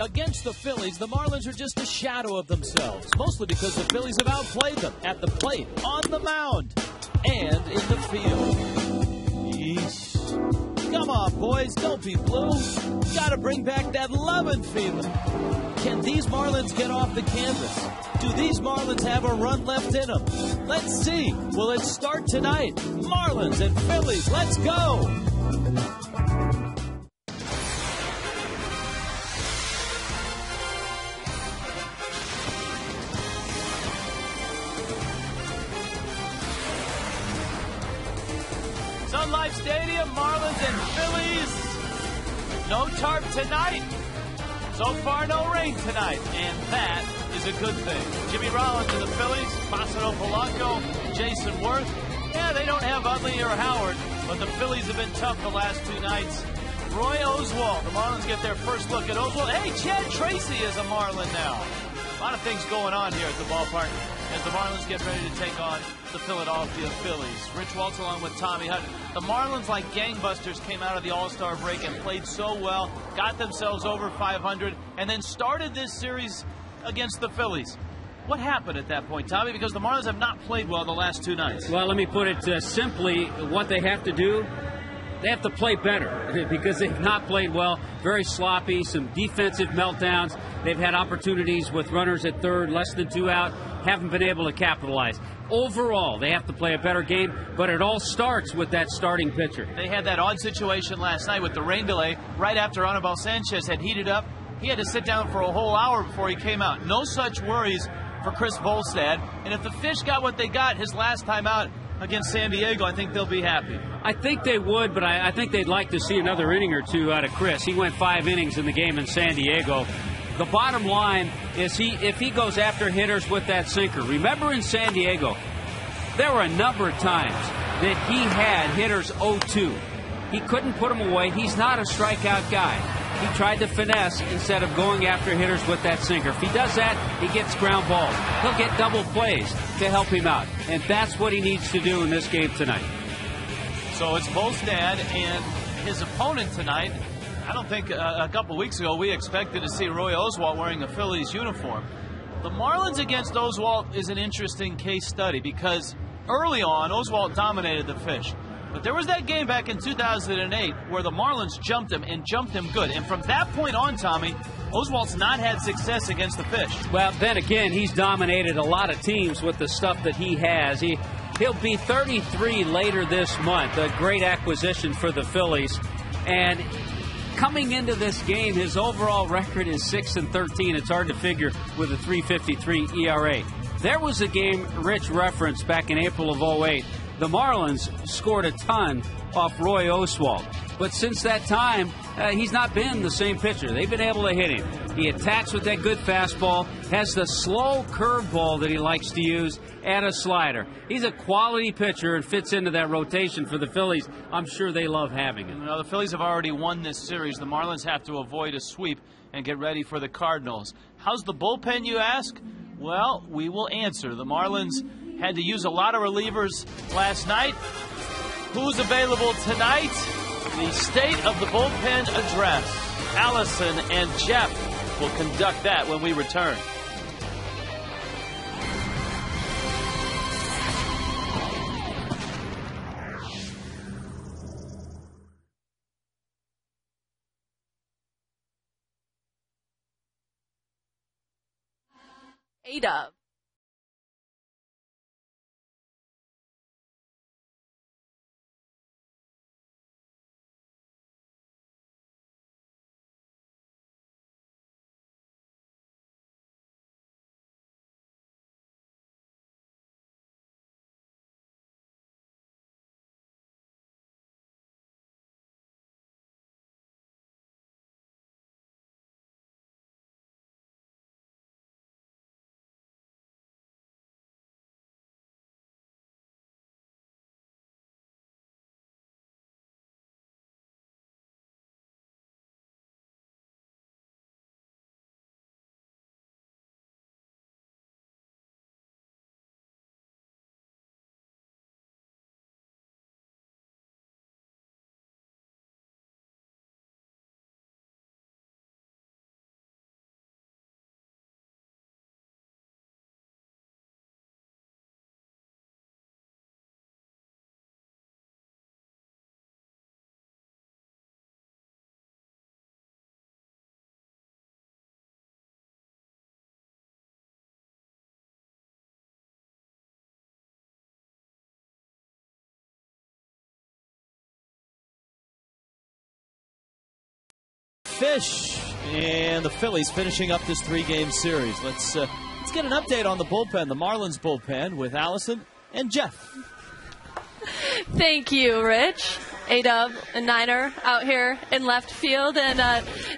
Against the Phillies, the Marlins are just a shadow of themselves, mostly because the Phillies have outplayed them at the plate, on the mound, and in the field. Yeesh. Come on, boys, don't be blue. Gotta bring back that lovin' feeling. Can these Marlins get off the canvas? Do these Marlins have a run left in them? Let's see. Will it start tonight? Marlins and Phillies, let's go! Sun Life Stadium, Marlins and Phillies. No tarp tonight. So far, no rain tonight, and that is a good thing. Jimmy Rollins and the Phillies, Masaro Polanco, Jason Worth. Yeah, they don't have Utley or Howard, but the Phillies have been tough the last two nights. Roy Oswalt, the Marlins get their first look at Oswalt. Hey, Chad Tracy is a Marlin now. A lot of things going on here at the ballpark as the Marlins get ready to take on the Philadelphia Phillies. Rich Waltz along with Tommy Hutton. The Marlins, like gangbusters, came out of the All-Star break and played so well, got themselves over 500, and then started this series against the Phillies. What happened at that point, Tommy? Because the Marlins have not played well the last two nights. Well, let me put it simply. What they have to do, they have to play better because they've not played well. Very sloppy, some defensive meltdowns. They've had opportunities with runners at third, less than 2 out, haven't been able to capitalize. Overall, they have to play a better game, but it all starts with that starting pitcher. They had that odd situation last night with the rain delay right after Anibal Sanchez had heated up. He had to sit down for a whole hour before he came out. No such worries for Chris Volstad. And if the Fish got what they got his last time out against San Diego, I think they'll be happy. I think they would, but I think they'd like to see another inning or two out of Chris. He went 5 innings in the game in San Diego. The bottom line is if he goes after hitters with that sinker. Remember in San Diego, there were a number of times that he had hitters 0-2. He couldn't put them away. He's not a strikeout guy. He tried to finesse instead of going after hitters with that sinker. If he does that, he gets ground balls. He'll get double plays to help him out. And that's what he needs to do in this game tonight. So it's Volstad and his opponent tonight. I don't think a couple weeks ago we expected to see Roy Oswalt wearing a Phillies uniform. The Marlins against Oswalt is an interesting case study because early on, Oswalt dominated the Fish. But there was that game back in 2008 where the Marlins jumped him and jumped him good. And from that point on, Tommy, Oswalt's not had success against the Fish. Well, then again, he's dominated a lot of teams with the stuff that he has. He'll be 33 later this month, a great acquisition for the Phillies. And coming into this game, his overall record is 6-13. It's hard to figure with a 3.53 ERA. There was a game Rich referenced back in April of 08. The Marlins scored a ton off Roy Oswalt. But since that time, he's not been the same pitcher. They've been able to hit him. He attacks with that good fastball, has the slow curveball that he likes to use, and a slider. He's a quality pitcher and fits into that rotation for the Phillies. I'm sure they love having him. You know, the Phillies have already won this series. The Marlins have to avoid a sweep and get ready for the Cardinals. How's the bullpen, you ask? Well, we will answer. The Marlins had to use a lot of relievers last night. Who's available tonight? The State of the Bullpen Address. Allison and Jeff will conduct that when we return. A-Dub. fish. And the Phillies finishing up this 3-game series. Let's get an update on the bullpen, the Marlins bullpen, with Allison and Jeff. Thank you, Rich. A-Dub and Niner out here in left field. And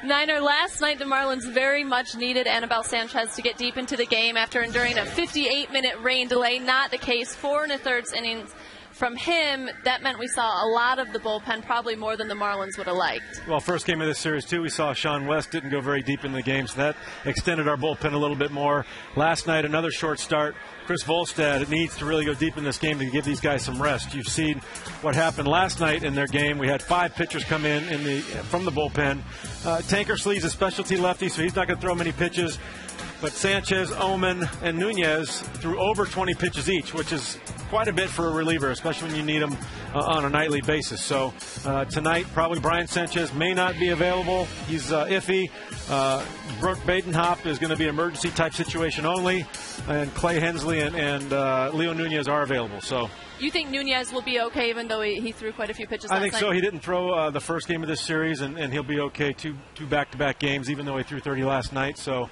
Niner, last night the Marlins very much needed Anibal Sanchez to get deep into the game after enduring a 58-minute rain delay. Not the case. 4 1/3 innings from him. That meant we saw a lot of the bullpen, probably more than the Marlins would have liked. Well, first game of this series, too, we saw Sean West didn't go very deep in the game, so that extended our bullpen a little bit more. Last night, another short start. Chris Volstad needs to really go deep in this game to give these guys some rest. You've seen what happened last night in their game. We had 5 pitchers come in from the bullpen. Tankersley's a specialty lefty, so he's not going to throw many pitches. But Sanchez, Oman, and Nunez threw over 20 pitches each, which is quite a bit for a reliever, especially when you need them on a nightly basis. So tonight, probably Brian Sanchez may not be available. He's iffy. Brooke Badenhop is going to be an emergency type situation only. And Clay Hensley and Leo Nunez are available. So you think Nunez will be okay even though he threw quite a few pitches last night? I think so. He didn't throw the first game of this series, and he'll be okay two back-to-back games, even though he threw 30 last night. So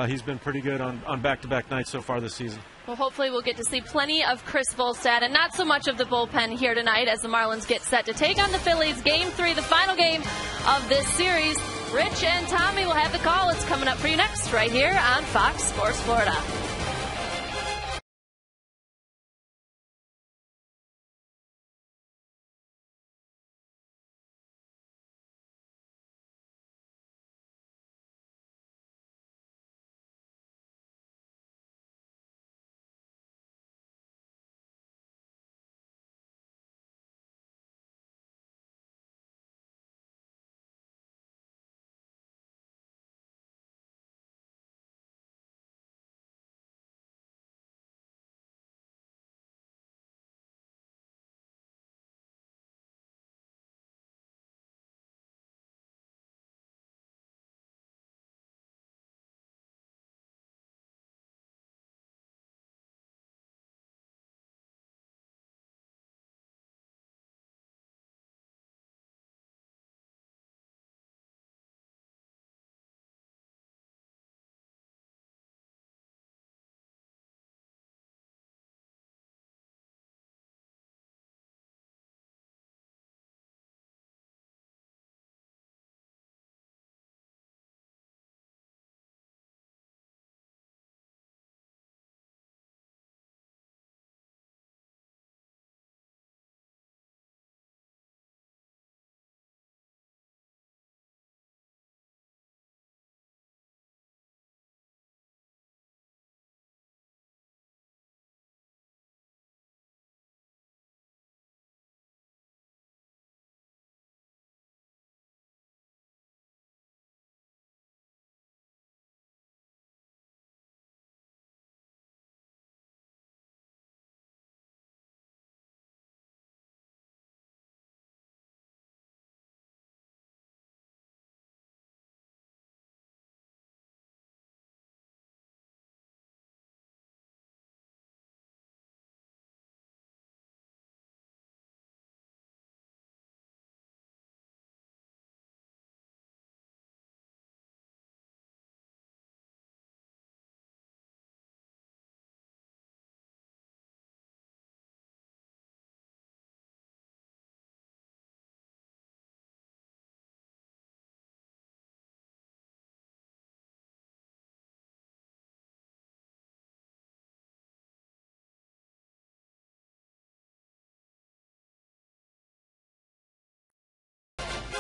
he's been pretty good on back-to-back nights so far this season. Well, hopefully we'll get to see plenty of Chris Volstad and not so much of the bullpen here tonight as the Marlins get set to take on the Phillies. Game 3, the final game of this series. Rich and Tommy will have the call. It's coming up for you next right here on Fox Sports Florida.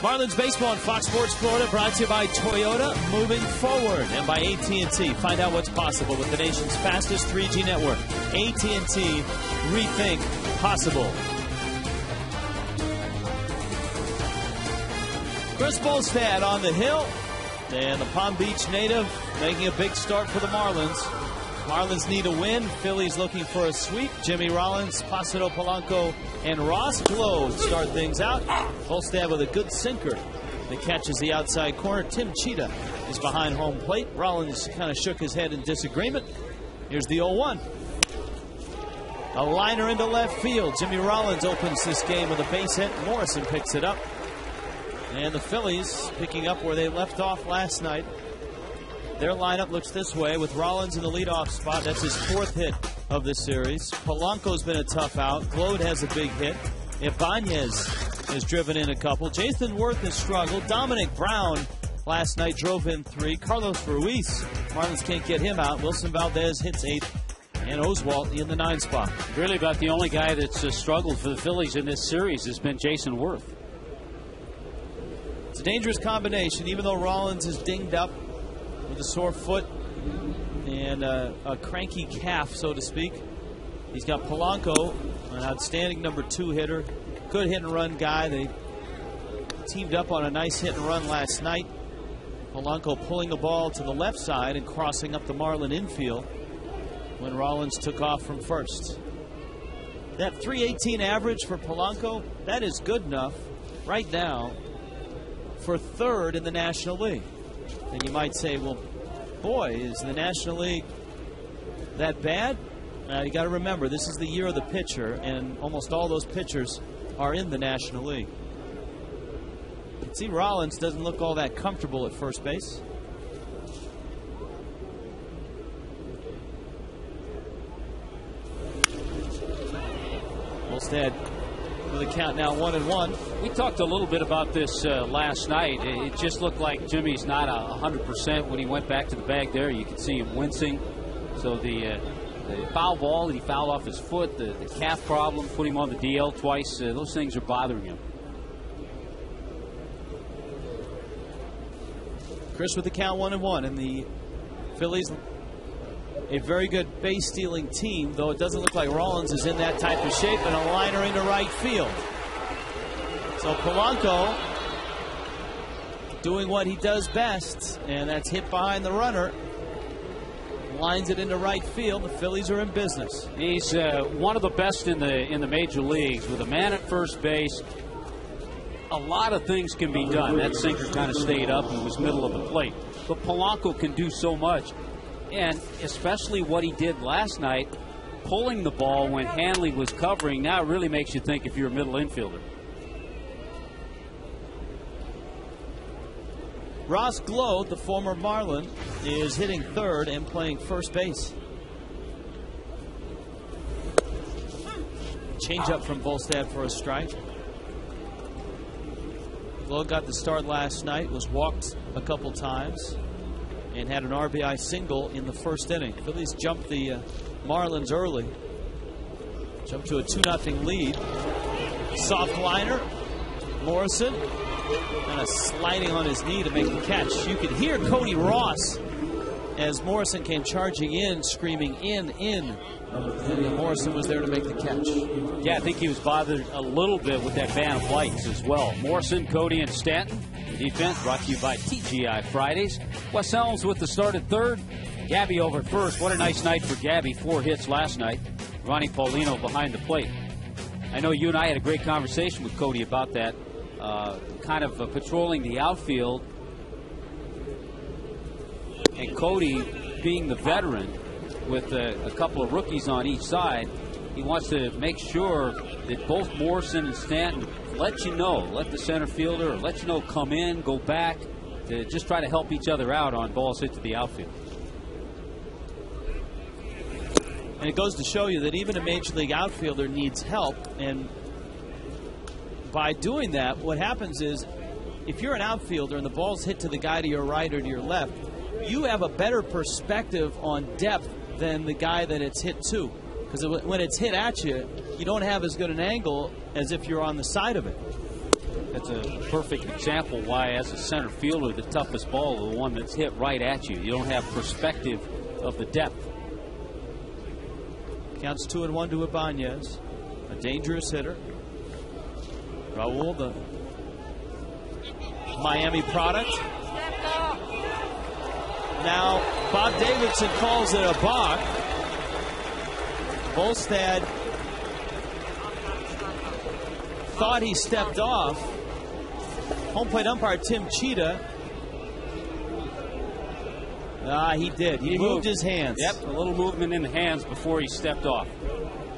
Marlins baseball on Fox Sports Florida, brought to you by Toyota, moving forward, and by AT&T. Find out what's possible with the nation's fastest 3G network. AT&T, rethink possible. Chris Volstad on the hill, and the Palm Beach native making a big start for the Marlins. Marlins need a win. Phillies looking for a sweep. Jimmy Rollins, Placido Polanco, and Ross Glow start things out. Volstad with a good sinker that catches the outside corner. Tim Cheetah is behind home plate. Rollins kind of shook his head in disagreement. Here's the 0-1. A liner into left field. Jimmy Rollins opens this game with a base hit. Morrison picks it up. And the Phillies picking up where they left off last night. Their lineup looks this way with Rollins in the leadoff spot. That's his 4th hit of this series. Polanco's been a tough out. Claude has a big hit. Ibanez has driven in a couple. Jason Worth has struggled. Dominic Brown last night drove in 3. Carlos Ruiz, Marlins can't get him out. Wilson Valdez hits 8th. And Oswalt in the 9 spot. Really about the only guy that's struggled for the Phillies in this series has been Jason Worth. It's a dangerous combination, even though Rollins is dinged up with a sore foot and a cranky calf, so to speak. He's got Polanco, an outstanding number 2 hitter, good hit and run guy. They teamed up on a nice hit and run last night. Polanco pulling the ball to the left side and crossing up the Marlin infield when Rollins took off from first. That .318 average for Polanco, that is good enough right now for 3rd in the National League. And you might say, well, boy, is the National League that bad? You got to remember, this is the year of the pitcher, and almost all those pitchers are in the National League. You can see Rollins doesn't look all that comfortable at first base. Volstad with a count now 1-1. We talked a little bit about this last night. It just looked like Jimmy's not 100% when he went back to the bag there. You could see him wincing. So the foul ball that he fouled off his foot, the calf problem, put him on the DL twice. Those things are bothering him. Chris with the count 1-1, and the Phillies, a very good base-stealing team, though it doesn't look like Rollins is in that type of shape, and a liner into right field. So Polanco doing what he does best, and that's hit behind the runner. Lines it into right field. The Phillies are in business. He's one of the best in the major leagues. With a man at first base, a lot of things can be done. That sinker kind of stayed up and was middle of the plate. But Polanco can do so much. And especially what he did last night, pulling the ball when Hanley was covering, now it really makes you think if you're a middle infielder. Ross Gload, the former Marlin, is hitting 3rd and playing first base. Change up from Volstad for a strike. Gload got the start last night, was walked a couple times, and had an RBI single in the 1st inning. Phillies jumped the Marlins early. Jumped to a 2-0 lead. Soft liner. Morrison. Kind of sliding on his knee to make the catch. You could hear Cody Ross as Morrison came charging in, screaming, in. And Morrison was there to make the catch. Yeah, I think he was bothered a little bit with that band of lights as well. Morrison, Cody, and Stanton. Defense brought to you by TGI Fridays. Wes Helms with the start at 3rd. Gabby over at first. What a nice night for Gabby. 4 hits last night. Ronnie Paulino behind the plate. I know you and I had a great conversation with Cody about that. Kind of patrolling the outfield. And Cody, being the veteran with a couple of rookies on each side, he wants to make sure that both Morrison and Stanton let the center fielder, or let you know, come in, go back, to just try to help each other out on balls hit to the outfield. And it goes to show you that even a major league outfielder needs help, and by doing that, what happens is if you're an outfielder and the ball's hit to the guy to your right or to your left, you have a better perspective on depth than the guy that it's hit to. Because when it's hit at you, you don't have as good an angle as if you're on the side of it. That's a perfect example why, as a center fielder, the toughest ball is the one that's hit right at you. You don't have perspective of the depth. Counts 2-1 to Ibanez, a dangerous hitter. Raul, the Miami product. Now, Bob Davidson calls it a balk. Volstad thought he stepped off. Home plate umpire Tim Cheetah. He did. He moved his hands. Yep, a little movement in the hands before he stepped off.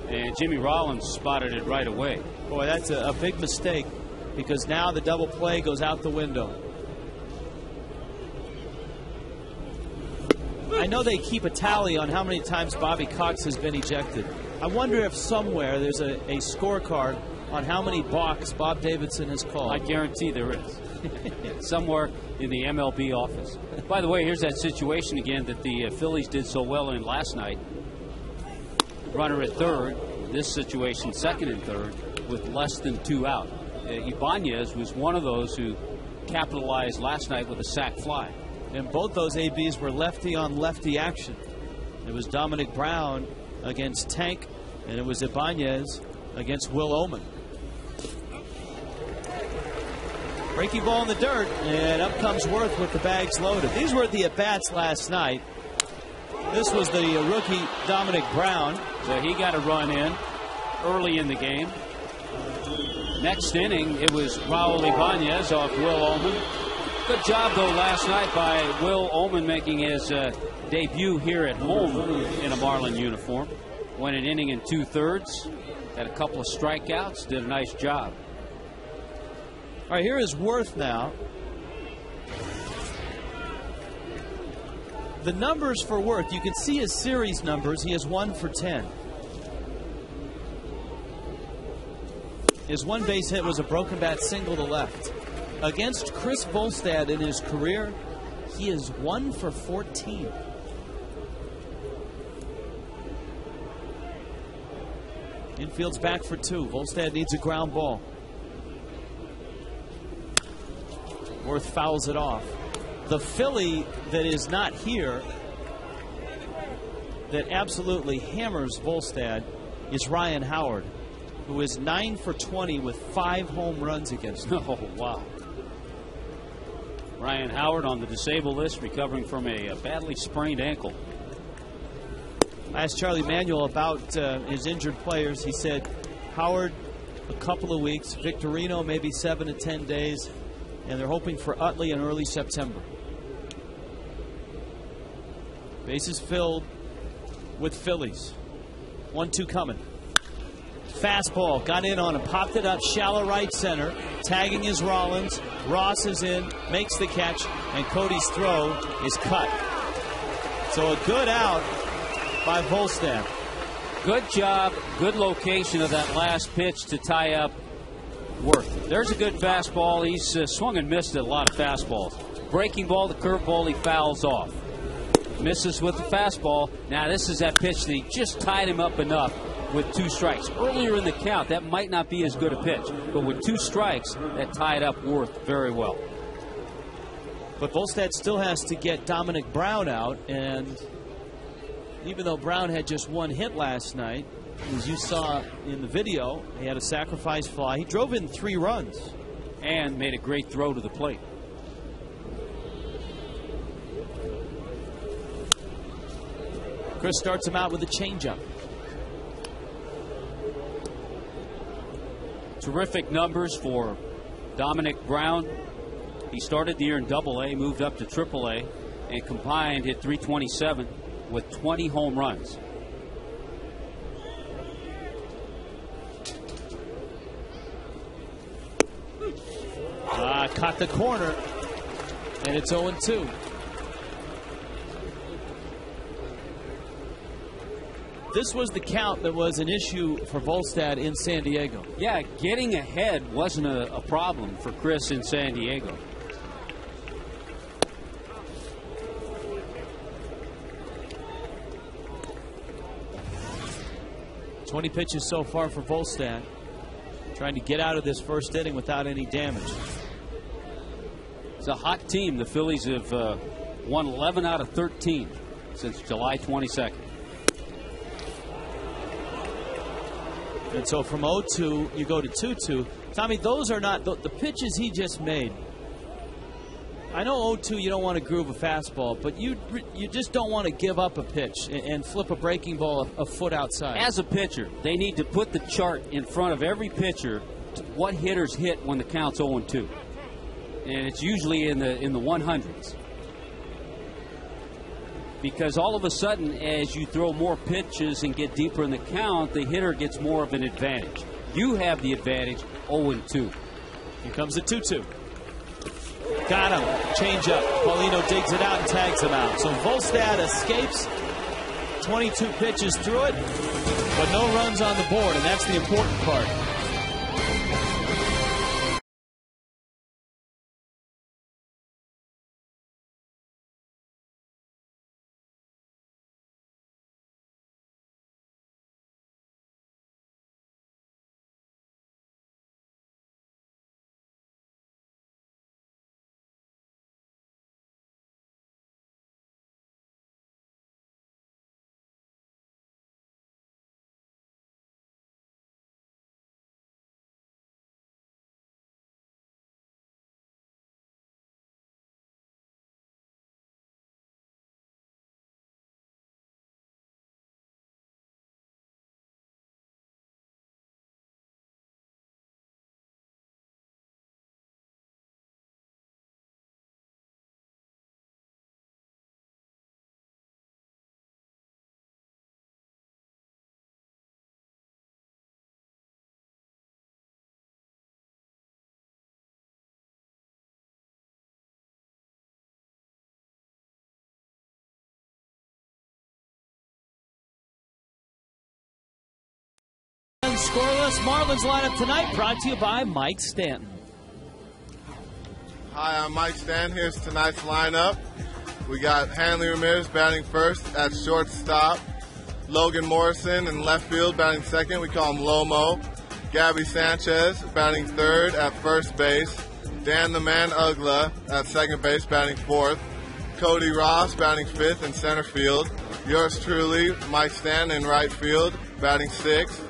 And Jimmy Rollins spotted it right away. Boy, that's a big mistake. because now the double play goes out the window. I know they keep a tally on how many times Bobby Cox has been ejected. I wonder if somewhere there's a scorecard on how many balks Bob Davidson has called. I guarantee there is. Somewhere in the MLB office. By the way, here's that situation again that the Phillies did so well in last night. Runner at third. This situation, second and third, with less than 2 out. Ibanez was one of those who capitalized last night with a sac fly. And both those ABs were lefty on lefty action. It was Dominic Brown against Tank, and it was Ibanez against Will Oman. Breaking ball in the dirt, and up comes Worth with the bags loaded. These were the at-bats last night. This was the rookie Dominic Brown. So he got a run in early in the game. Next inning, it was Raul Ibanez off Will Oman. Good job, though, last night by Will Oman making his debut here at home in a Marlin uniform. Went an inning and 2/3. Had a couple of strikeouts. Did a nice job. All right, here is Worth now. The numbers for Worth, you can see his series numbers. He has 1 for 10. His one base hit was a broken bat single to left. Against Chris Volstad in his career, he is 1 for 14. Infield's back for 2. Volstad needs a ground ball. Worth fouls it off. The Philly that is not here, that absolutely hammers Volstad, is Ryan Howard, who is 9 for 20 with 5 home runs against him. Oh, wow. Ryan Howard on the disabled list, recovering from a badly sprained ankle. I asked Charlie Manuel about his injured players. He said Howard a couple of weeks, Victorino maybe 7 to 10 days, and they're hoping for Utley in early September. Bases filled with Phillies. 1-2 coming. Fastball got in on him, popped it up shallow right center. Tagging is Rollins. Ross is in, makes the catch, and Cody's throw is cut. So a good out by Volstad. Good job, good location of that last pitch to tie up Worth. There's a good fastball. He's swung and missed at a lot of fastballs. Breaking ball, the curveball, he fouls off. Misses with the fastball. Now this is that pitch that he just tied him up enough with 2 strikes. Earlier in the count, that might not be as good a pitch, but with 2 strikes, that tied up Worth very well. But Volstad still has to get Dominic Brown out, and even though Brown had just 1 hit last night, as you saw in the video, he had a sacrifice fly. He drove in 3 runs. And made a great throw to the plate. Chris starts him out with a changeup. Terrific numbers for Dominic Brown. He started the year in Double-A, moved up to Triple-A, and combined hit .327 with 20 home runs. Caught the corner, and it's 0-2. This was the count that was an issue for Volstad in San Diego. Yeah, getting ahead wasn't a problem for Chris in San Diego. $20 pitches so far for Volstad. Trying to get out of this first inning without any damage. It's a hot team. The Phillies have won 11 out of 13 since July 22nd. And so from 0-2, you go to 2-2. Tommy, those are not the pitches he just made. I know 0-2, you don't want to groove a fastball, but you just don't want to give up a pitch and flip a breaking ball a foot outside. As a pitcher, they need to put the chart in front of every pitcher to what hitters hit when the count's 0-2. And it's usually in the 100s. Because all of a sudden, as you throw more pitches and get deeper in the count, the hitter gets more of an advantage. You have the advantage 0-2. Here comes the 2-2. Got him. Change up. Paulino digs it out and tags him out. So Volstad escapes. 22 pitches through it, but no runs on the board, and that's the important part. Scoreless Marlins lineup tonight brought to you by Mike Stanton. Hi, I'm Mike Stanton. Here's tonight's lineup. We got Hanley Ramirez batting first at shortstop. Logan Morrison in left field batting second. We call him Lomo. Gabby Sanchez batting third at first base. Dan the Man Ugla at second base batting fourth. Cody Ross batting fifth in center field. Yours truly, Mike Stanton in right field batting sixth.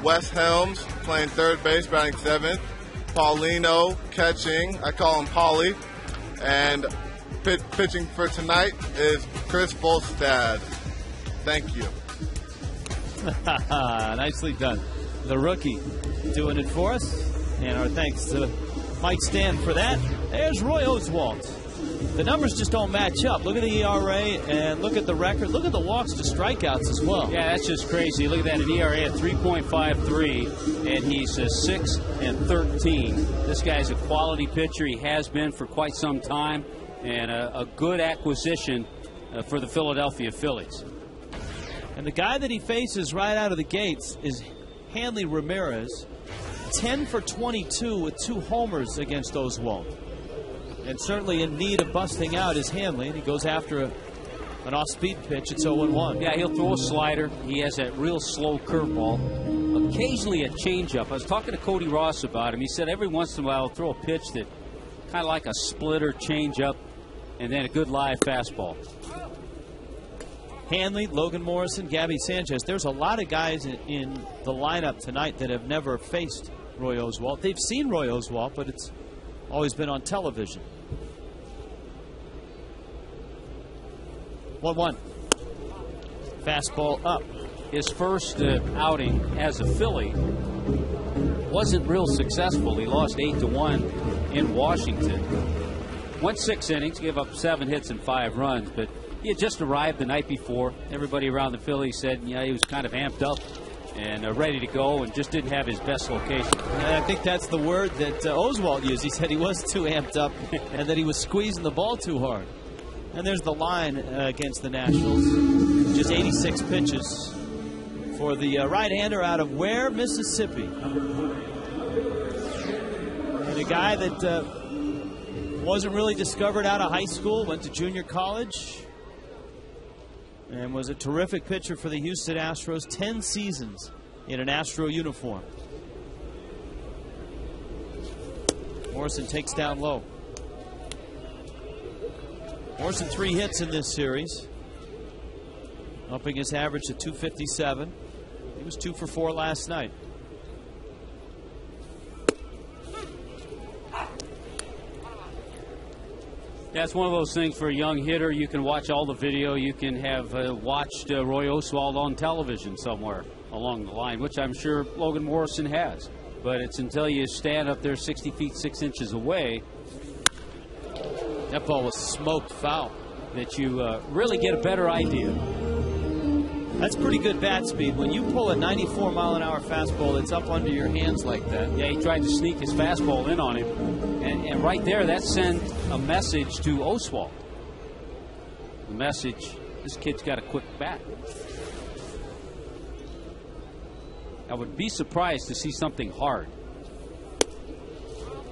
Wes Helms playing third base, batting seventh. Paulino catching, I call him Paulie. And pitching for tonight is Chris Volstad. Thank you. Nicely done. The rookie doing it for us. And our thanks to Mike Stanton for that. There's Roy Oswalt. The numbers just don't match up. Look at the ERA and look at the record. Look at the walks to strikeouts as well. Yeah, that's just crazy. Look at that, an ERA at 3.53, and he's 6-13. This guy's a quality pitcher. He has been for quite some time, and a good acquisition for the Philadelphia Phillies. And the guy that he faces right out of the gates is Hanley Ramirez, 10 for 22 with 2 homers against Oswalt. And certainly in need of busting out is Hanley. And he goes after an off-speed pitch. It's 0-1. Yeah, he'll throw a slider. He has that real slow curveball. Occasionally a changeup. I was talking to Cody Ross about him. He said every once in a while he'll throw a pitch that kind of like a splitter changeup and then a good live fastball. Hanley, Logan Morrison, Gabby Sanchez. There's a lot of guys in the lineup tonight that have never faced Roy Oswalt. They've seen Roy Oswalt, but it's always been on television. 1-1. Fastball up. His first outing as a Philly wasn't real successful. He lost 8-1 in Washington. Went 6 innings, gave up 7 hits and 5 runs, but he had just arrived the night before. Everybody around the Phillies said, yeah, he was kind of amped up and ready to go and just didn't have his best location. And I think that's the word that Oswalt used. He said he was too amped up and that he was squeezing the ball too hard. And there's the line against the Nationals. Just 86 pitches for the right-hander out of Ware, Mississippi. And a guy that wasn't really discovered out of high school, went to junior college, and was a terrific pitcher for the Houston Astros. 10 seasons in an Astro uniform. Morrison takes down low. Morrison 3 hits in this series, upping his average to 257. He was 2 for 4 last night. That's one of those things for a young hitter. You can watch all the video. You can have watched Roy Oswalt on television somewhere along the line, which I'm sure Logan Morrison has. But it's until you stand up there 60 feet 6 inches away. That ball was smoked foul. That you really get a better idea. That's pretty good bat speed. When you pull a 94-mile-an-hour fastball that's up under your hands like that. Yeah, he tried to sneak his fastball in on him. And right there, that sent a message to Oswalt. The message, this kid's got a quick bat. I would be surprised to see something hard.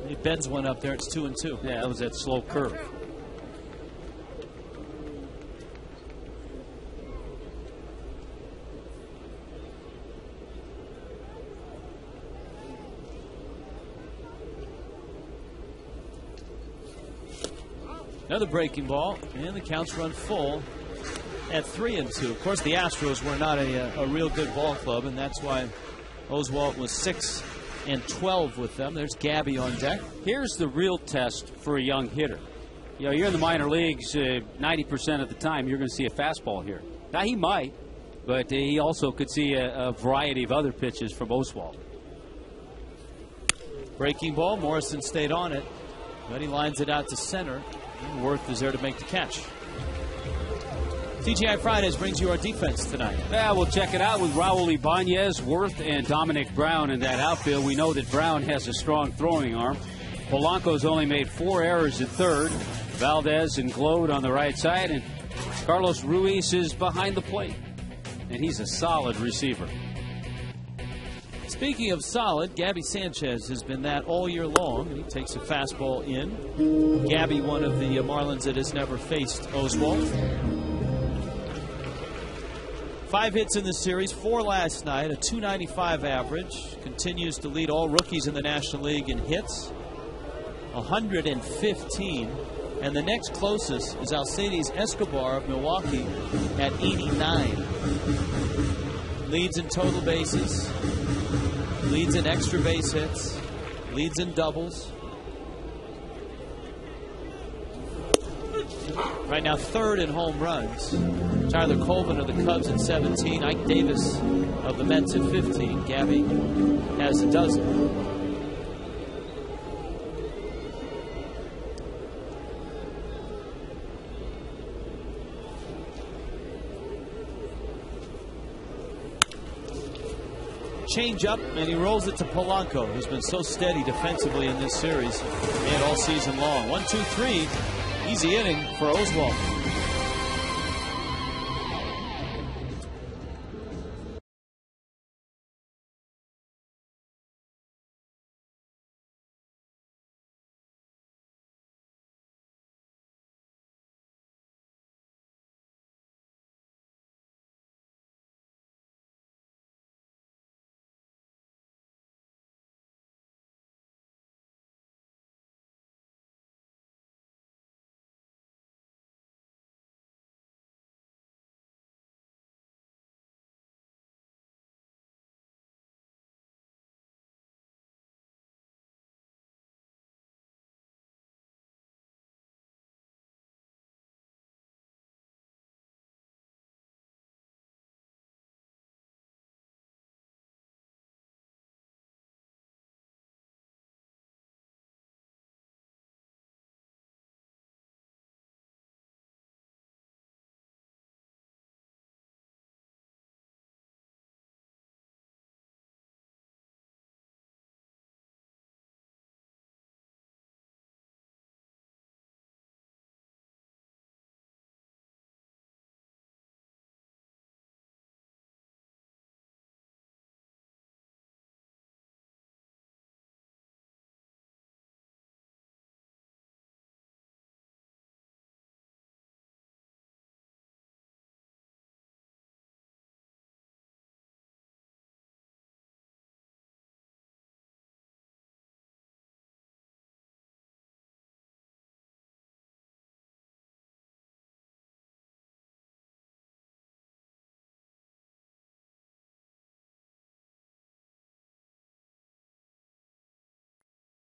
He bends one up there. It's 2-2. Yeah, that was that slow curve. Another breaking ball, and the counts run full at 3-2. Of course, the Astros were not a real good ball club, and that's why Oswalt was 6-12 with them. There's Gabby on deck. Here's the real test for a young hitter. You know, you're in the minor leagues 90% of the time, you're going to see a fastball here. Now, he might, but he also could see a variety of other pitches from Oswalt. Breaking ball, Morrison stayed on it, but he lines it out to center. And Worth is there to make the catch. TGI Fridays brings you our defense tonight. Yeah, we'll check it out with Raul Ibanez, Worth, and Dominic Brown in that outfield. We know that Brown has a strong throwing arm. Polanco's only made 4 errors at third. Valdez and Glode on the right side, and Carlos Ruiz is behind the plate. And he's a solid receiver. Speaking of solid, Gabby Sanchez has been that all year long, and he takes a fastball in. Gabby, one of the Marlins that has never faced Oswalt. 5 hits in the series, 4 last night, a .295 average. Continues to lead all rookies in the National League in hits, 115. And the next closest is Alcides Escobar of Milwaukee at 89. Leads in total bases. Leads in extra base hits. Leads in doubles. Right now, 3rd in home runs. Tyler Coleman of the Cubs at 17. Ike Davis of the Mets at 15. Gabby has a dozen. Change up, and he rolls it to Polanco, who's been so steady defensively in this series and all season long. 1-2-3, easy inning for Oswalt.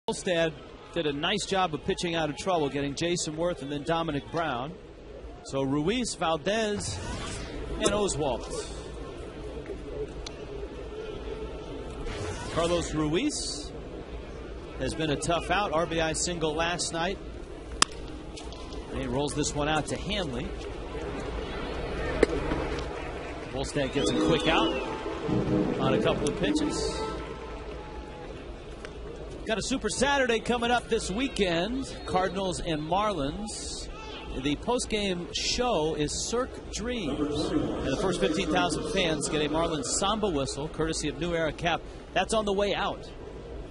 Volstad did a nice job of pitching out of trouble, getting Jason Worth and then Dominic Brown. So Ruiz, Valdez, and Oswalt. Carlos Ruiz has been a tough out. RBI single last night. And he rolls this one out to Hanley. Volstad gets a quick out on a couple of pitches. Got a Super Saturday coming up this weekend. Cardinals and Marlins. The post-game show is Cirque Dreams. And the first 15,000 fans get a Marlins Samba whistle, courtesy of New Era Cap. That's on the way out.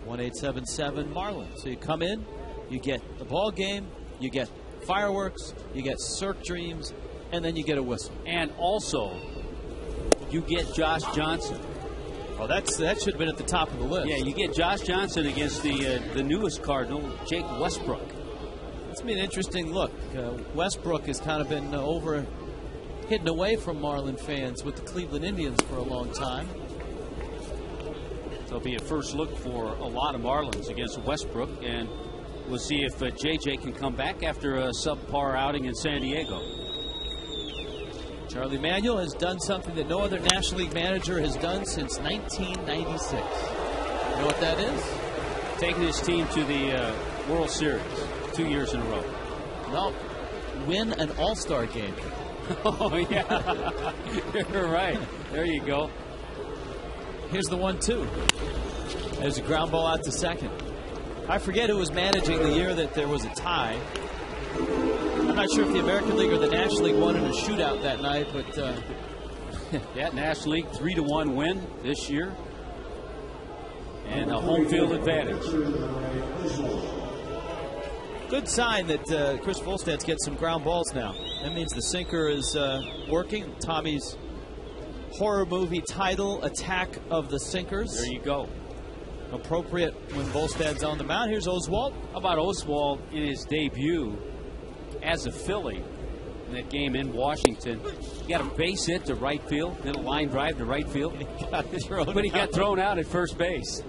1877 Marlins. So you come in, you get the ball game, you get fireworks, you get Cirque Dreams, and then you get a whistle. And also, you get Josh Johnson. Oh, that should have been at the top of the list. Yeah, you get Josh Johnson against the newest Cardinal, Jake Westbrook. It's been an interesting look. Westbrook has kind of been hidden away from Marlin fans with the Cleveland Indians for a long time. So it'll be a first look for a lot of Marlins against Westbrook, and we'll see if JJ can come back after a subpar outing in San Diego. Charlie Manuel has done something that no other National League manager has done since 1996. You know what that is? Taking his team to the World Series 2 years in a row. No, win an All-Star game. Oh, yeah. You're right. There you go. Here's the 1-2. There's a ground ball out to second. I forget who was managing the year that there was a tie. I'm not sure if the American League or the National League won in a shootout that night, but that National League 3-1 win this year, and a home field advantage. Good sign that Chris Volstad's getting some ground balls now. That means the sinker is working. Tommy's horror movie title, Attack of the Sinkers. There you go. Appropriate when Volstad's on the mound. Here's Oswalt. How about Oswalt in his debut as a Philly in that game in Washington? He got a base hit to right field, then a line drive to right field. But he got thrown out at first base.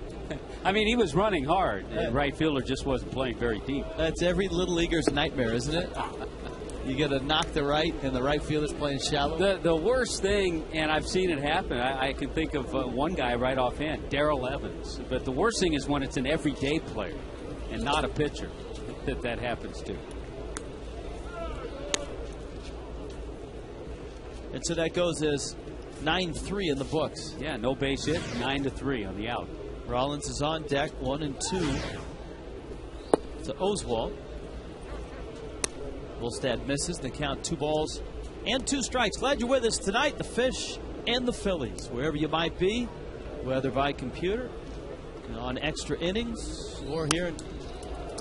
I mean, he was running hard, and right fielder just wasn't playing very deep. That's every little leaguer's nightmare, isn't it? You get to knock the right, and the right fielder's playing shallow. The worst thing, and I've seen it happen, I can think of one guy right offhand, Darrell Evans. But the worst thing is when it's an everyday player and not a pitcher that happens to. And so that goes as 9-3 in the books. Yeah, no base hit, 9-3 on the out. Rollins is on deck, 1-2 to Oswalt. Volstad misses. They count 2 balls and 2 strikes. Glad you're with us tonight, the Fish and the Phillies. Wherever you might be, whether by computer, on extra innings, or here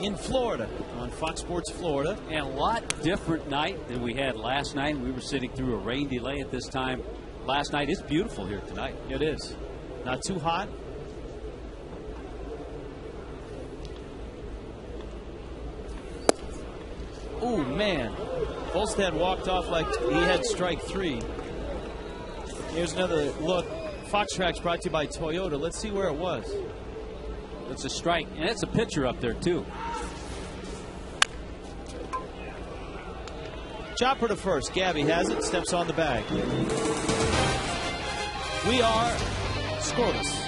in Florida on Fox Sports Florida. And a lot different night than we had last night. We were sitting through a rain delay at this time last night. It's beautiful here tonight. It is. Not too hot. Oh, man. Volstad walked off like he had strike 3. Here's another look. Fox Tracks brought to you by Toyota. Let's see where it was. It's a strike, and it's a pitcher up there, too. Chopper to first. Gabby has it. Steps on the bag. We are scoreless.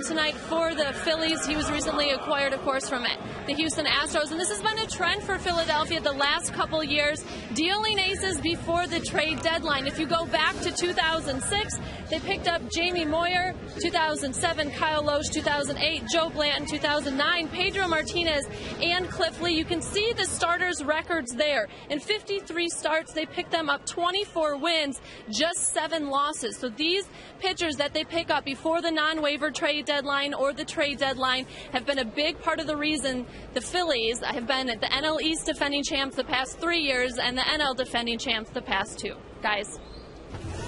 home tonight for the Phillies. He was recently acquired, of course, from the Houston Astros, and this has been a trend for Philadelphia the last couple years, dealing aces before the trade deadline. If you go back to 2006, they picked up Jamie Moyer, 2007, Kyle Loesch, 2008, Joe Blanton, 2009, Pedro Martinez, and Cliff Lee. You can see the starters' records there. In 53 starts, they picked them up 24 wins, just 7 losses. So these pitchers that they pick up before the non-waiver trade deadline or the trade deadline have been a big part of the reason the Phillies have been the NL East defending champs the past 3 years and the NL defending champs the past 2. Guys.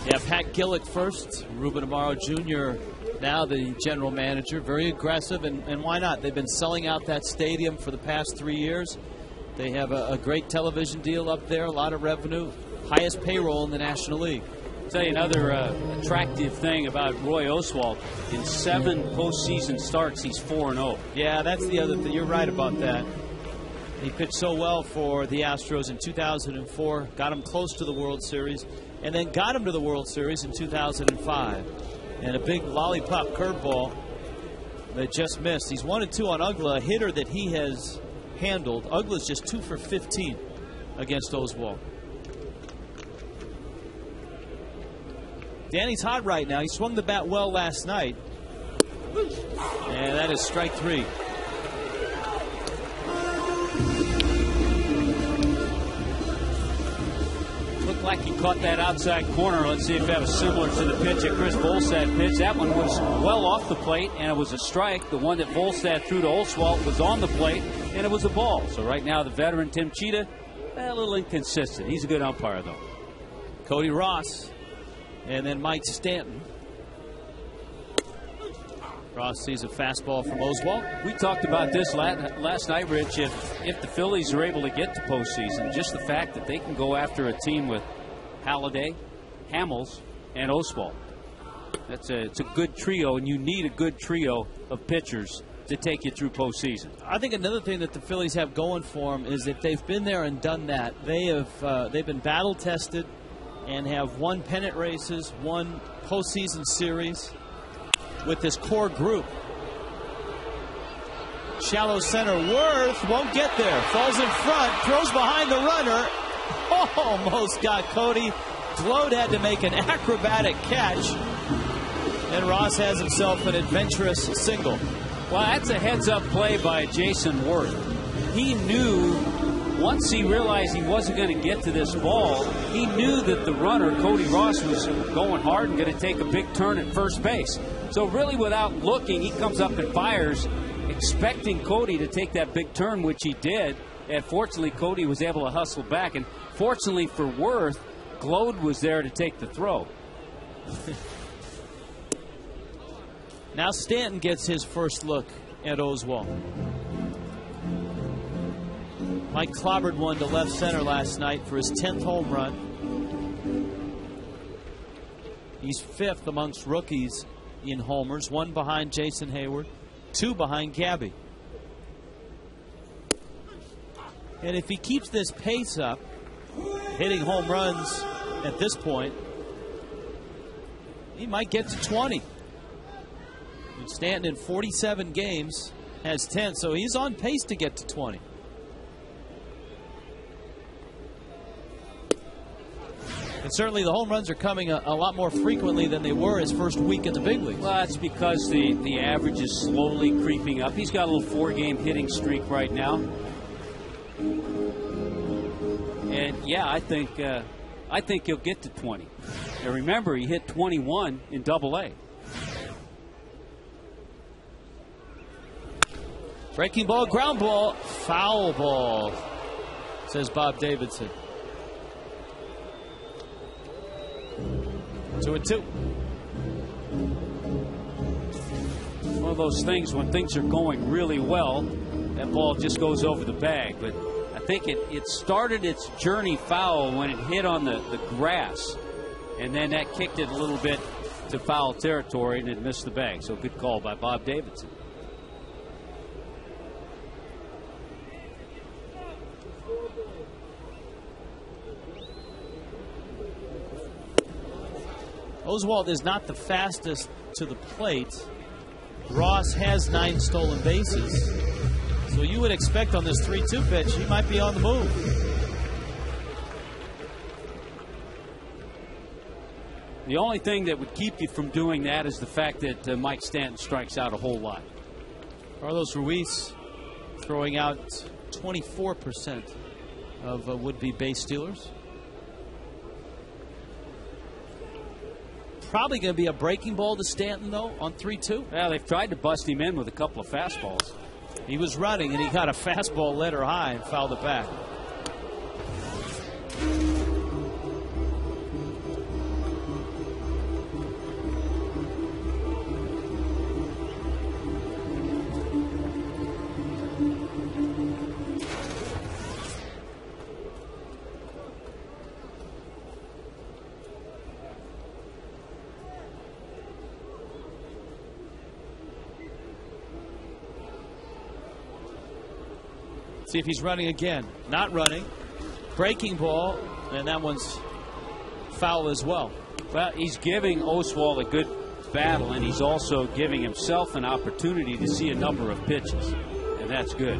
Yeah, Pat Gillick first, Ruben Amaro Jr. now the general manager, very aggressive, and why not? They've been selling out that stadium for the past 3 years. They have a great television deal up there, a lot of revenue, highest payroll in the National League. I'll tell you another attractive thing about Roy Oswalt. In 7 postseason starts, he's 4-0. Yeah, that's the other thing. You're right about that. He pitched so well for the Astros in 2004, got him close to the World Series, and then got him to the World Series in 2005. And a big lollipop curveball that just missed. He's 1-2 on Uggla, a hitter that he has handled. Uggla's just 2 for 15 against Oswalt. Danny's hot right now. He swung the bat well last night. And that is strike 3. Looked like he caught that outside corner. Let's see if that was similar to the pitch that Chris Volstad pitched. That one was well off the plate, and it was a strike. The one that Volstad threw to Oswalt was on the plate, and it was a ball. So right now, the veteran Tim Cheetah, a little inconsistent. He's a good umpire, though. Cody Ross, and then Mike Stanton. Ross sees a fastball from Oswalt. We talked about this last night, Rich. If the Phillies are able to get to postseason, just the fact that they can go after a team with Halladay, Hamels, and Oswalt. It's a good trio, and you need a good trio of pitchers to take you through postseason. I think another thing that the Phillies have going for them is if they've been there and done that, they've been battle tested and have won pennant races, won postseason series with this core group. Shallow center, Worth won't get there. Falls in front, throws behind the runner. Almost got Cody. Glode had to make an acrobatic catch. And Ross has himself an adventurous single. Well, that's a heads-up play by Jason Worth. He knew, once he realized he wasn't going to get to this ball, he knew that the runner, Cody Ross, was going hard and going to take a big turn at first base. So really, without looking, he comes up and fires, expecting Cody to take that big turn, which he did. And fortunately, Cody was able to hustle back. And fortunately for Worth, Glode was there to take the throw. Now Stanton gets his first look at Oswalt. Mike clobbered one to left center last night for his 10th home run. He's 5th amongst rookies in homers, 1 behind Jason Hayward, 2 behind Gabby. And if he keeps this pace up, hitting home runs at this point, he might get to 20. And Stanton in 47 games has 10, so he's on pace to get to 20. And certainly the home runs are coming a lot more frequently than they were his first week in the big leagues. Well, that's because the average is slowly creeping up. He's got a little 4-game hitting streak right now. And, yeah, I think he'll get to 20. And remember, he hit 21 in Double-A. Breaking ball, ground ball, foul ball, says Bob Davidson. 2-2. One of those things when things are going really well, that ball just goes over the bag. But I think it started its journey foul when it hit on the grass. And then that kicked it a little bit to foul territory and it missed the bag. So good call by Bob Davidson. Oswalt is not the fastest to the plate, Ross has 9 stolen bases. So you would expect on this 3-2 pitch, he might be on the move. The only thing that would keep you from doing that is the fact that Mike Stanton strikes out a whole lot. Carlos Ruiz throwing out 24% of would-be base stealers. Probably going to be a breaking ball to Stanton, though, on 3-2. Yeah, they've tried to bust him in with a couple of fastballs. He was running, and he got a fastball letter high and fouled it back. See if he's running again. Not running. Breaking ball, and that one's foul as well. Well, he's giving Oswalt a good battle, and he's also giving himself an opportunity to see a number of pitches, and that's good.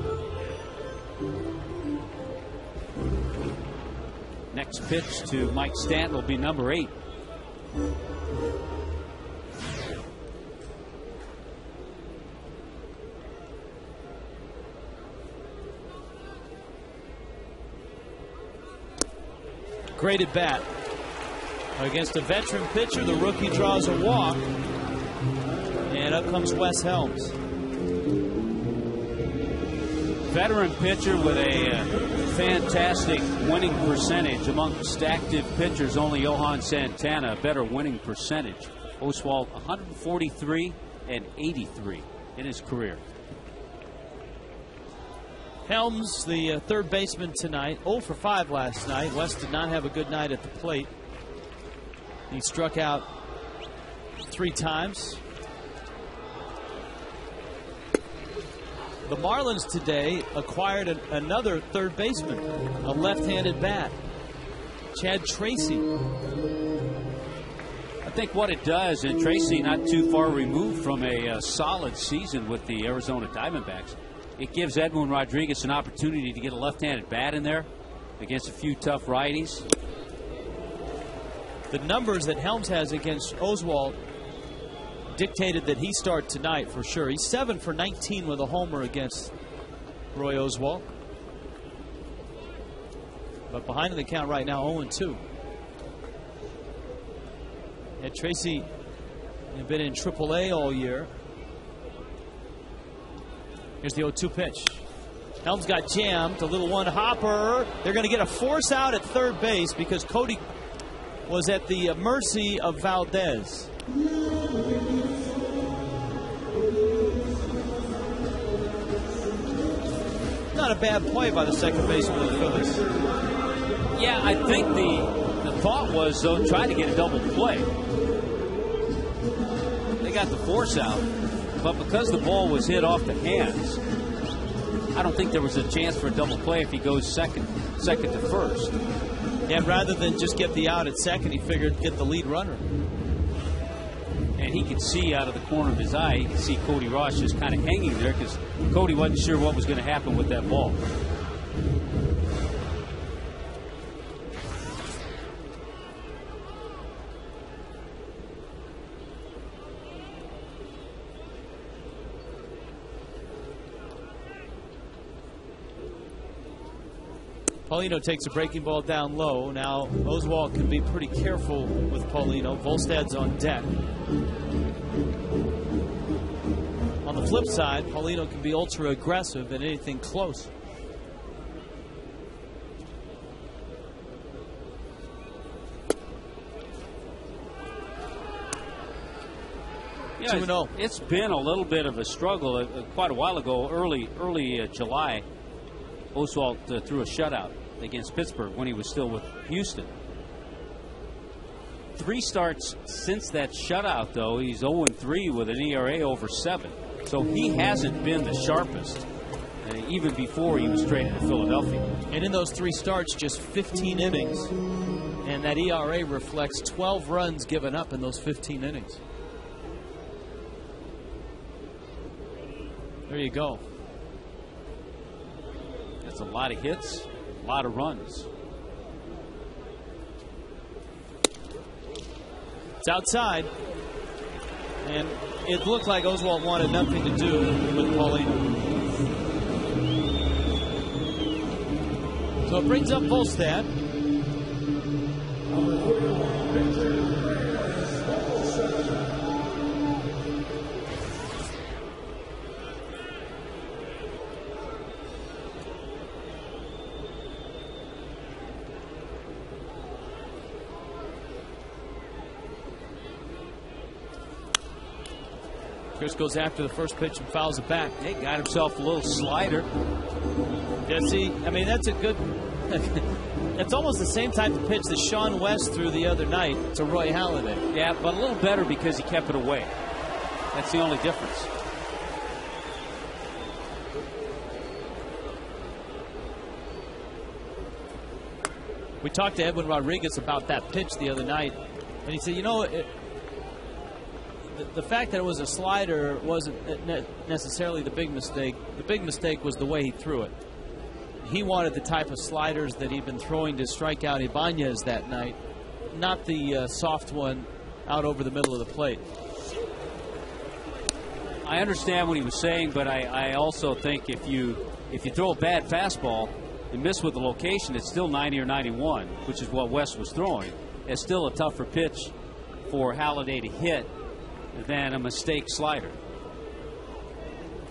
Next pitch to Mike Stanton will be number 8. Great at bat. Against a veteran pitcher, the rookie draws a walk. And up comes Wes Helms. Veteran pitcher with a fantastic winning percentage. Amongst active pitchers, only Johan Santana, a better winning percentage. Oswalt 143 and 83 in his career. Helms, the third baseman tonight, 0 for 5 last night. West did not have a good night at the plate. He struck out 3 times. The Marlins today acquired another third baseman, a left-handed bat, Chad Tracy. I think what it does, and Tracy not too far removed from a solid season with the Arizona Diamondbacks, it gives Edwin Rodriguez an opportunity to get a left-handed bat in there against a few tough righties. The numbers that Helms has against Oswalt dictated that he start tonight for sure. He's 7 for 19 with a homer against Roy Oswalt. But behind in the count right now, 0-2. And Tracy had been in AAA all year. Here's the 0-2 pitch. Helms got jammed. A little one hopper. They're going to get a force out at third base because Cody was at the mercy of Valdez. Not a bad play by the second baseman of the Phillies. Yeah, I think the thought was, though, try to get a double play. They got the force out, but because the ball was hit off the hands, I don't think there was a chance for a double play if he goes second to first. Yeah, rather than just get the out at second, he figured get the lead runner. And he could see out of the corner of his eye, he could see Cody Ross just kind of hanging there because Cody wasn't sure what was going to happen with that ball. Paulino takes a breaking ball down low. Now Oswalt can be pretty careful with Paulino. Volstad's on deck. On the flip side, Paulino can be ultra aggressive at anything close. Yeah, it's been a little bit of a struggle. Quite a while ago, early July, Oswalt threw a shutout against Pittsburgh when he was still with Houston. 3 starts since that shutout, though. He's 0-3 with an ERA over 7. So he hasn't been the sharpest, even before he was traded to Philadelphia. And in those 3 starts, just 15 innings. And that ERA reflects 12 runs given up in those 15 innings. There you go. That's a lot of hits, a lot of runs. It's outside. And it looked like Oswalt wanted nothing to do with Pauline. So it brings up Volstad. Chris goes after the first pitch and fouls it back. He got himself a little slider. Yeah, see, I mean, that's a good... That's almost the same type of pitch that Sean West threw the other night to Roy Halladay. Yeah, but a little better because he kept it away. That's the only difference. We talked to Edwin Rodriguez about that pitch the other night, and he said, you know, the fact that it was a slider wasn't necessarily the big mistake. The big mistake was the way he threw it. He wanted the type of sliders that he'd been throwing to strike out Ibanez that night, not the soft one out over the middle of the plate. I understand what he was saying, but I also think if you throw a bad fastball and miss with the location, it's still 90 or 91, which is what West was throwing. It's still a tougher pitch for Halladay to hit than a mistake slider.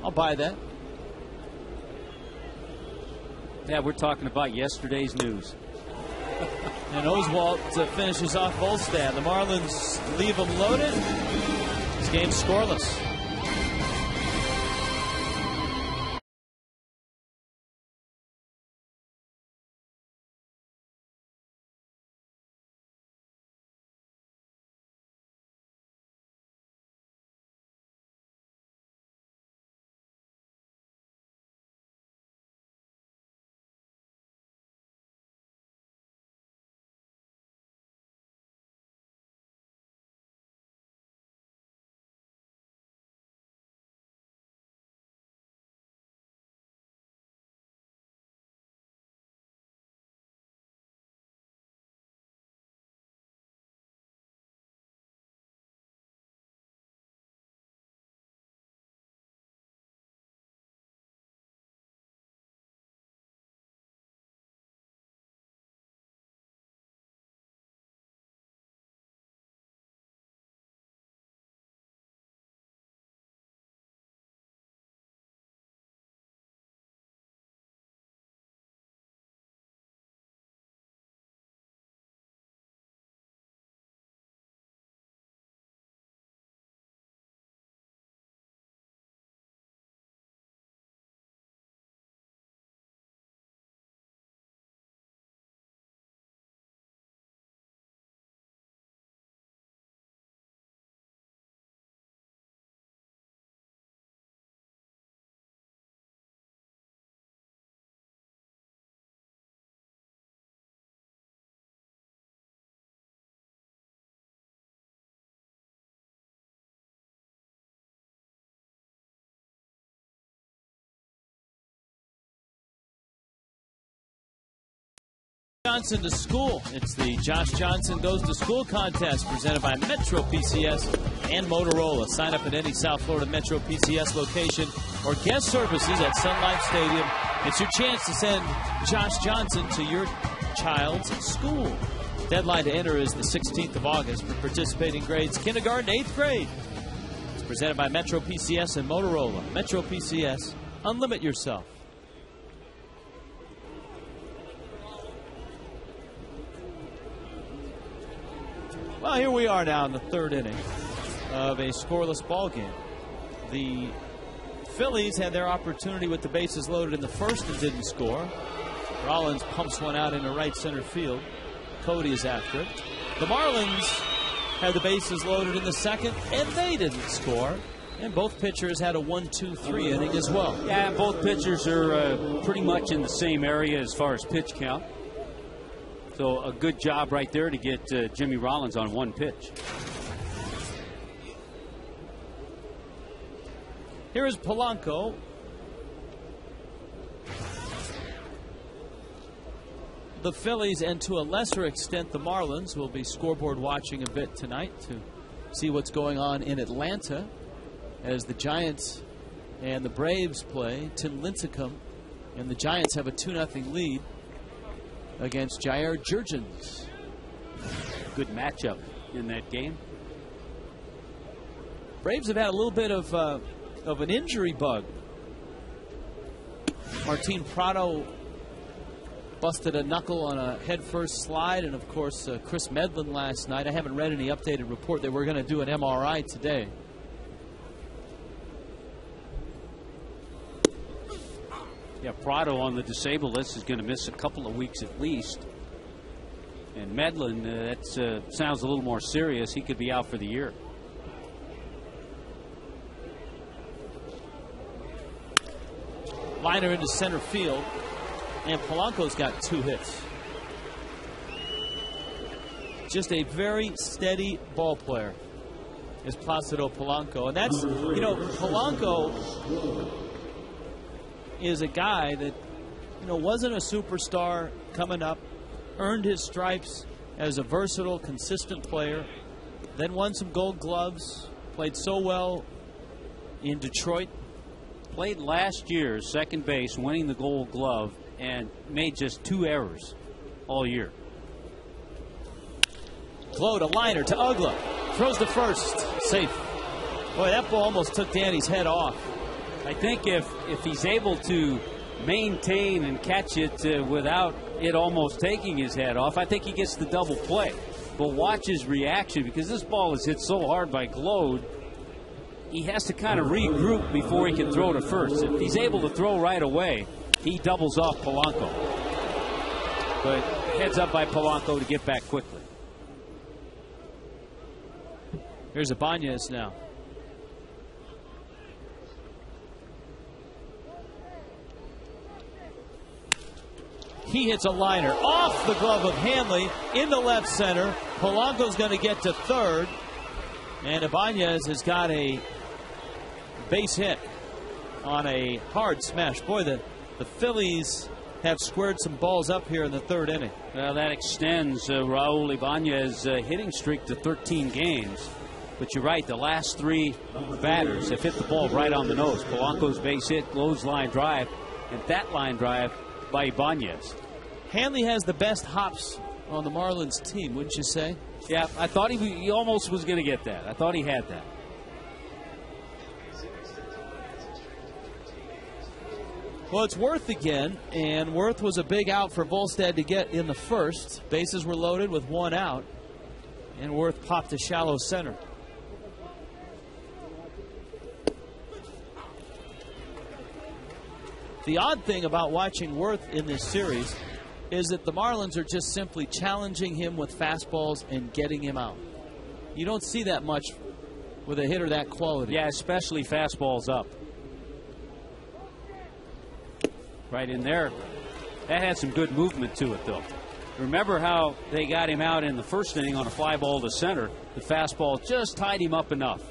I'll buy that. Yeah, we're talking about yesterday's news. And Oswalt finishes off Volstad. The Marlins leave them loaded. This game's scoreless. Johnson to school. It's the Josh Johnson Goes to School contest presented by Metro PCS and Motorola. Sign up at any South Florida Metro PCS location or guest services at Sun Life Stadium. It's your chance to send Josh Johnson to your child's school. Deadline to enter is the 16th of August for participating grades kindergarten, 8th grade. It's presented by Metro PCS and Motorola. Metro PCS, unlimit yourself. Well, here we are now in the third inning of a scoreless ball game. The Phillies had their opportunity with the bases loaded in the first and didn't score. Rollins pumps one out into right center field. Cody is after it. The Marlins had the bases loaded in the second, and they didn't score. And both pitchers had a 1-2-3 inning as well. Yeah, both pitchers are pretty much in the same area as far as pitch count. So a good job right there to get Jimmy Rollins on one pitch. Here is Polanco the Phillies and to a lesser extent the Marlins will be scoreboard watching a bit tonight to see what's going on in Atlanta as the Giants and the Braves play. Tim Lincecum and the Giants have a 2-0 lead against Jair Jurgens. Good matchup in that game. Braves have had a little bit of an injury bug. Martin Prado busted a knuckle on a head-first slide, and of course Chris Medlin last night. I haven't read any updated report. They were going to do an MRI today. Yeah, Prado on the disabled list is going to miss a couple of weeks at least. And Medlin, that sounds a little more serious. He could be out for the year. Liner into center field, and Polanco's got 2 hits. Just a very steady ball player is Placido Polanco. And that's, you know, Polanco is a guy that, you know, wasn't a superstar coming up, earned his stripes as a versatile, consistent player, then won some Gold Gloves, played so well in Detroit. Played last year, second base, winning the Gold Glove, and made just 2 errors all year. Glow to Liner to Ugla. Throws to first. Safe. Boy, that ball almost took Danny's head off. I think if he's able to maintain and catch it without it almost taking his head off, I think he gets the double play. But watch his reaction, because this ball is hit so hard by Glode, he has to kind of regroup before he can throw to first. If he's able to throw right away, he doubles off Polanco. But heads up by Polanco to get back quickly. Here's Ibanez now. He hits a liner off the glove of Hanley into left center. Polanco's going to get to third. And Ibanez has got a base hit on a hard smash. Boy, the Phillies have squared some balls up here in the 3rd inning. Well, that extends Raul Ibanez's hitting streak to 13 games. But you're right, the last 3 batters have hit the ball right on the nose. Polanco's base hit, Glode's line drive, and that line drive by Ibanez. Hanley has the best hops on the Marlins team, wouldn't you say? Yeah, I thought he almost was going to get that. I thought he had that. Well, it's Worth again, and Worth was a big out for Volstad to get in the first. Bases were loaded with 1 out, and Worth popped to shallow center. The odd thing about watching Worth in this series is that the Marlins are just simply challenging him with fastballs and getting him out. You don't see that much with a hitter that quality. Yeah, especially fastballs up. Right in there. That had some good movement to it, though. Remember how they got him out in the first inning on a fly ball to center. The fastball just tied him up enough.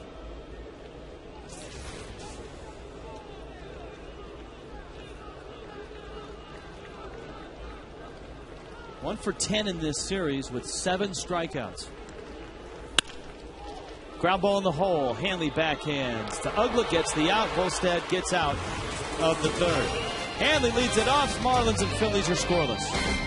One for 10 in this series with 7 strikeouts. Ground ball in the hole. Hanley backhands to Ugla, gets the out. Volstad gets out of the 3rd. Hanley leads it off. Marlins and Phillies are scoreless.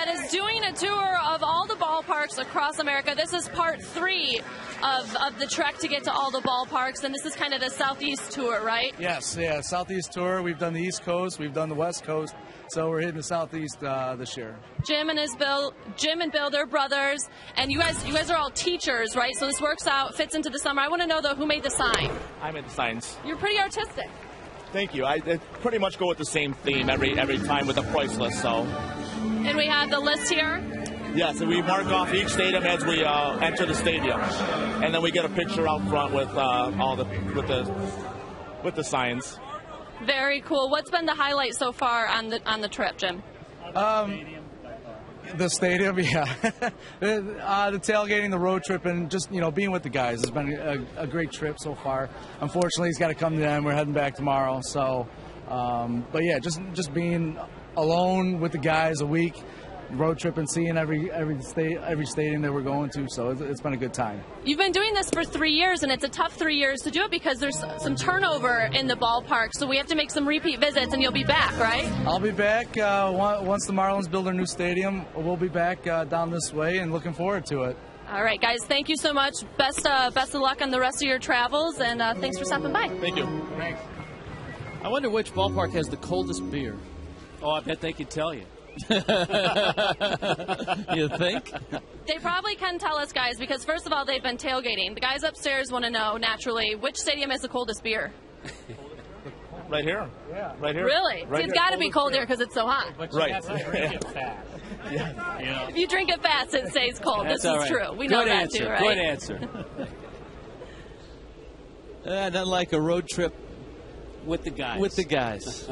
that is doing a tour of all the ballparks across America. This is part 3 of the trek to get to all the ballparks, and this is kind of the Southeast tour, right? Yes, yeah, Southeast tour. We've done the East Coast, we've done the West Coast, so we're hitting the Southeast this year. Jim and Bill, they're brothers, and you guys are all teachers, right? So this works out, fits into the summer. I want to know though, who made the sign? I made the signs. You're pretty artistic. Thank you. I pretty much go with the same theme every time with the price list. So. And we have the list here. Yes, and we mark off each stadium as we enter the stadium, and then we get a picture out front with with the signs. Very cool. What's been the highlight so far on the trip, Jim? The stadium, yeah. The tailgating, the road trip, and just being with the guys has been a great trip so far. Unfortunately, he's got to come to them. We're heading back tomorrow. So, but yeah, just being alone with the guys a week, road trip, and seeing every stadium that we're going to. So it's been a good time. You've been doing this for 3 years, and it's a tough 3 years to do it because there's some turnover in the ballpark. So we have to make some repeat visits, and you'll be back, right? I'll be back once the Marlins build their new stadium. We'll be back down this way, and looking forward to it. All right, guys. Thank you so much. Best of luck on the rest of your travels, and thanks for stopping by. Thank you. Thanks. I wonder which ballpark has the coldest beer. Oh, I bet they could tell you. You think? They probably can tell us, guys, because first of all, they've been tailgating. The guys upstairs want to know, naturally, which stadium has the coldest beer? Right here. Yeah. Right here. Really? Right It's got to be cold here because it's so hot. Right. If you drink it fast, it stays cold. That's this all is right. true. We Good know that answer. too, right? Good answer. Not like a road trip With the guys. with the guys.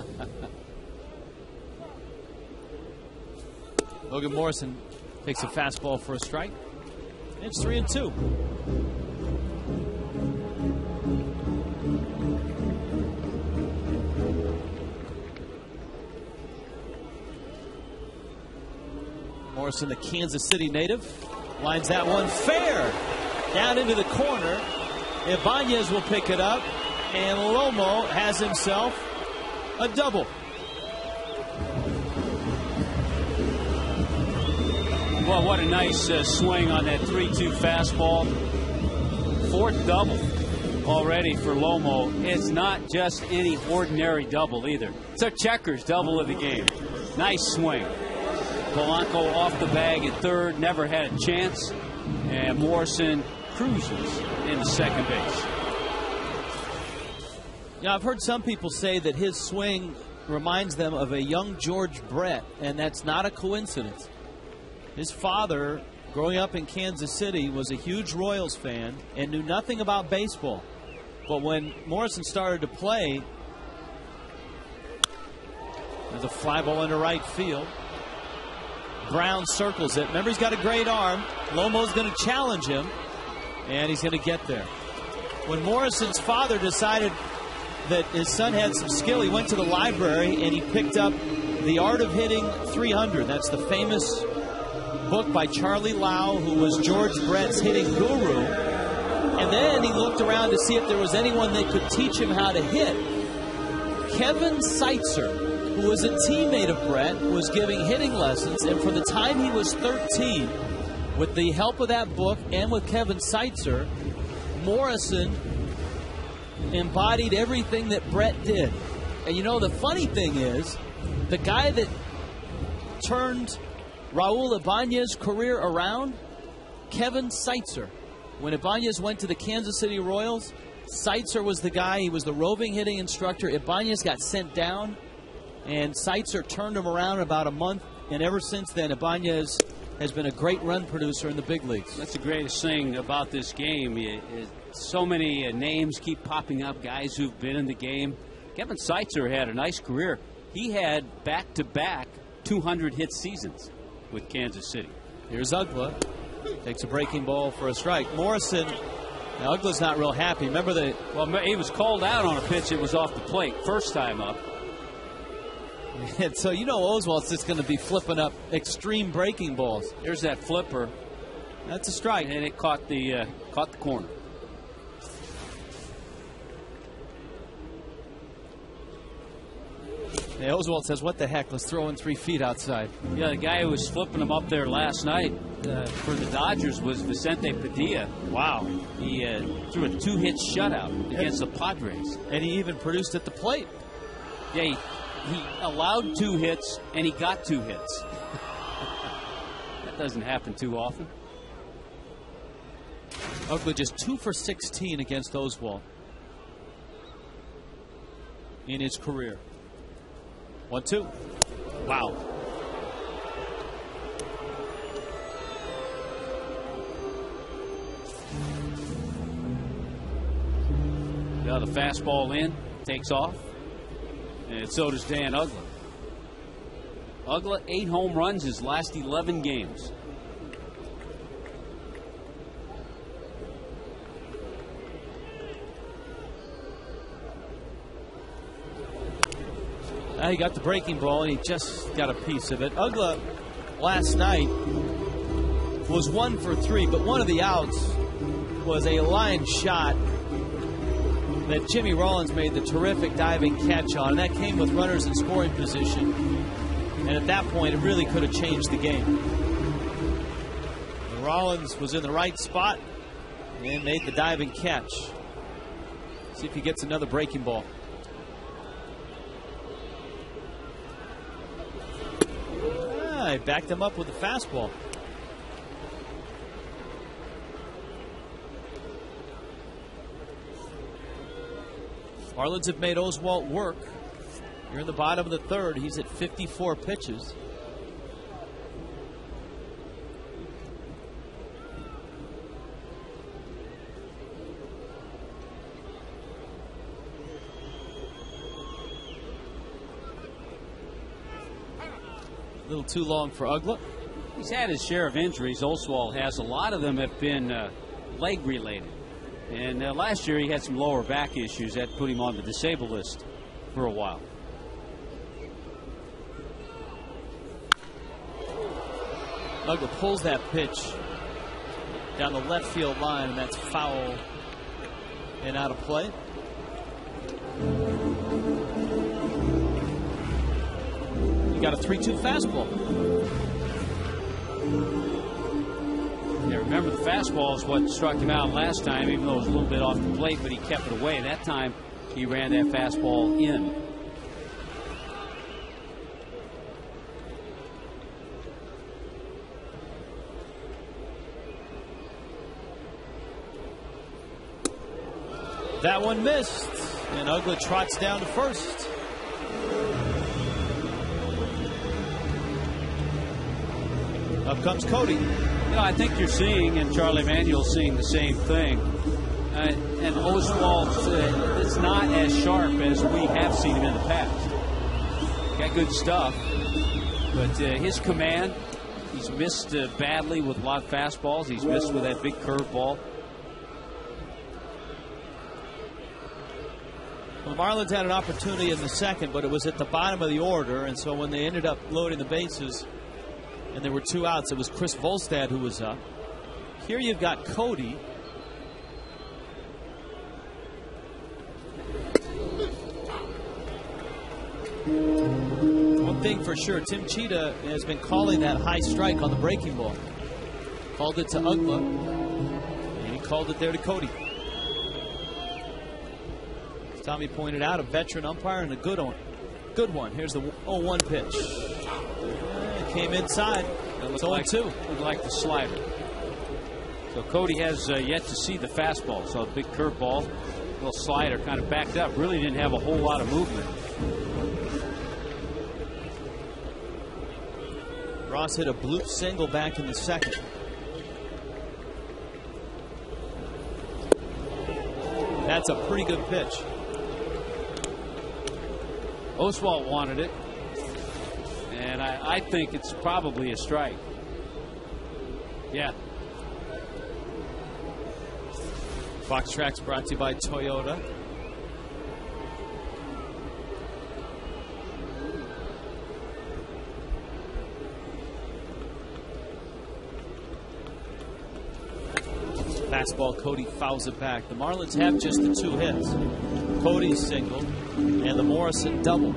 Logan Morrison takes a fastball for a strike. It's 3-2. Morrison, the Kansas City native, lines that one fair down into the corner. Ibanez will pick it up, and Lomo has himself a double. Well, what a nice swing on that 3-2 fastball. 4th double already for Lomo. It's not just any ordinary double either. It's a checkers double of the game. Nice swing. Polanco off the bag at 3rd, never had a chance. And Morrison cruises into second base. Now, I've heard some people say that his swing reminds them of a young George Brett, and that's not a coincidence. His father, growing up in Kansas City, was a huge Royals fan and knew nothing about baseball. But when Morrison started to play, there's a fly ball into right field. Brown circles it. Remember, he's got a great arm. Lomo's going to challenge him, and he's going to get there. When Morrison's father decided that his son had some skill, he went to the library and he picked up The Art of Hitting 300. That's the famous book by Charlie Lau, who was George Brett's hitting guru. And then he looked around to see if there was anyone that could teach him how to hit. Kevin Seitzer, who was a teammate of Brett, was giving hitting lessons, and from the time he was 13, with the help of that book and with Kevin Seitzer, Morrison embodied everything that Brett did. And you know, the funny thing is, the guy that turned Raul Ibanez's career around, Kevin Seitzer. When Ibanez went to the Kansas City Royals, Seitzer was the guy. He was the roving hitting instructor. Ibanez got sent down, and Seitzer turned him around in about a month. And ever since then, Ibanez has been a great run producer in the big leagues. That's the greatest thing about this game. So many names keep popping up, guys who've been in the game. Kevin Seitzer had a nice career. He had back-to-back 200-hit seasons with Kansas City. Here's Ugla. Takes a breaking ball for a strike. Morrison, now Ugla's not real happy. Remember Well, he was called out on a pitch that was off the plate first time up. And so you know Oswald's just going to be flipping up extreme breaking balls. Here's that flipper. That's a strike. And it caught the corner. Hey, Oswald says, what the heck? Let's throw in 3 feet outside. Yeah, the guy who was flipping them up there last night for the Dodgers was Vicente Padilla. Wow. He threw a 2-hit shutout against the Padres. And he even produced at the plate. Yeah, he allowed 2 hits, and he got 2 hits. That doesn't happen too often. Ugla just 2 for 16 against Oswald in his career. 1-2. Wow. Yeah, the fastball in, takes off, and so does Dan Ugla. Ugla, 8 home runs his last 11 games. He got the breaking ball, and he just got a piece of it. Ugla last night was 1 for 3, but one of the outs was a line shot that Jimmy Rollins made the terrific diving catch on, and that came with runners in scoring position. And at that point, it really could have changed the game. And Rollins was in the right spot and made the diving catch. See if he gets another breaking ball. He backed him up with a fastball. Marlins have made Oswalt work. You're in the bottom of the 3rd. He's at 54 pitches. A little too long for Ugla. He's had his share of injuries. Oswald has. A lot of them have been leg related. And last year he had some lower back issues that put him on the disabled list for a while. Ugla pulls that pitch down the left field line, and that's foul and out of play. Got a 3-2 fastball. Yeah, remember the fastball is what struck him out last time, even though it was a little bit off the plate, but he kept it away. That time he ran that fastball in. That one missed, and Ugla trots down to first. Up comes Cody. You know, I think you're seeing, and Charlie Manuel's seeing the same thing. And Oswald is not as sharp as we have seen him in the past. Got good stuff, but his command, he's missed badly with a lot of fastballs. He's missed with that big curveball. Well, the Marlins had an opportunity in the 2nd, but it was at the bottom of the order, and so when they ended up loading the bases, and there were 2 outs, it was Chris Volstad who was up. Here you've got Cody. One thing for sure, Tim Cheetah has been calling that high strike on the breaking ball. Called it to Ugla, and he called it there to Cody. As Tommy pointed out, a veteran umpire and a good one. Here's the 0-1 pitch. Came inside. It's 0-2. Looked like the slider. So Cody has yet to see the fastball. So a big curveball, little slider, kind of backed up. Really didn't have a whole lot of movement. Ross hit a bloop single back in the 2nd. That's a pretty good pitch. Oswalt wanted it. And I think it's probably a strike. Yeah. Fox Tracks brought to you by Toyota. Fastball, Cody fouls it back. The Marlins have just the 2 hits. Cody's single and the Morrison double.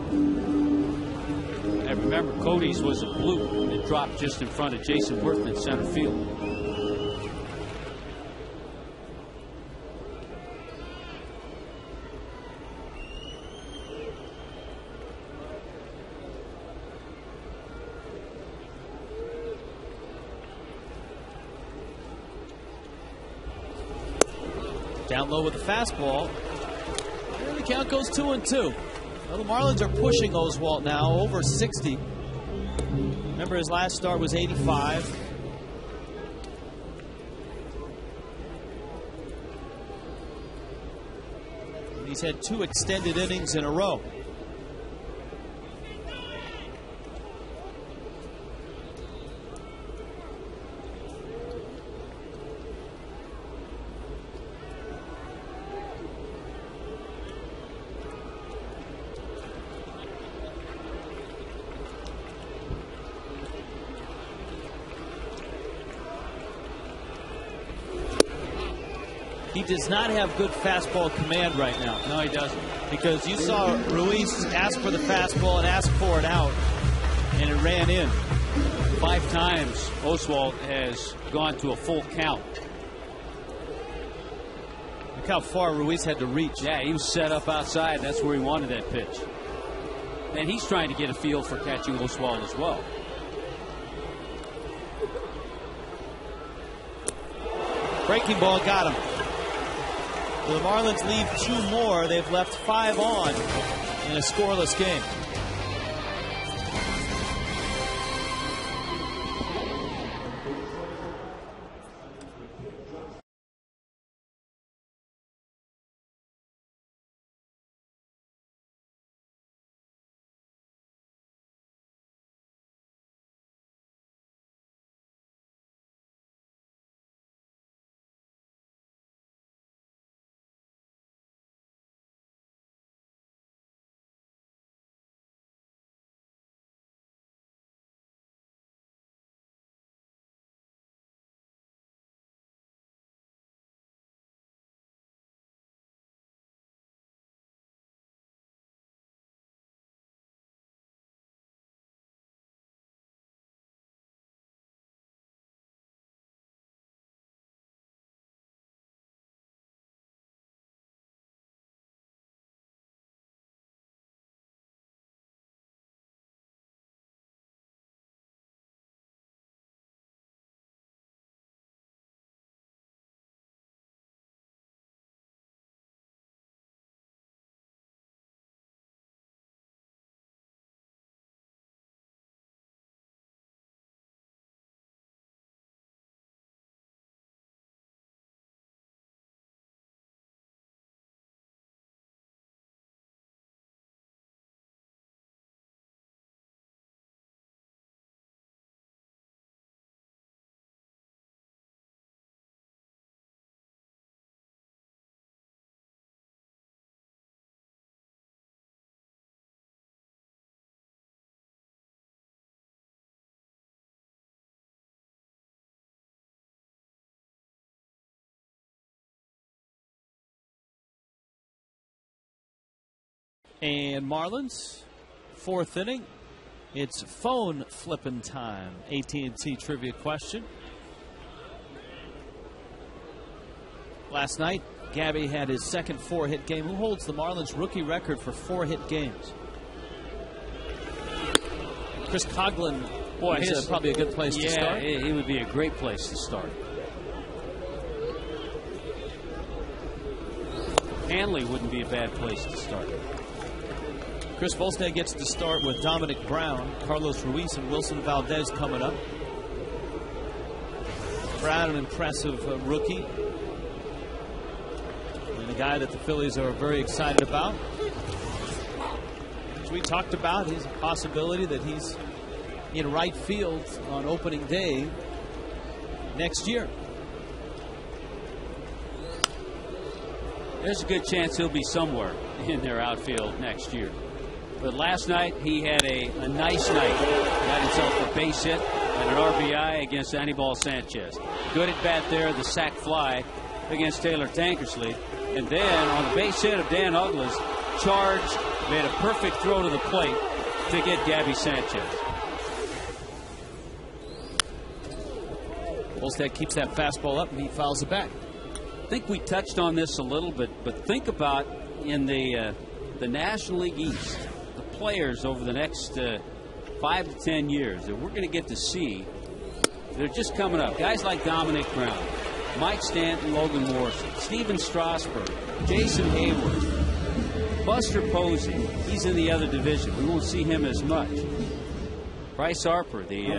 remember, Cody's was a blue, and it dropped just in front of Jason Worth in center field. Down low with the fastball. And the count goes 2-2. Well, the Marlins are pushing Oswalt now over 60. Remember, his last start was 85. And he's had 2 extended innings in a row. He does not have good fastball command right now. No, he doesn't. Because you saw Ruiz ask for the fastball and ask for it out, and it ran in. 5 times Oswalt has gone to a full count. Look how far Ruiz had to reach. Yeah, he was set up outside. That's where he wanted that pitch. And he's trying to get a feel for catching Oswalt as well. Breaking ball got him. The Marlins leave 2 more. They've left 5 on in a scoreless game. And Marlins, 4th inning. It's phone flipping time. AT&T trivia question. Last night, Gabby had his second 4-hit game. Who holds the Marlins rookie record for 4-hit games? Chris Coughlin. Boy, is probably a good place to start. Yeah, he would be a great place to start. Hanley wouldn't be a bad place to start. Chris Volstad gets to start with Dominic Brown, Carlos Ruiz, and Wilson Valdez coming up. Brown, an impressive rookie. And a guy that the Phillies are very excited about. As we talked about, he's a possibility that he's in right field on opening day next year. There's a good chance he'll be somewhere in their outfield next year. But last night, he had a nice night. Got himself a base hit and an RBI against Anibal Sanchez. Good at bat there, the sac fly against Taylor Tankersley. And then on the base hit of Dan Ugglas, charged, made a perfect throw to the plate, to get Gabby Sanchez. Volstad keeps that fastball up and he fouls it back. I think we touched on this a little bit, but think about in the National League East, the players over the next 5 to 10 years that we're going to get to see. They're just coming up. Guys like Dominic Brown, Mike Stanton, Logan Morrison, Steven Strasburg, Jason Hayward, Buster Posey. He's in the other division. We won't see him as much. Bryce Harper, the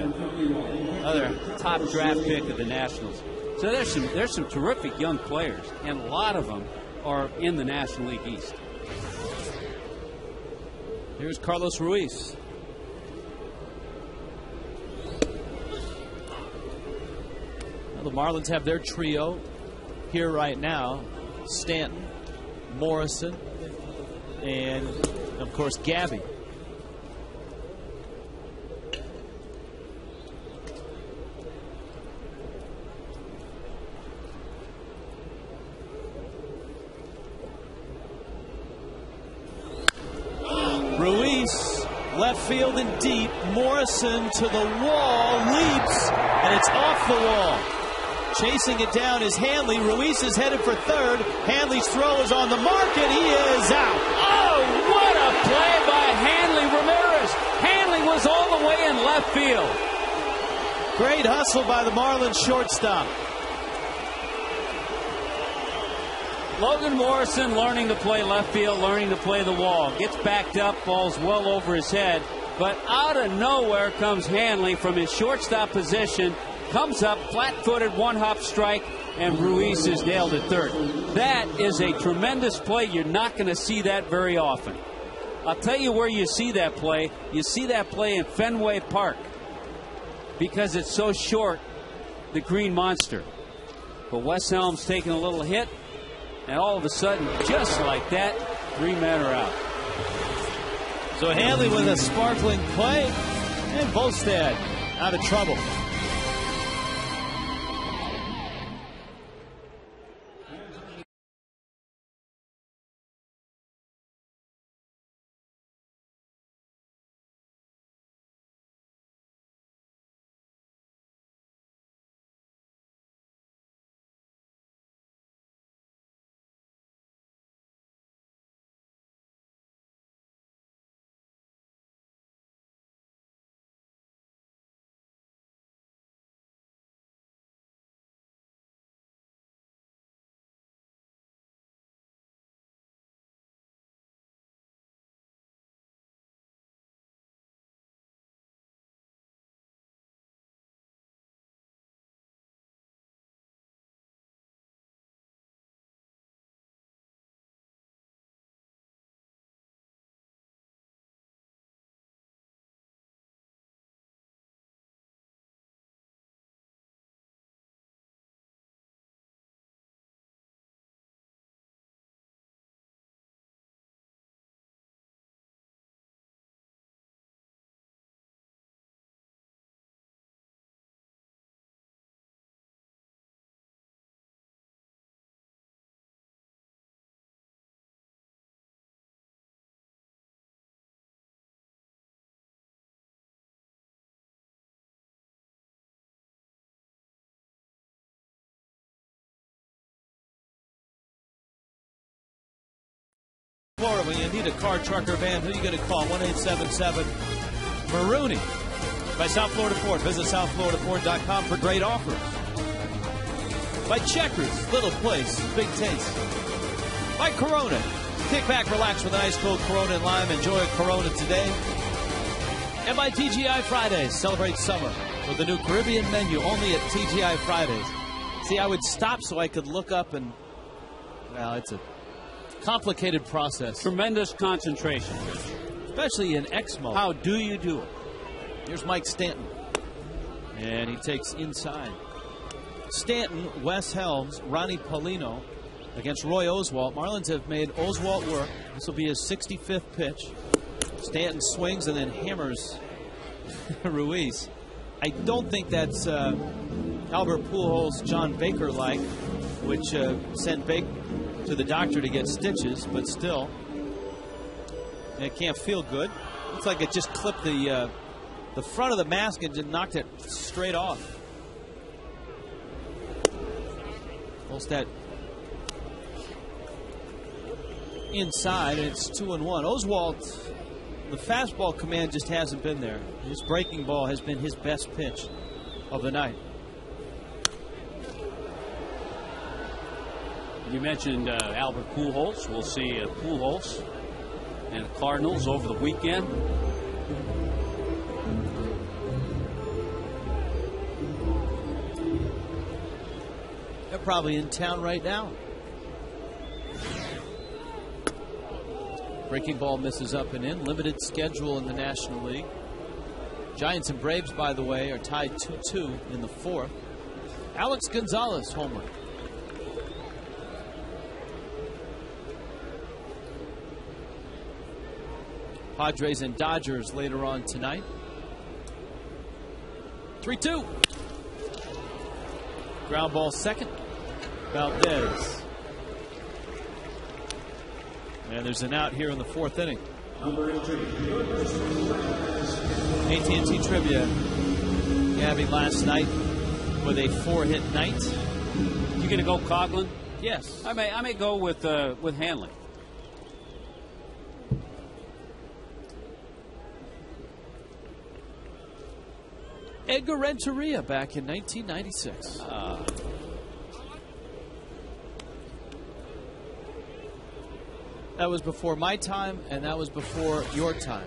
other top draft pick of the Nationals. So there's some terrific young players, and a lot of them are in the National League East. Here's Carlos Ruiz. Well, the Marlins have their trio here right now. Stanton, Morrison, and, of course, Gabby. Ruiz, left field and deep. Morrison to the wall, leaps, and it's off the wall. Chasing it down is Hanley. Ruiz is headed for third. Hanley's throw is on the mark, and he is out. Oh, what a play by Hanley Ramirez. Hanley was all the way in left field. Great hustle by the Marlins shortstop. Logan Morrison learning to play left field, learning to play the wall. Gets backed up, falls well over his head. But out of nowhere comes Hanley from his shortstop position. Comes up, flat-footed, one-hop strike, and Ruiz is nailed at third. That is a tremendous play. You're not going to see that very often. I'll tell you where you see that play. You see that play in Fenway Park because it's so short, the Green Monster. But Wes Helms taking a little hit, and all of a sudden, just like that, 3 men are out. So Hanley with a sparkling play, and Volstad out of trouble. Florida, when you need a car, truck, or van, who are you going to call? 1-877-MAROONY. By South Florida Ford. Visit southfloridaford.com for great offers. By Checkers, little place, big taste. By Corona. Kick back, relax with an ice cold Corona and lime. Enjoy a Corona today. And by TGI Fridays. Celebrate summer with the new Caribbean menu only at TGI Fridays. See, I would stop so I could look up and, well, it's a complicated process. Tremendous concentration. Especially in X mode. How do you do it? Here's Mike Stanton. And he takes inside. Stanton, Wes Helms, Ronnie Paulino against Roy Oswalt. Marlins have made Oswalt work. This will be his 65th pitch. Stanton swings and then hammers Ruiz. I don't think that's Albert Pujols, John Baker-like, which sent Baker to the doctor to get stitches, but still, it can't feel good. Looks like it just clipped the front of the mask and just knocked it straight off. Volstad inside, and it's 2-1. Oswald, the fastball command just hasn't been there. His breaking ball has been his best pitch of the night. You mentioned Albert Pujols. We'll see Pujols and the Cardinals over the weekend. They're probably in town right now. Breaking ball misses up and in. Limited schedule in the National League. Giants and Braves, by the way, are tied 2-2 in the fourth. Alex Gonzalez, homer. Padres and Dodgers later on tonight. 3-2. Ground ball second. Valdez. And there's an out here in the fourth inning. AT&T Trivia. Gabby last night with a 4-hit night. You gonna go Coughlin? Yes. I may go with Hanley. Edgar Renteria back in 1996. That was before my time, and that was before your time.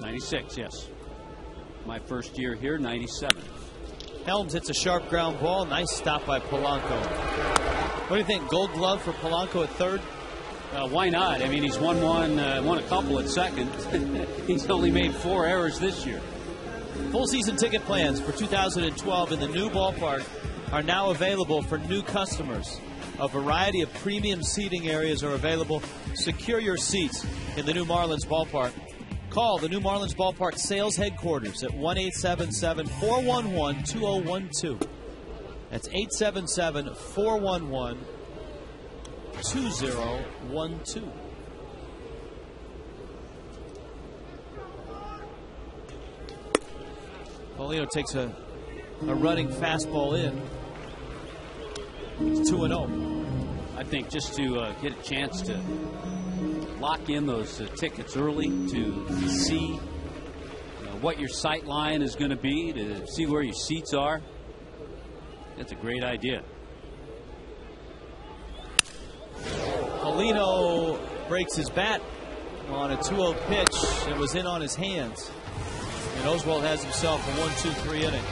96, yes. My first year here, 97. Helms hits a sharp ground ball. Nice stop by Polanco. What do you think? Gold glove for Polanco at third? Why not? I mean, he's won a couple at second. He's only made 4 errors this year. Full season ticket plans for 2012 in the new ballpark are now available for new customers. A variety of premium seating areas are available. Secure your seats in the new Marlins ballpark. Call the new Marlins ballpark sales headquarters at 1-877-411-2012. That's 877-411-2012. Paulino takes a running fastball in. It's 2-0. I think just to get a chance to lock in those tickets early, to see what your sight line is going to be, to see where your seats are, that's a great idea. Paulino breaks his bat on a 2-0 pitch that was in on his hands. And Oswald has himself a 1-2-3 inning.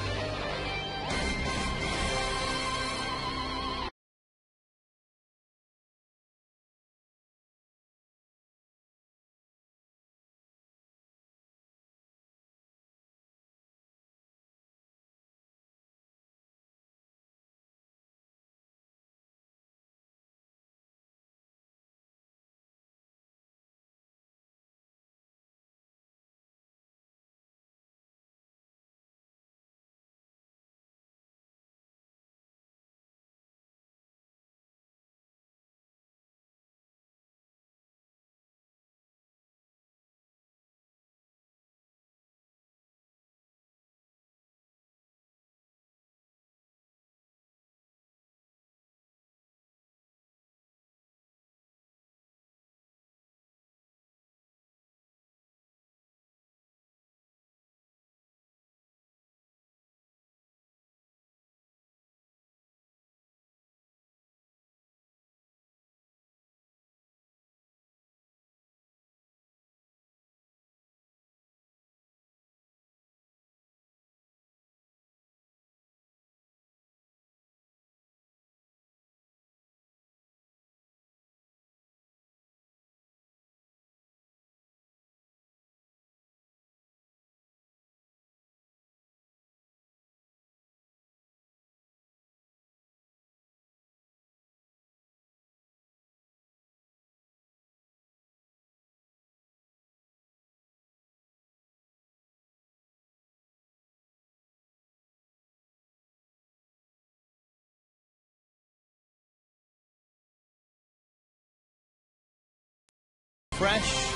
Fresh.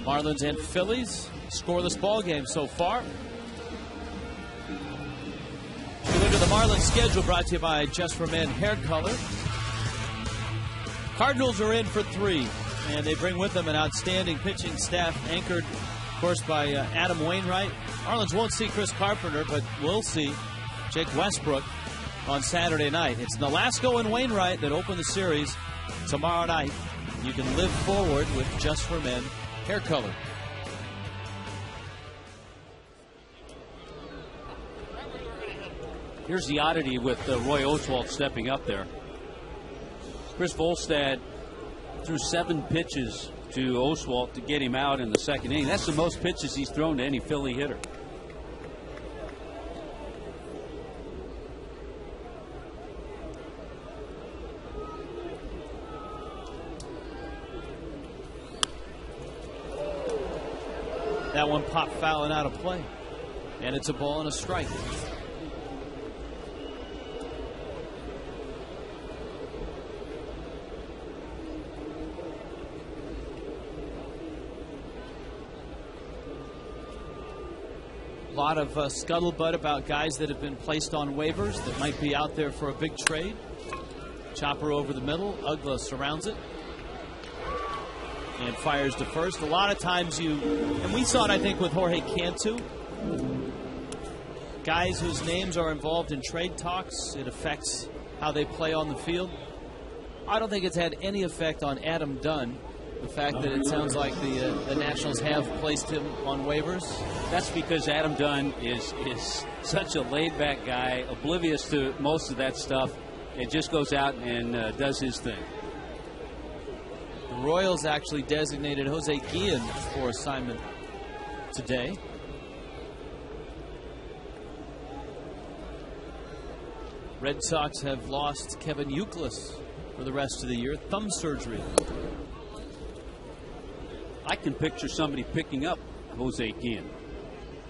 Marlins and Phillies, scoreless ball game so far. We look at the Marlins schedule, brought to you by Just for Men Hair Color. Cardinals are in for 3, and they bring with them an outstanding pitching staff anchored, of course, by Adam Wainwright. Marlins won't see Chris Carpenter, but we'll see Jake Westbrook on Saturday night. It's Nolasco and Wainwright that open the series tomorrow night. You can live forward with Just for Men Hair Color. Here's the oddity with Roy Oswalt stepping up there. Chris Volstad threw 7 pitches to Oswalt to get him out in the second inning. That's the most pitches he's thrown to any Philly hitter. That one popped foul and out of play. And it's a ball and a strike. A lot of scuttlebutt about guys that have been placed on waivers that might be out there for a big trade. Chopper over the middle. Ugla surrounds it. And fires to first. A lot of times and we saw it, I think, with Jorge Cantu. Guys whose names are involved in trade talks, it affects how they play on the field. I don't think it's had any effect on Adam Dunn. The fact that it sounds like the Nationals have placed him on waivers. That's because Adam Dunn is such a laid-back guy, oblivious to most of that stuff. It just goes out and does his thing. The Royals actually designated Jose Guillen for assignment today. Red Sox have lost Kevin Youkilis for the rest of the year. Thumb surgery. I can picture somebody picking up Jose Guillen.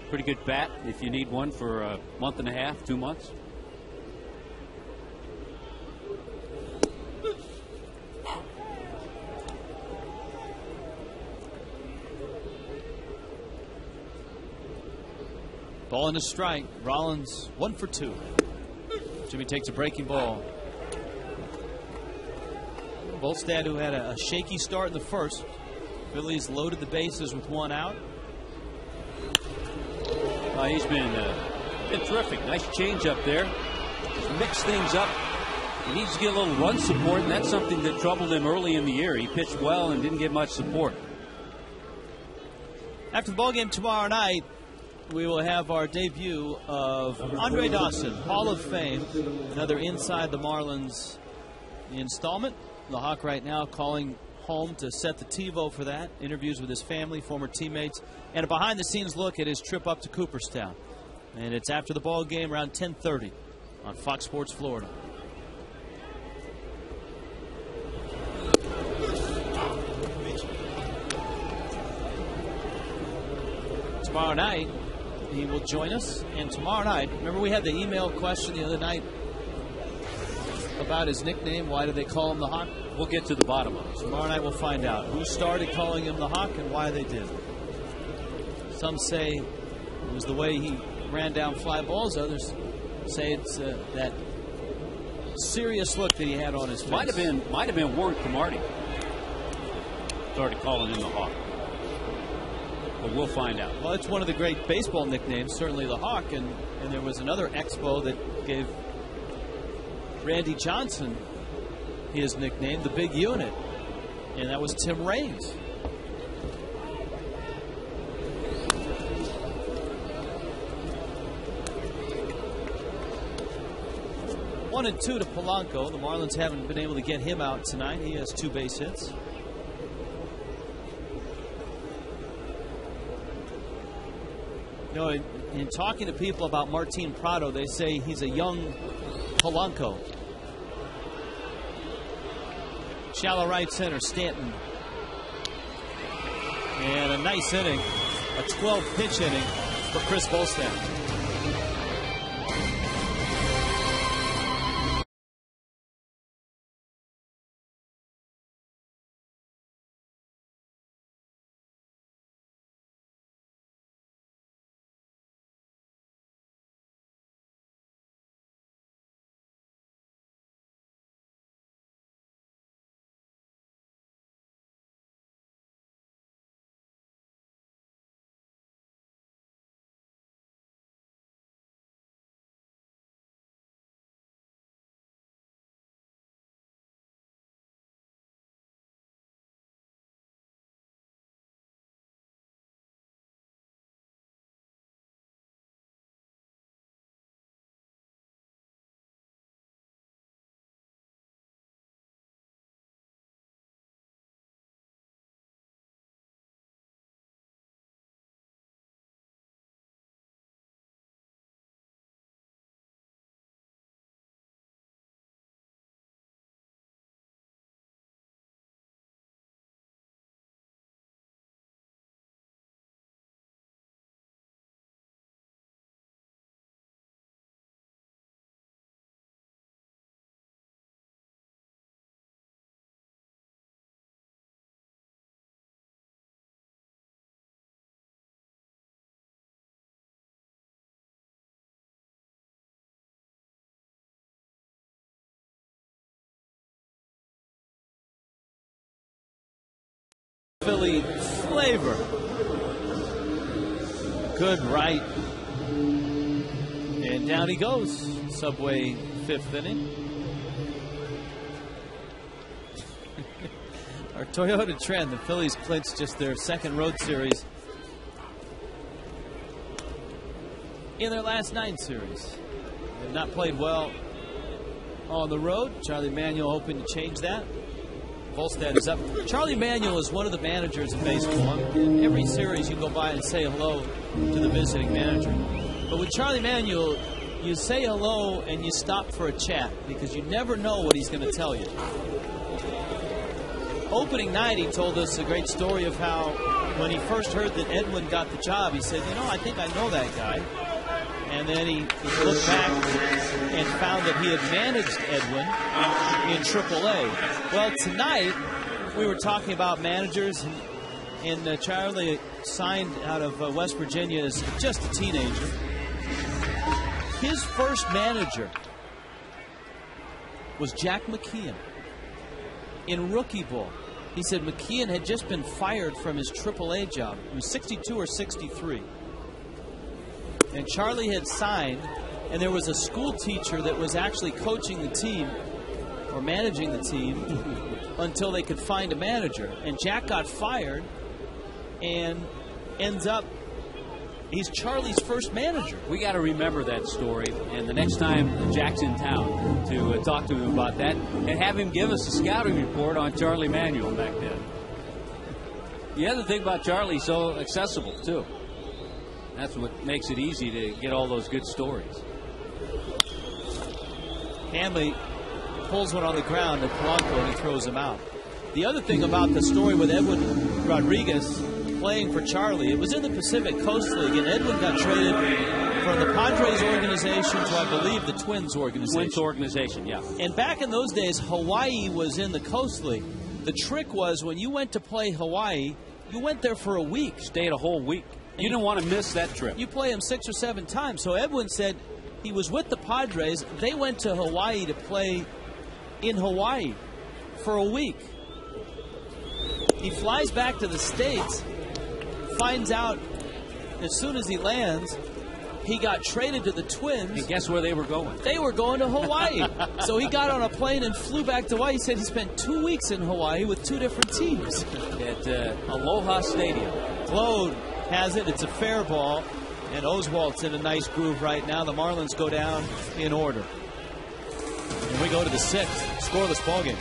Pretty good bat if you need one for a month and a half, 2 months. Ball and a strike. Rollins 1 for 2. Jimmy takes a breaking ball. Volstad, who had a shaky start in the first. Phillies loaded the bases with 1 out. He's been terrific. Nice change up there. Just mix things up. He needs to get a little run support, and that's something that troubled him early in the year. He pitched well and didn't get much support. After the ballgame tomorrow night, we will have our debut of Andre Dawson, Hall of Fame, another Inside the Marlins installment. The Hawk right now calling home to set the TiVo for that. Interviews with his family, former teammates, and a behind-the-scenes look at his trip up to Cooperstown. And it's after the ball game around 10:30 on Fox Sports Florida. Tomorrow night, he will join us. And tomorrow night, remember we had the email question the other night about his nickname. Why do they call him the Hawk? We'll get to the bottom of it. Tomorrow night we'll find out who started calling him the Hawk and why they did. Some say it was the way he ran down fly balls. Others say it's that serious look that he had on his face. Might have been Warren Camardi started calling him the Hawk. But we'll find out. Well, it's one of the great baseball nicknames, certainly the Hawk, and there was another Expo that gave Randy Johnson his nickname, the Big Unit, and that was Tim Raines. One and 2 to Polanco. The Marlins haven't been able to get him out tonight. He has 2 base hits. You know, in talking to people about Martin Prado, they say he's a young Polanco. Shallow right center, Stanton. And a nice inning, a 12-pitch inning for Chris Volstad. Philly flavor. Good right. And down he goes. Subway 5th inning. Our Toyota trend, the Phillies clinched just their 2nd road series in their last 9 series. They've not played well on the road. Charlie Manuel hoping to change that. Volstad is up. Charlie Manuel is one of the managers in baseball. In every series you go by and say hello to the visiting manager. But with Charlie Manuel, you say hello and you stop for a chat because you never know what he's going to tell you. Opening night, he told us a great story of how when he first heard that Edwin got the job, he said, I think I know that guy. And then he looked back and found that he had managed Edwin in AAA. Well, tonight, we were talking about managers, and Charlie signed out of West Virginia as just a teenager. His first manager was Jack McKeon in rookie ball. He said McKeon had just been fired from his AAA job. He was 62 or 63. And Charlie had signed, and there was a school teacher that was actually coaching the team or managing the team until they could find a manager. And Jack got fired and ends up, he's Charlie's first manager. We got to remember that story, and the next time Jack's in town to talk to him about that and have him give us a scouting report on Charlie Manuel back then. The other thing about Charlie, he's so accessible, too. That's what makes it easy to get all those good stories. Hanley pulls one on the ground at Polanco and he throws him out. The other thing about the story with Edwin Rodriguez playing for Charlie, it was in the Pacific Coast League, and Edwin got traded from the Padres organization to, I believe, the Twins organization. Twins organization, yeah. And back in those days, Hawaii was in the Coast League. The trick was when you went to play Hawaii, you went there for a week. Stayed a whole week. You didn't want to miss that trip. You play him 6 or 7 times. So Edwin said he was with the Padres. They went to Hawaii to play in Hawaii for a week. He flies back to the States, finds out as soon as he lands, he got traded to the Twins. And guess where they were going? They were going to Hawaii. So he got on a plane and flew back to Hawaii. He said he spent 2 weeks in Hawaii with 2 different teams. At Aloha Stadium. Glode has it. It's a fair ball. And Oswalt's in a nice groove right now. The Marlins go down in order. And we go to the 6th. Scoreless ball game.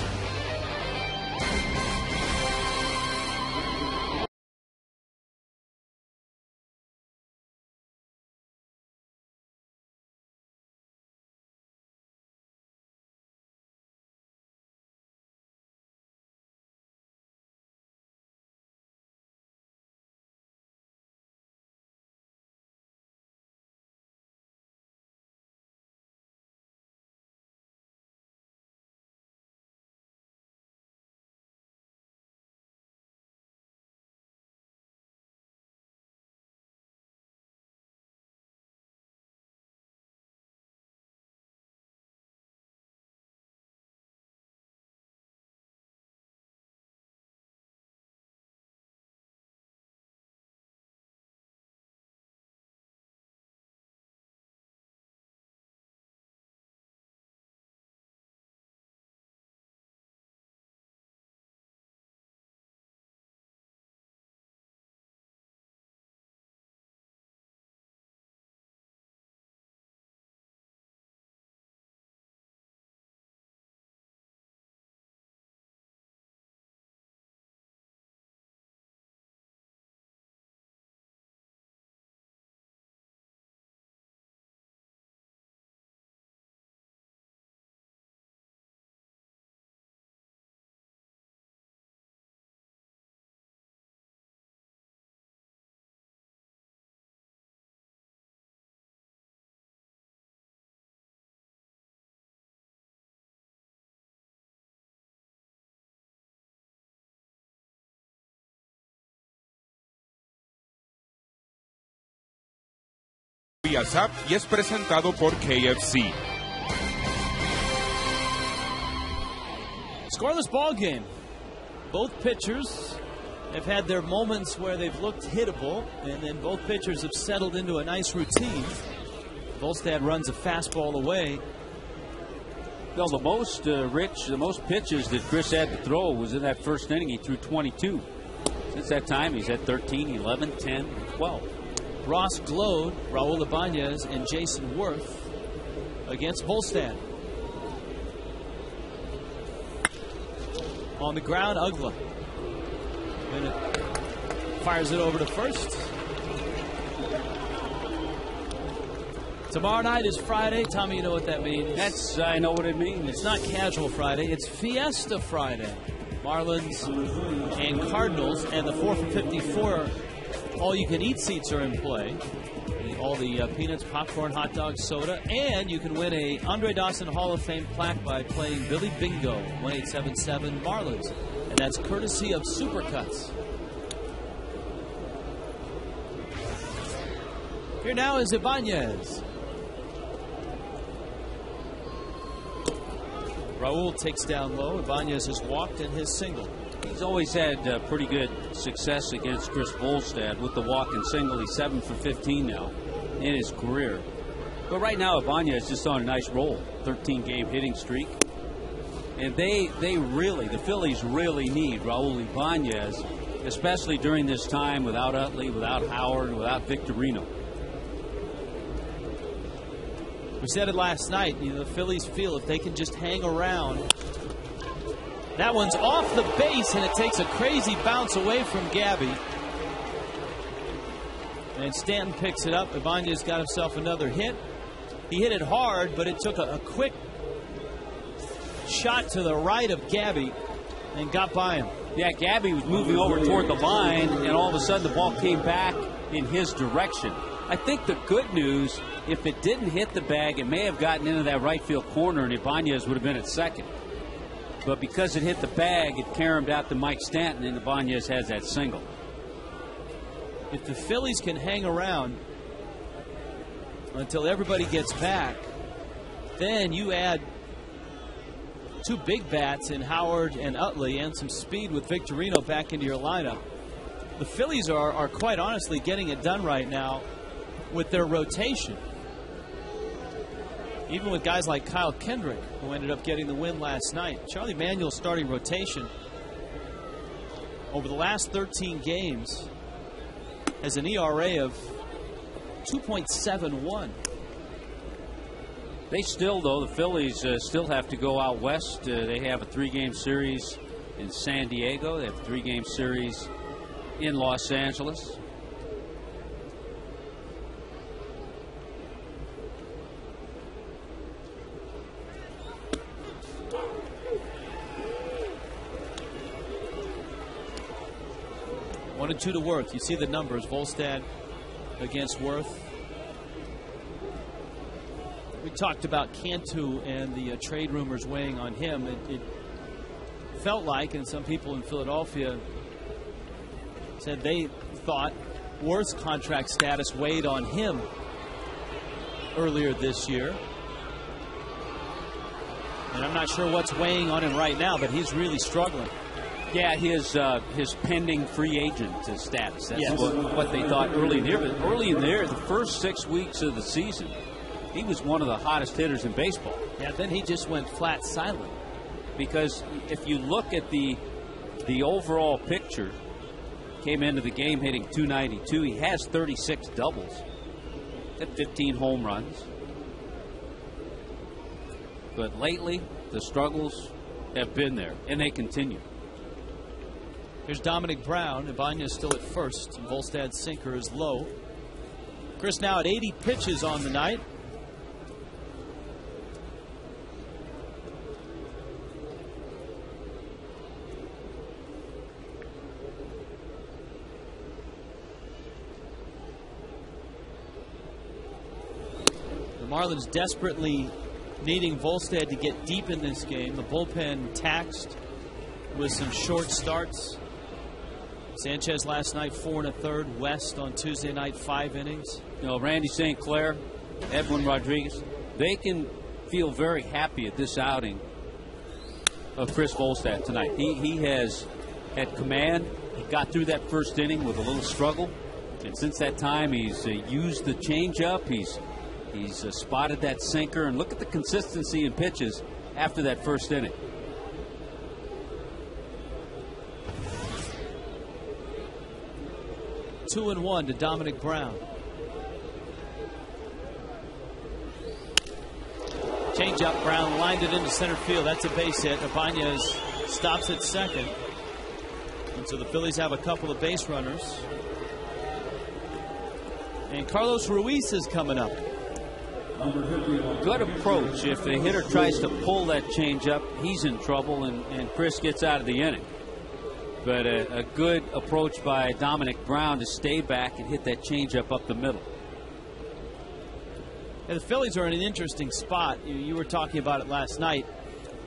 WhatsApp y es presentado por KFC. Scoreless ball game. Both pitchers have had their moments where they've looked hittable, and then both pitchers have settled into a nice routine. Volstad runs a fastball away. Well, the most, Rich, the most pitches that Chris had to throw was in that first inning. He threw 22. Since that time, he's had 13, 11, 10, 12. Ross Glode, Raul Ibanez, and Jason Worth against Volstad. On the ground, Ugla. Fires it over to first. Tomorrow night is Friday. Tommy, you know what that means? I know what it means. It's not casual Friday. It's Fiesta Friday. Marlins and Cardinals, and the 4 for 54 all-you-can-eat seats are in play. All the peanuts, popcorn, hot dogs, soda, and you can win a Andre Dawson Hall of Fame plaque by playing Billy Bingo, 1-877 Marlins, and that's courtesy of Supercuts. Here now is Ibanez. Raul takes down low. Ibanez has walked in his single. He's always had pretty good success against Chris Volstad with the walk and single. He's 7 for 15 now in his career. But right now, Ibanez is just on a nice roll. 13-game hitting streak. And the Phillies really need Raul Ibanez, especially during this time without Utley, without Howard, without Victorino. We said it last night, the Phillies feel if they can just hang around. That one's off the base, and it takes a crazy bounce away from Gabby. And Stanton picks it up. Ibanez got himself another hit. He hit it hard, but it took a quick shot to the right of Gabby and got by him. Yeah, Gabby was moving over toward the line, and all of a sudden the ball came back in his direction. I think the good news, if it didn't hit the bag, it may have gotten into that right field corner, and Ibanez would have been at second. But because it hit the bag, it caromed out to Mike Stanton, and Ibanez has that single. If the Phillies can hang around until everybody gets back, then you add two big bats in Howard and Utley and some speed with Victorino back into your lineup. The Phillies are quite honestly getting it done right now with their rotation. Even with guys like Kyle Kendrick, who ended up getting the win last night. Charlie Manuel's starting rotation over the last 13 games has an ERA of 2.71. They still, though, the Phillies still have to go out west. They have a 3-game series in San Diego. They have a 3-game series in Los Angeles. One and two to Worth. You see the numbers. Volstad against Worth. We talked about Cantu and the trade rumors weighing on him. It felt like, and some people in Philadelphia said they thought Worth's contract status weighed on him earlier this year. And I'm not sure what's weighing on him right now, but he's really struggling. Yeah, his pending free agent status. That's yes. what they thought early in the year. But early in the year, the first 6 weeks of the season, he was one of the hottest hitters in baseball. Yeah, then he just went flat silent. Because if you look at the overall picture, came into the game hitting .292. He has 36 doubles, at 15 home runs. But lately, the struggles have been there, and they continue. Here's Dominic Brown. Ibanez still at first. Volstad's sinker is low. Chris now at 80 pitches on the night. The Marlins desperately needing Volstad to get deep in this game. The bullpen taxed with some short starts. Sanchez last night, 4 1/3. West on Tuesday night, 5 innings. You know, Randy St. Clair, Edwin Rodriguez, they can feel very happy at this outing of Chris Volstad tonight. He has had command. He got through that first inning with a little struggle, and since that time he's used the changeup. He's spotted that sinker, and look at the consistency in pitches after that first inning. Two and one to Dominic Brown. Changeup, Brown lined it into center field. That's a base hit. Ibanez stops at second. And so the Phillies have a couple of base runners. And Carlos Ruiz is coming up. Good approach. If the hitter tries to pull that changeup, he's in trouble, and Chris gets out of the inning. But a good approach by Dominic Brown to stay back and hit that changeup up the middle. And the Phillies are in an interesting spot. You were talking about it last night.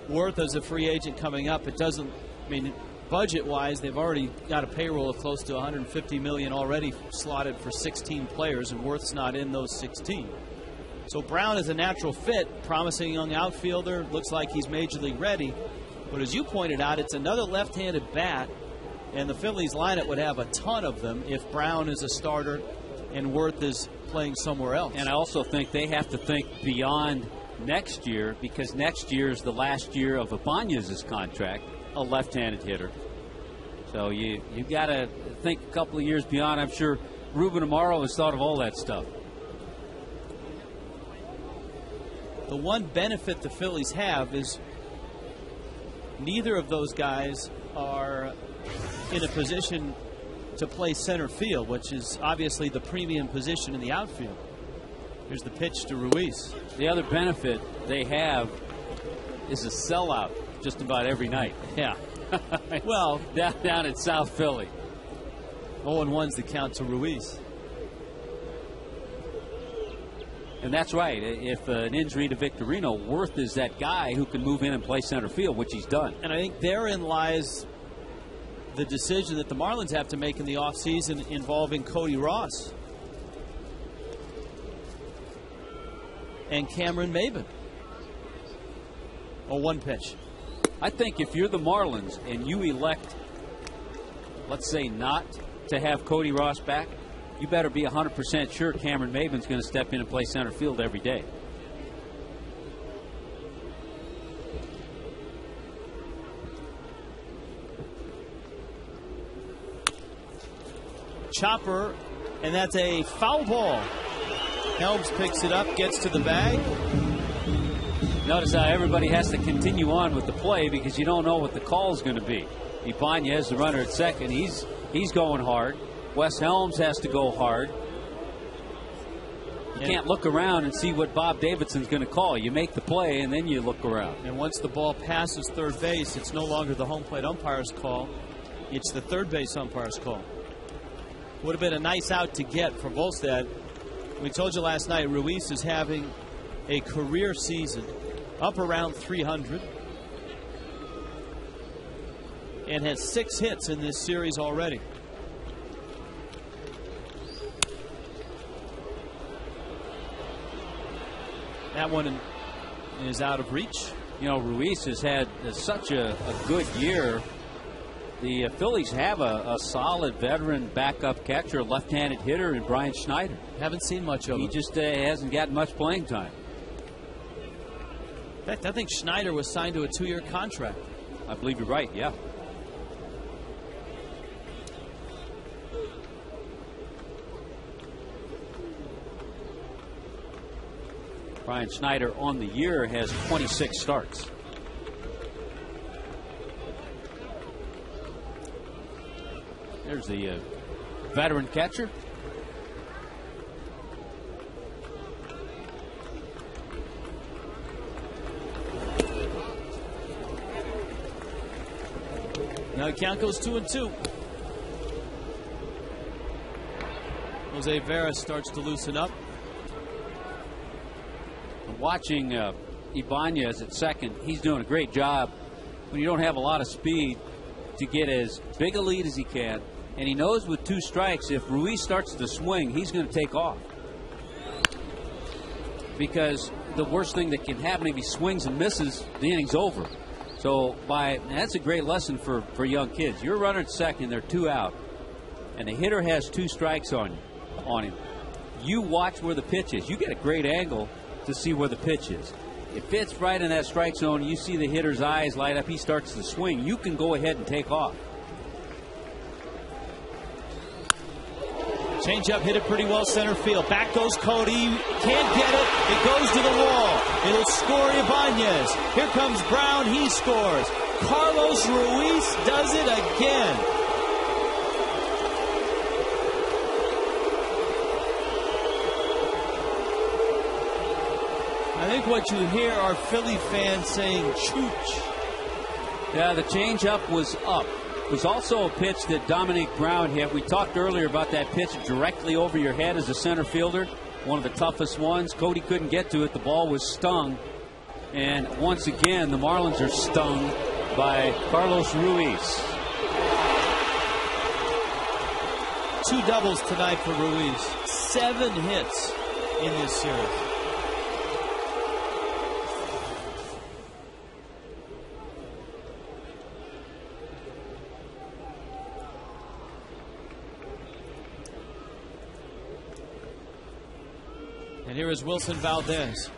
Worth as a free agent coming up. It doesn't, I mean, budget-wise, they've already got a payroll of close to $150 million already slotted for 16 players, and Worth's not in those 16. So Brown is a natural fit, promising young outfielder. Looks like he's major league ready. But as you pointed out, it's another left-handed bat, and the Phillies lineup would have a ton of them if Brown is a starter and Worth is playing somewhere else. And I also think they have to think beyond next year, because next year is the last year of Ibanez's contract, a left-handed hitter. So you got to think a couple of years beyond. I'm sure Ruben Amaro has thought of all that stuff. The one benefit the Phillies have is neither of those guys are in a position to play center field, which is obviously the premium position in the outfield. Here's the pitch to Ruiz. The other benefit they have is a sellout just about every night. Yeah. Well, down in South Philly. 0-1's the count to Ruiz. And that's right. If an injury to Victorino, Worth is that guy who can move in and play center field, which he's done. And I think therein lies the decision that the Marlins have to make in the offseason involving Cody Ross and Cameron Maben. Oh, one pitch. I think if you're the Marlins and you elect, let's say, not to have Cody Ross back, you better be 100% sure Cameron Maben's going to step in and play center field every day. Chopper, and that's a foul ball. Helms picks it up, gets to the bag. Notice how everybody has to continue on with the play because you don't know what the call is going to be. Ibanez, the runner at second, he's going hard. Wes Helms has to go hard. You can't look around and see what Bob Davidson's going to call. You make the play, and then you look around. And once the ball passes third base, it's no longer the home plate umpire's call. It's the third base umpire's call. Would have been a nice out to get for Volstad. We told you last night, Ruiz is having a career season, up around 300, and has 6 hits in this series already. That one is out of reach. You know, Ruiz has had such a good year. The Phillies have a solid veteran backup catcher, left-handed hitter in Brian Schneider. Haven't seen much of him. He just hasn't gotten much playing time. In fact, I think Schneider was signed to a 2-year contract. I believe you're right, yeah. Brian Schneider on the year has 26 starts. There's the veteran catcher. Now the count goes 2-2. Jose Vera starts to loosen up. Watching Ibanez at second, he's doing a great job when you don't have a lot of speed to get as big a lead as he can. And he knows with 2 strikes, if Ruiz starts to swing, he's going to take off. Because the worst thing that can happen if he swings and misses, the inning's over. So that's a great lesson for young kids. You're running second, they're 2 out, and the hitter has 2 strikes on him. You watch where the pitch is. You get a great angle to see where the pitch is. If it's right in that strike zone, you see the hitter's eyes light up, he starts to swing, you can go ahead and take off. Change up, hit it pretty well center field. Back goes Cody. Can't get it. It goes to the wall. It'll score Ibanez. Here comes Brown. He scores. Carlos Ruiz does it again. I think what you hear are Philly fans saying chooch. Yeah, the changeup was up. It was also a pitch that Dominic Brown hit. We talked earlier about that pitch directly over your head as a center fielder. One of the toughest ones. Cody couldn't get to it. The ball was stung. And once again, the Marlins are stung by Carlos Ruiz. 2 doubles tonight for Ruiz. 7 hits in this series. And here is Wilson Valdez.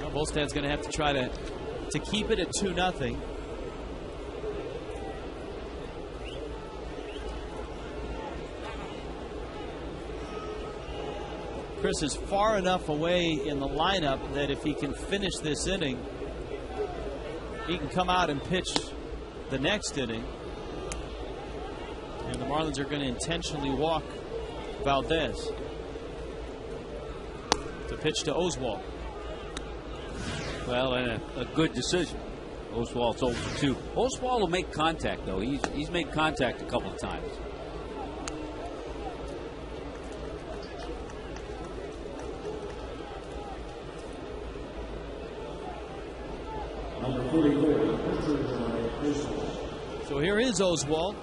Well, Volstad's going to have to try to keep it at 2-0. Chris is far enough away in the lineup that if he can finish this inning, he can come out and pitch the next inning. And the Marlins are going to intentionally walk Valdez. To pitch to Oswalt. Well, and a good decision. Oswalt's 0-2. Oswalt will make contact, though. He's made contact a couple of times. So here is Oswalt.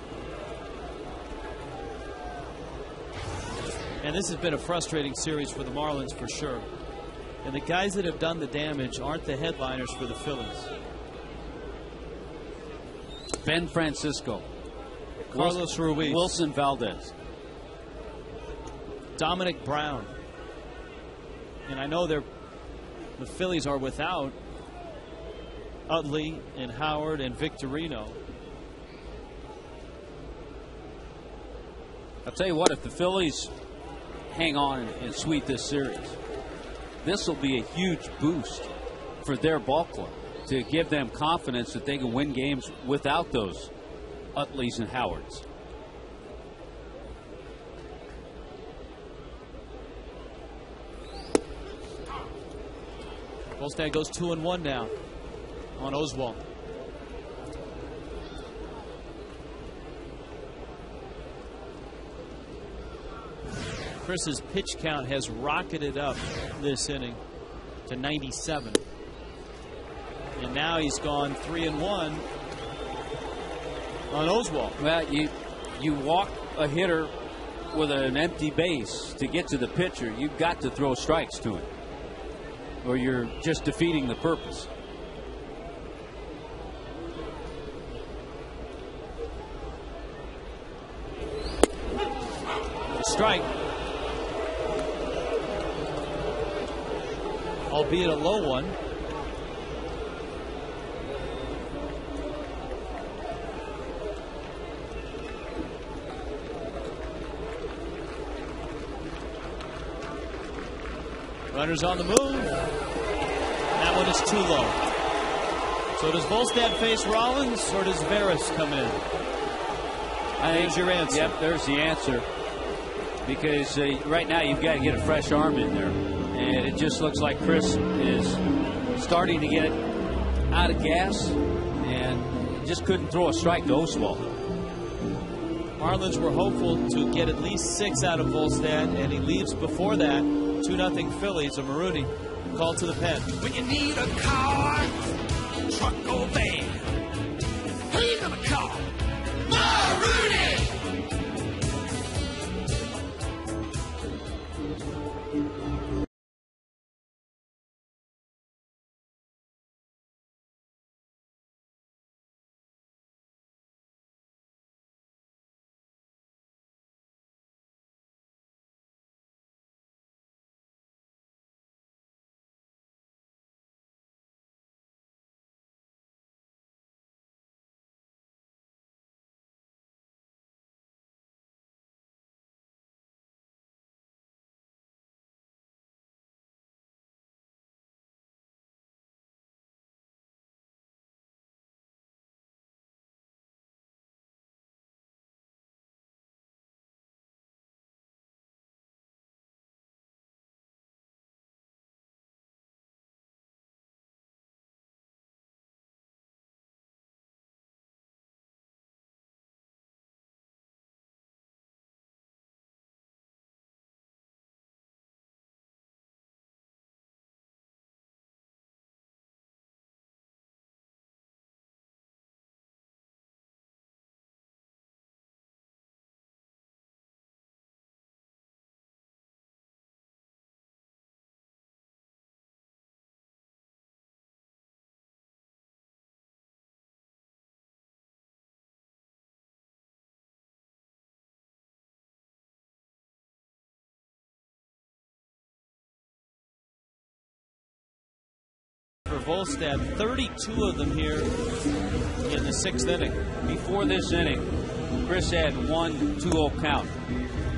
And this has been a frustrating series for the Marlins for sure. And the guys that have done the damage aren't the headliners for the Phillies. Ben Francisco. Carlos Ruiz. Wilson Valdez. Dominic Brown. And I know the Phillies are without Utley and Howard and Victorino. I'll tell you what, if the Phillies hang on and sweep this series, this will be a huge boost for their ball club to give them confidence that they can win games without those Utleys and Howards. Volstad goes 2-1 now on Oswalt. Chris's pitch count has rocketed up this inning to 97. And now he's gone 3-1 on Oswalt. Well, you walk a hitter with an empty base to get to the pitcher. You've got to throw strikes to him, or you're just defeating the purpose. Strike. Albeit a low one. Runners on the move. That one is too low. So does Volstad face Rollins, or does Veras come in? There's your answer. Yep, there's the answer. Because right now you've got to get a fresh arm in there. And it just looks like Chris is starting to get out of gas and just couldn't throw a strike to Oswalt. Marlins were hopeful to get at least 6 out of Volstad, and he leaves before that. 2-0 Phillies. A Marooney called to the pen. When you need a car, truck or van, who you gonna call? Marooney! Volstad, 32 of them here in the 6th inning. Before this inning, Chris had 1 2-0 count.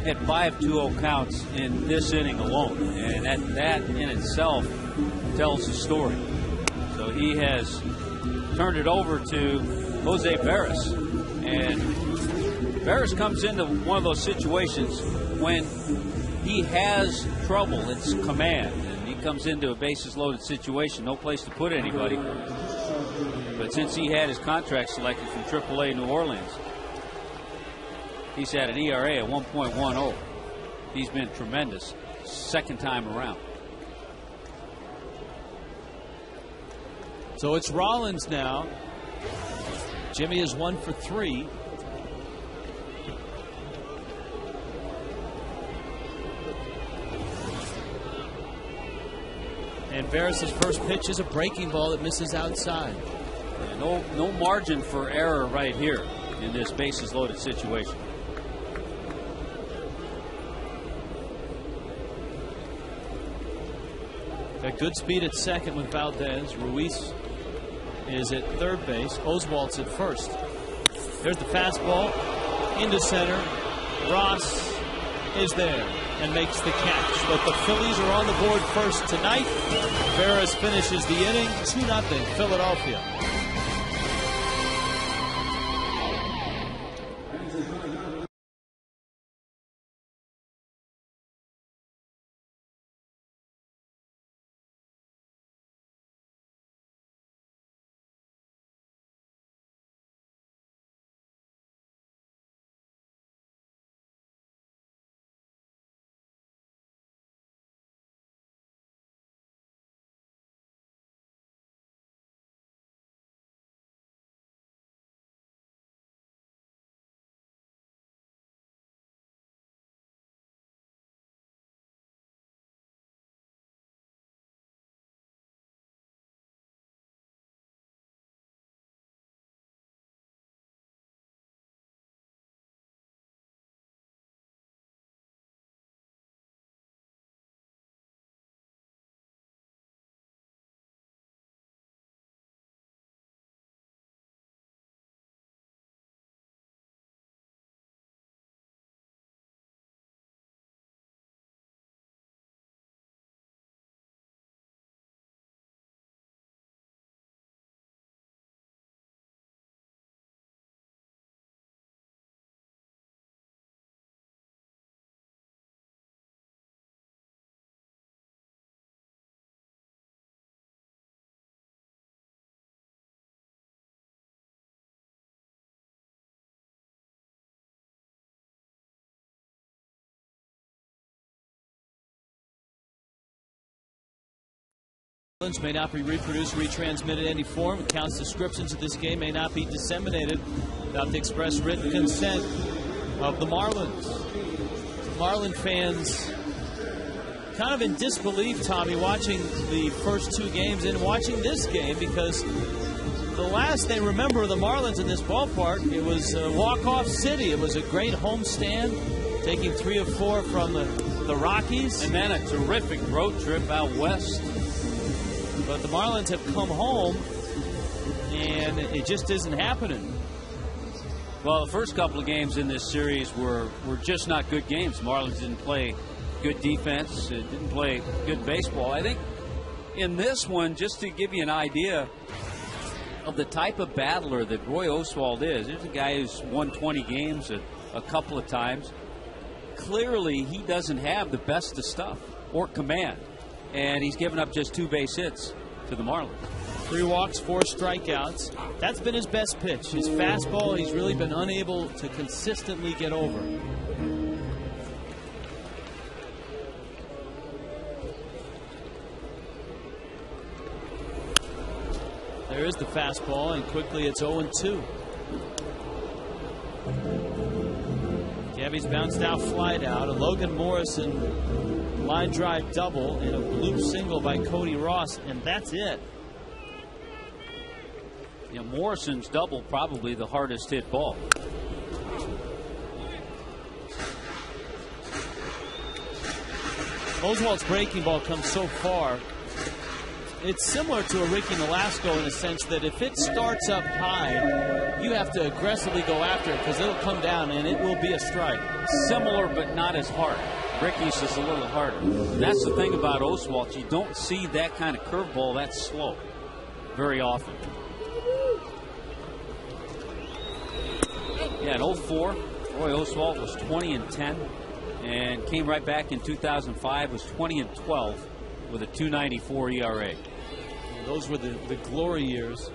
Had 5 2-0 counts in this inning alone, and that in itself tells the story. So he has turned it over to Jose Veras, and Veras comes into one of those situations when he has trouble. It's command, and he comes into a bases-loaded situation, no place to put anybody. But since he had his contract selected from AAA New Orleans, he's had an ERA of 1.10. He's been tremendous second time around. So it's Rollins now. Jimmy is 1 for 3. And Veras' first pitch is a breaking ball that misses outside. No margin for error right here in this bases-loaded situation. Got good speed at second with Valdez. Ruiz is at third base. Oswald's at first. There's the fastball into center. Ross is there and makes the catch. But the Phillies are on the board first tonight. Veras finishes the inning 2-0 Philadelphia. May not be reproduced, retransmitted in any form. Accounts, descriptions of this game may not be disseminated without the express written consent of the Marlins. Marlin fans kind of in disbelief, Tommy, watching the first 2 games and watching this game, because the last they remember of the Marlins in this ballpark, it was walk-off city. It was a great homestand, taking 3 of 4 from the Rockies. And then a terrific road trip out west. But the Marlins have come home, and it just isn't happening. Well, the first couple of games in this series were just not good games. Marlins didn't play good defense, didn't play good baseball. I think in this one, just to give you an idea of the type of battler that Roy Oswalt is, there's a guy who's won 20 games a couple of times. Clearly, he doesn't have the best of stuff or command. And he's given up just 2 base hits to the Marlins. 3 walks, 4 strikeouts. That's been his best pitch. His fastball, he's really been unable to consistently get over. There is the fastball, and quickly it's 0-2. Gabby's bounced out, flied out. A Logan Morrison line drive double and a bloop single by Cody Ross, and that's it. Yeah, Morrison's double probably the hardest hit ball. Oswald's breaking ball comes so far. It's similar to a Ricky Nolasco in the sense that if it starts up high, you have to aggressively go after it because it'll come down and it will be a strike. Similar, but not as hard. Ricky's is a little harder. And that's the thing about Oswalt. You don't see that kind of curveball that slow very often. Yeah, in 04, Roy Oswalt was 20-10 and came right back in 2005, was 20-12 with a 2.94 ERA. Those were the glory years.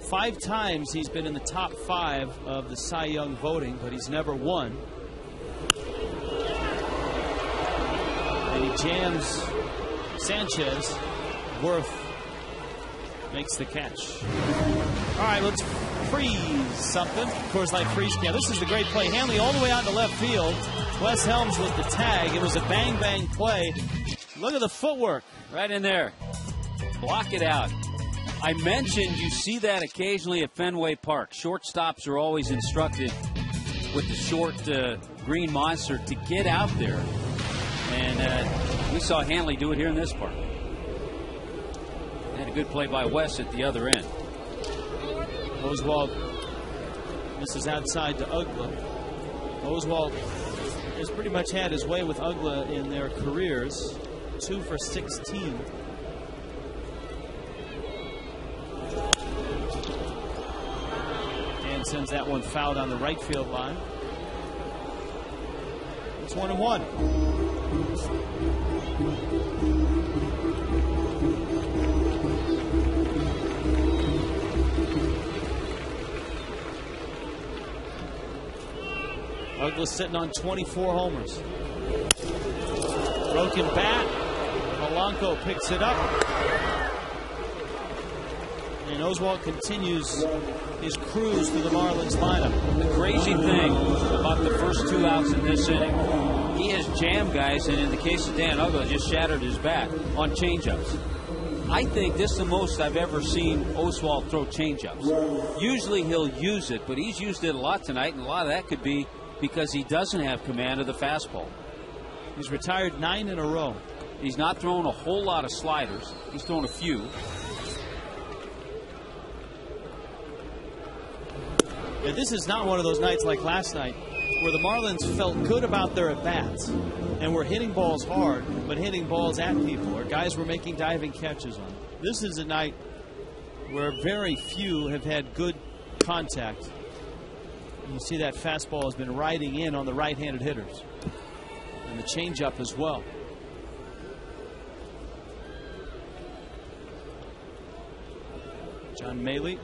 5 times he's been in the top 5 of the Cy Young voting, but he's never won. And he jams Sanchez. Worth makes the catch. All right, let's freeze something. Of course, like freeze can. This is the great play. Hanley all the way out to left field. Wes Helms with the tag. It was a bang-bang play. Look at the footwork. Right in there. Block it out. I mentioned you see that occasionally at Fenway Park. Shortstops are always instructed with the short green monster to get out there. And we saw Hanley do it here in this park. And a good play by Wes at the other end. Oswalt misses outside to Ugla. Oswalt has pretty much had his way with Ugla in their careers. 2 for 16. Dan sends that one fouled on the right field line. It's 1-1. Ugla sitting on 24 homers. Broken bat. Polanco picks it up. And Oswalt continues his cruise through the Marlins lineup. The crazy thing about the first 2 outs in this inning, he has jammed guys, and in the case of Dan Ugla, just shattered his bat on changeups. I think this is the most I've ever seen Oswalt throw changeups. Usually he'll use it, but he's used it a lot tonight, and a lot of that could be because he doesn't have command of the fastball. He's retired 9 in a row. He's not thrown a whole lot of sliders. He's thrown a few. Yeah, this is not one of those nights like last night where the Marlins felt good about their at-bats and were hitting balls hard, but hitting balls at people, or guys were making diving catches on them. This is a night where very few have had good contact. You see that fastball has been riding in on the right-handed hitters. And the changeup as well. John Maley.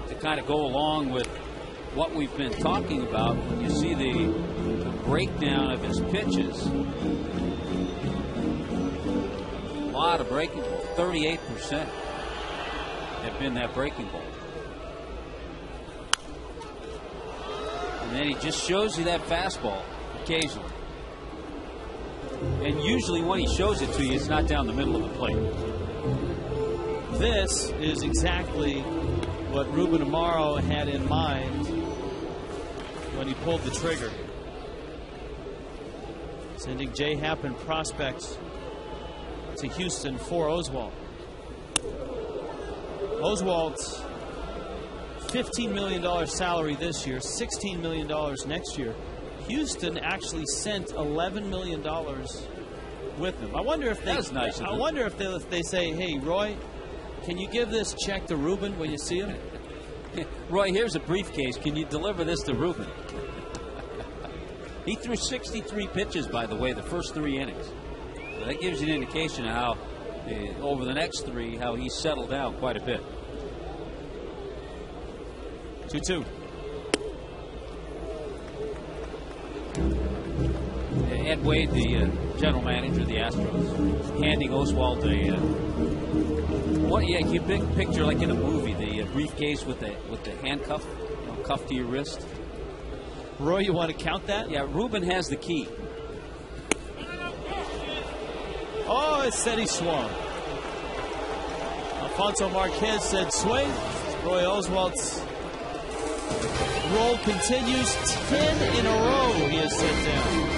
To kind of go along with what we've been talking about, when you see the breakdown of his pitches, a lot of breaking ball, 38% have been that breaking ball. And then he just shows you that fastball occasionally. And usually when he shows it to you, it's not down the middle of the plate. This is exactly what Ruben Amaro had in mind when he pulled the trigger. Sending Jay Happ and prospects to Houston for Oswalt. Oswalt's $15 million salary this year, $16 million next year. Houston actually sent $11 million with him. I wonder if they. That's nice. I wonder if they say, "Hey, Roy, can you give this check to Ruben when you see him?" Roy, here's a briefcase. Can you deliver this to Ruben? He threw 63 pitches, by the way, the first 3 innings. So that gives you an indication of how, over the next 3, how he's settled down quite a bit. 2-2. Ed Wade, the general manager of the Astros, handing Oswalt you picture like in a movie, the briefcase with the handcuff, cuff to your wrist. Roy, you want to count that? Yeah, Ruben has the key. Oh, it said he swung. Alfonso Marquez said swing. Roy Oswalt's roll continues. 10 in a row he has set down.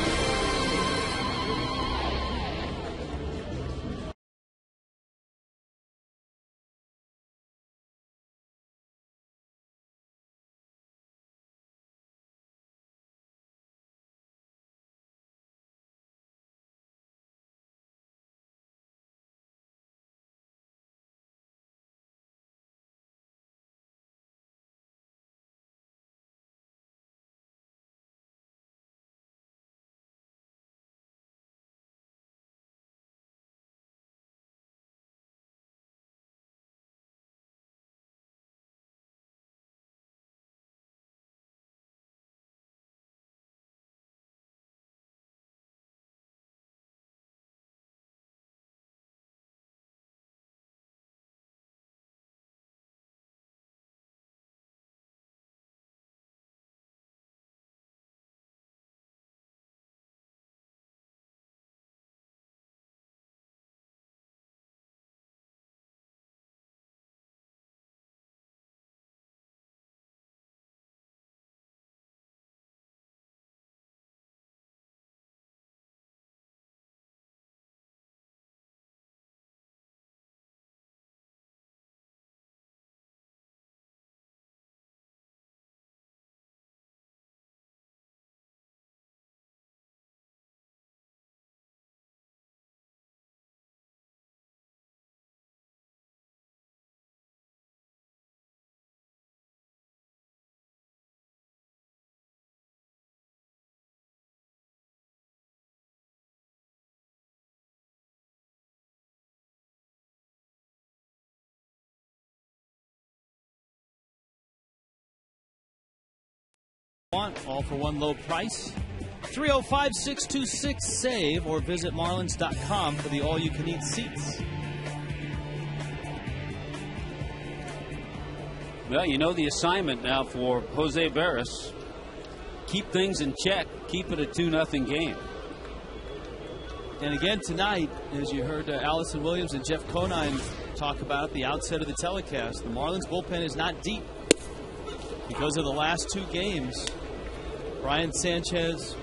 All for one low price. 305-626-SAVE or visit marlins.com for the all-you-can-eat seats. Well, you know the assignment now for Jose Veras. Keep things in check. Keep it a 2-0 game. And again tonight, as you heard Allison Williams and Jeff Conine talk about at the outset of the telecast, the Marlins bullpen is not deep because of the last 2 games. Brian Sanchez,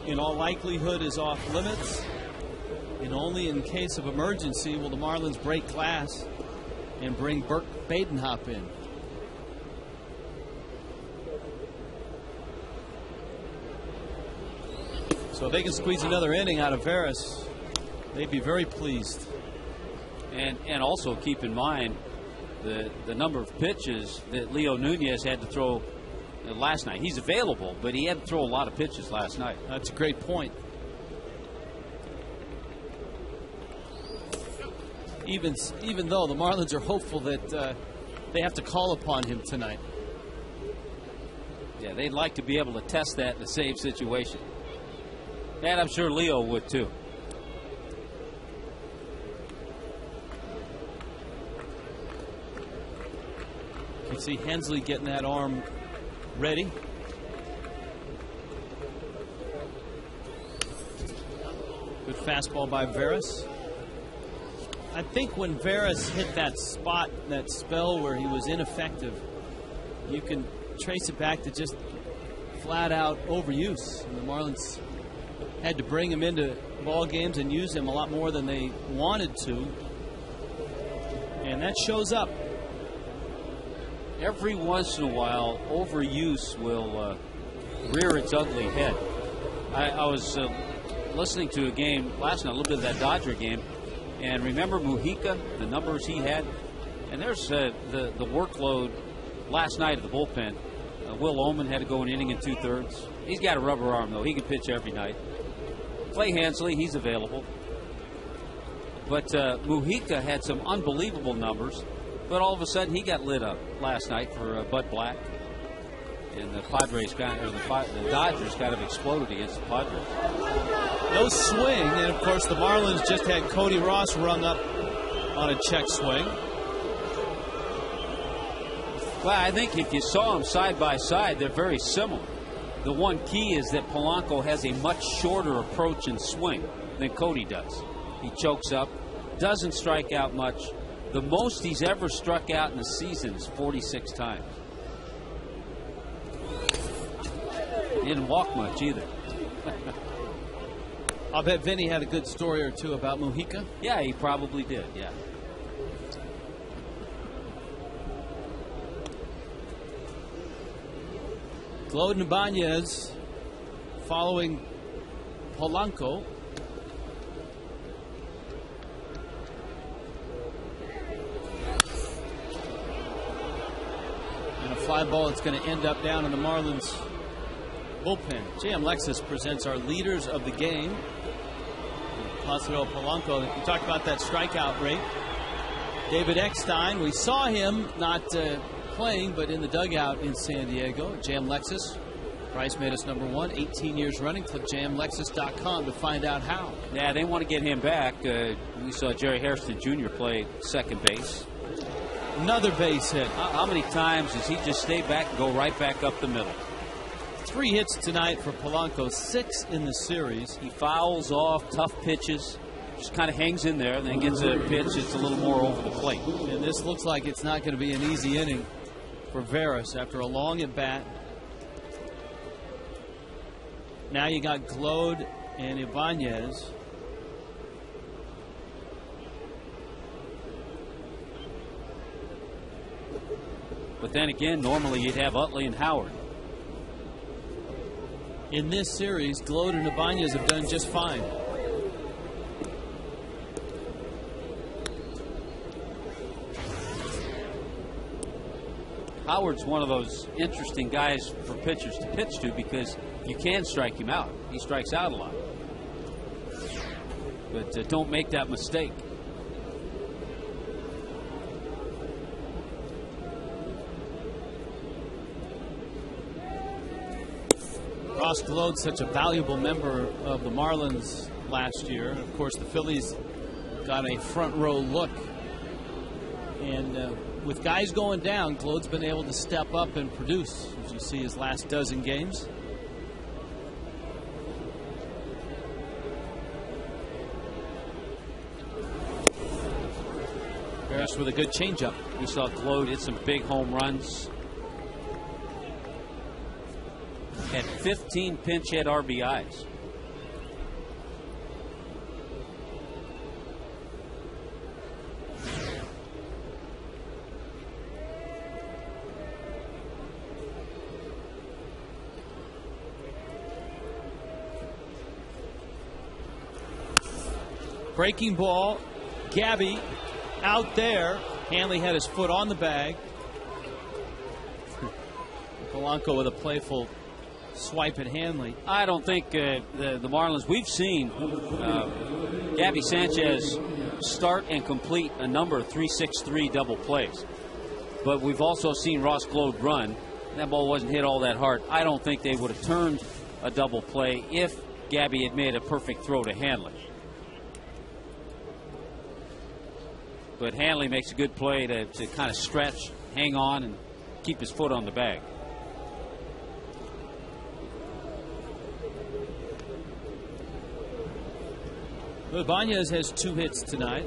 in all likelihood, is off limits. And only in case of emergency will the Marlins break glass and bring Burke Badenhop in. So if they can squeeze another inning out of Veras, they'd be very pleased. And also keep in mind the number of pitches that Leo Nunez had to throw last night. He's available, but he had to throw a lot of pitches last night. That's a great point. Even though the Marlins are hopeful that they have to call upon him tonight. Yeah, they'd like to be able to test that in a save situation. And I'm sure Leo would too. You can see Hensley getting that arm ready. Good fastball by Veras. I think when Veras hit that spot, that spell where he was ineffective, you can trace it back to just flat out overuse. And the Marlins had to bring him into ball games and use him a lot more than they wanted to. And that shows up. Every once in a while, overuse will rear its ugly head. I was listening to a game last night, a little bit of that Dodger game, and remember Mujica, the numbers he had? And there's the workload last night of the bullpen. Will Oman had to go an inning and 2/3. He's got a rubber arm, though. He can pitch every night. Clay Hensley, he's available. But Mujica had some unbelievable numbers, but all of a sudden he got lit up last night for Bud Black. And the Padres the Dodgers kind of exploded against the Padres. No swing, and of course the Marlins just had Cody Ross rung up on a check swing. Well, I think if you saw them side by side, they're very similar. The one key is that Polanco has a much shorter approach and swing than Cody does. He chokes up, doesn't strike out much. The most he's ever struck out in a season is 46 times. He didn't walk much either. I'll bet Vinny had a good story or two about Mujica. Yeah, he probably did, yeah. Claude Ibanez following Polanco. And a fly ball that's going to end up down in the Marlins bullpen. JM Lexus presents our leaders of the game. Placido Polanco. We talked about that strikeout rate. David Eckstein, we saw him not playing, but in the dugout in San Diego. JM Lexus. Price made us #1, 18 years running. Click jmlexus.com to find out how. Yeah, they want to get him back. We saw Jerry Hairston Jr. play second base. Another base hit. How many times does he just stay back and go right back up the middle? 3 hits tonight for Polanco, 6 in the series. He fouls off tough pitches, just kind of hangs in there, and then gets a pitch that's a little more over the plate. And this looks like it's not going to be an easy inning for Veras after a long at bat. Now you got Claude and Ibanez. But then again, normally you'd have Utley and Howard. In this series, Claude and Ibanez have done just fine. Howard's one of those interesting guys for pitchers to pitch to because you can strike him out. He strikes out a lot. But don't make that mistake. Ross Gload, such a valuable member of the Marlins last year. Of course, the Phillies got a front row look. And with guys going down, Gload's been able to step up and produce, as you see his last dozen games. Barris with a good changeup. We saw Gload hit some big home runs. Had 15 pinch hit RBIs. Breaking ball. Gabby out there. Hanley had his foot on the bag. Polanco with a playful swipe at Hanley. I don't think the Marlins, we've seen Gabby Sanchez start and complete a number of 3-6-3 double plays. But we've also seen Ross Gload run. That ball wasn't hit all that hard. I don't think they would have turned a double play if Gabby had made a perfect throw to Hanley. But Hanley makes a good play to kind of stretch, hang on, and keep his foot on the bag. Ibanez has 2 hits tonight.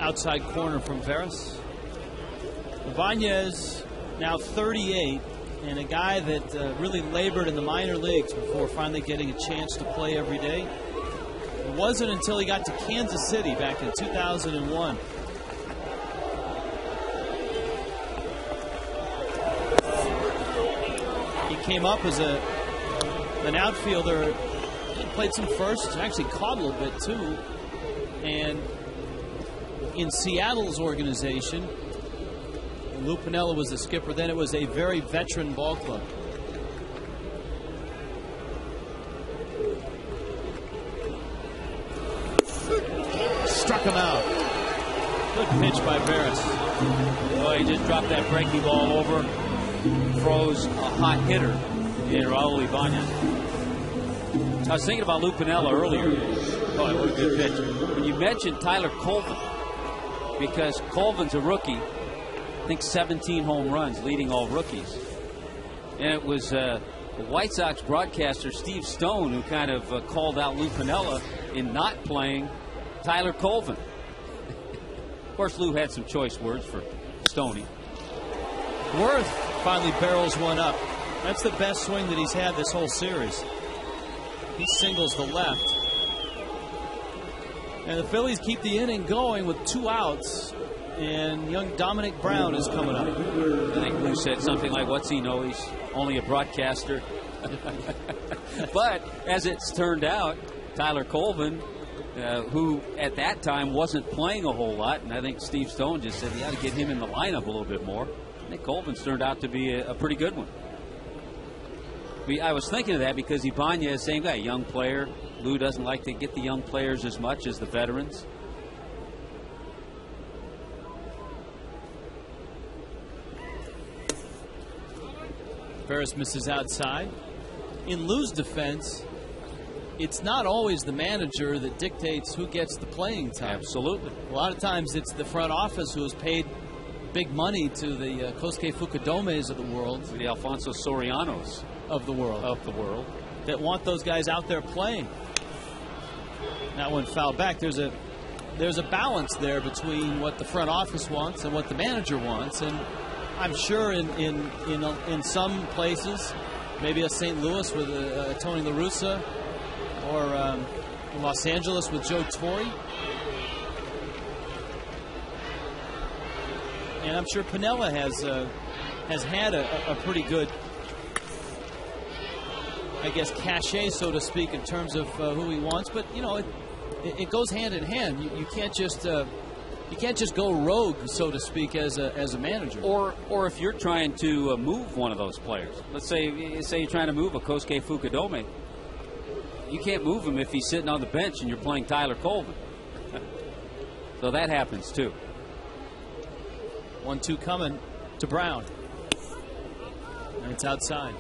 Outside corner from Veras. Ibanez now 38, and a guy that really labored in the minor leagues before finally getting a chance to play every day. It wasn't until he got to Kansas City back in 2001. He came up as an outfielder. He played some first, actually caught a little bit too, and in Seattle's organization, Lou Piniella was the skipper. Then it was a very veteran ball club. Struck him out. Good pitch by Veras. Oh, he just dropped that breaking ball over. Froze a hot hitter in Raul Ibanez. I was thinking about Lou Piniella earlier. Oh, it was a good pitch. When you mentioned Tyler Colvin, because Colvin's a rookie, I think 17 home runs, leading all rookies. And it was the White Sox broadcaster Steve Stone who kind of called out Lou Piniella in not playing Tyler Colvin. Of course, Lou had some choice words for Stoney. Worth finally barrels one up. That's the best swing that he's had this whole series. He singles the left. And the Phillies keep the inning going with 2 outs. And young Dominic Brown is coming up. I think Lou said something like, what's he know? He's only a broadcaster. But as it's turned out, Tyler Colvin, who at that time wasn't playing a whole lot, and I think Steve Stone just said he ought to get him in the lineup a little bit more. I think Colvin's turned out to be a pretty good one. I was thinking of that because Ibanez, same guy, young player. Lou doesn't like to get the young players as much as the veterans. Veras misses outside. In Lou's defense, it's not always the manager that dictates who gets the playing time. Absolutely. A lot of times it's the front office who has paid big money to the Kosuke Fukudomes of the world. The Alfonso Sorianos of the world. That want those guys out there playing. That one fouled back. There's a balance there between what the front office wants and what the manager wants, and I'm sure in some places, maybe a St. Louis with Tony La Russa, or Los Angeles with Joe Torre, and I'm sure Piniella has had a pretty good, I guess, cachet, so to speak, in terms of who he wants. But, you know, it goes hand in hand. You can't just You can't just go rogue, so to speak, as a manager. Or if you're trying to move one of those players. Let's say you're trying to move a Kosuke Fukudome. You can't move him if he's sitting on the bench and you're playing Tyler Coleman. So that happens too. 1-2 coming to Brown. And it's outside.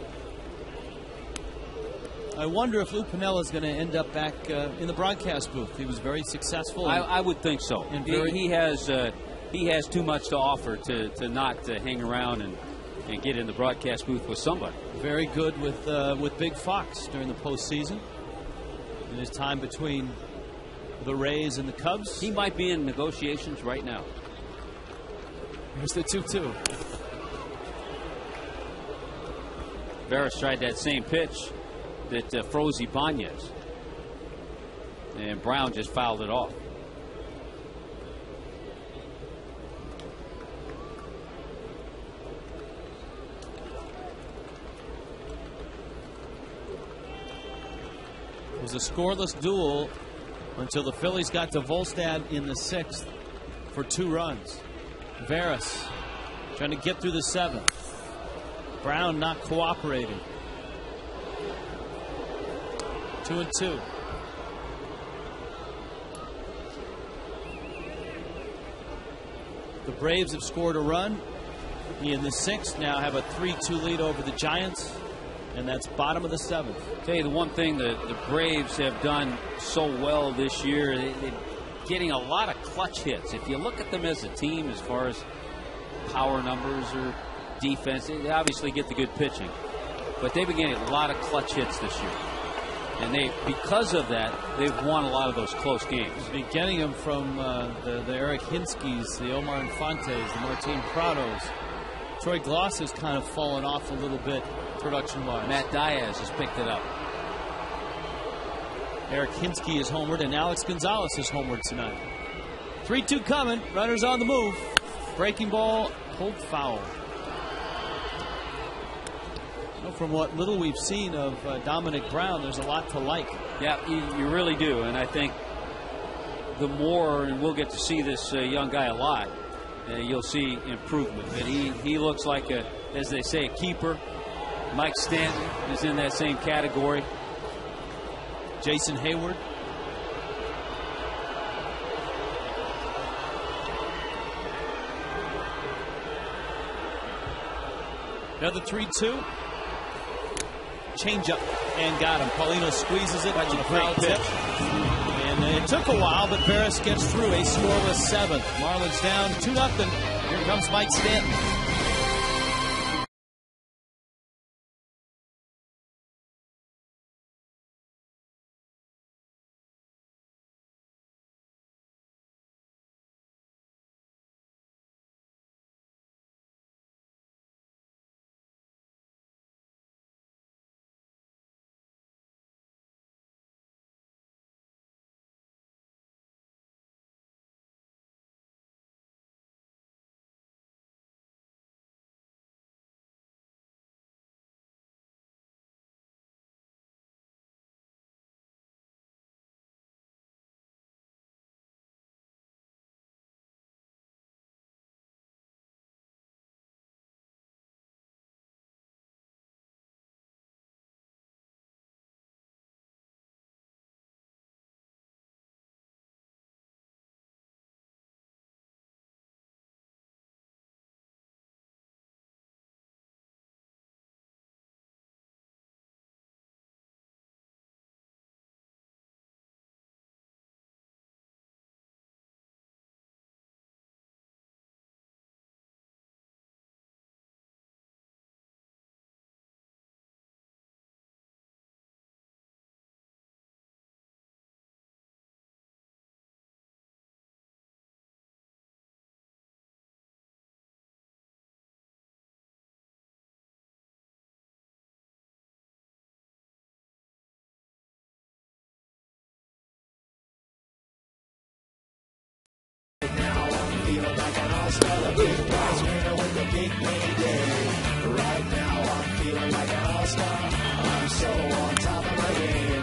I wonder if Lou Piniella is going to end up back in the broadcast booth. He was very successful. I would think so. He has too much to offer to not hang around and get in the broadcast booth with somebody. Very good with Big Fox during the postseason. In his time between the Rays and the Cubs. He might be in negotiations right now. Here's the 2-2. Veras tried that same pitch that froze Ibanez. And Brown just fouled it off. It was a scoreless duel until the Phillies got to Volstad in the 6th for 2 runs. Veras trying to get through the 7th. Brown not cooperating. 2-2. The Braves have scored a run in the 6th, now have a 3-2 lead over the Giants, and that's bottom of the 7th. Tell you the one thing the Braves have done so well this year, they're getting a lot of clutch hits. If you look at them as a team as far as power numbers or defense, they obviously get the good pitching. But they've been getting a lot of clutch hits this year. And because of that, they've won a lot of those close games. They've been getting them from the Eric Hinskys, the Omar Infantes, the Martin Prados. Troy Gloss has kind of fallen off a little bit production-wise. Matt Diaz has picked it up. Eric Hinsky is homered, and Alex Gonzalez is homered tonight. 3-2 coming. Runners on the move. Breaking ball, pulled foul. Well, from what little we've seen of Dominic Brown, there's a lot to like. Yeah, you really do. And I think the more, and we'll get to see this young guy a lot, you'll see improvement. But he looks like, as they say, a keeper. Mike Stanton is in that same category. Jason Hayward. Another 3-2. Change up and got him. Paulino squeezes it on a foul tip. And it took a while, but Veras gets through a scoreless 7th. Marlins down 2-0. Here comes Mike Stanton. Big prize winner with a big payday. Right now I'm feeling like an all-star. I'm so on top of my game.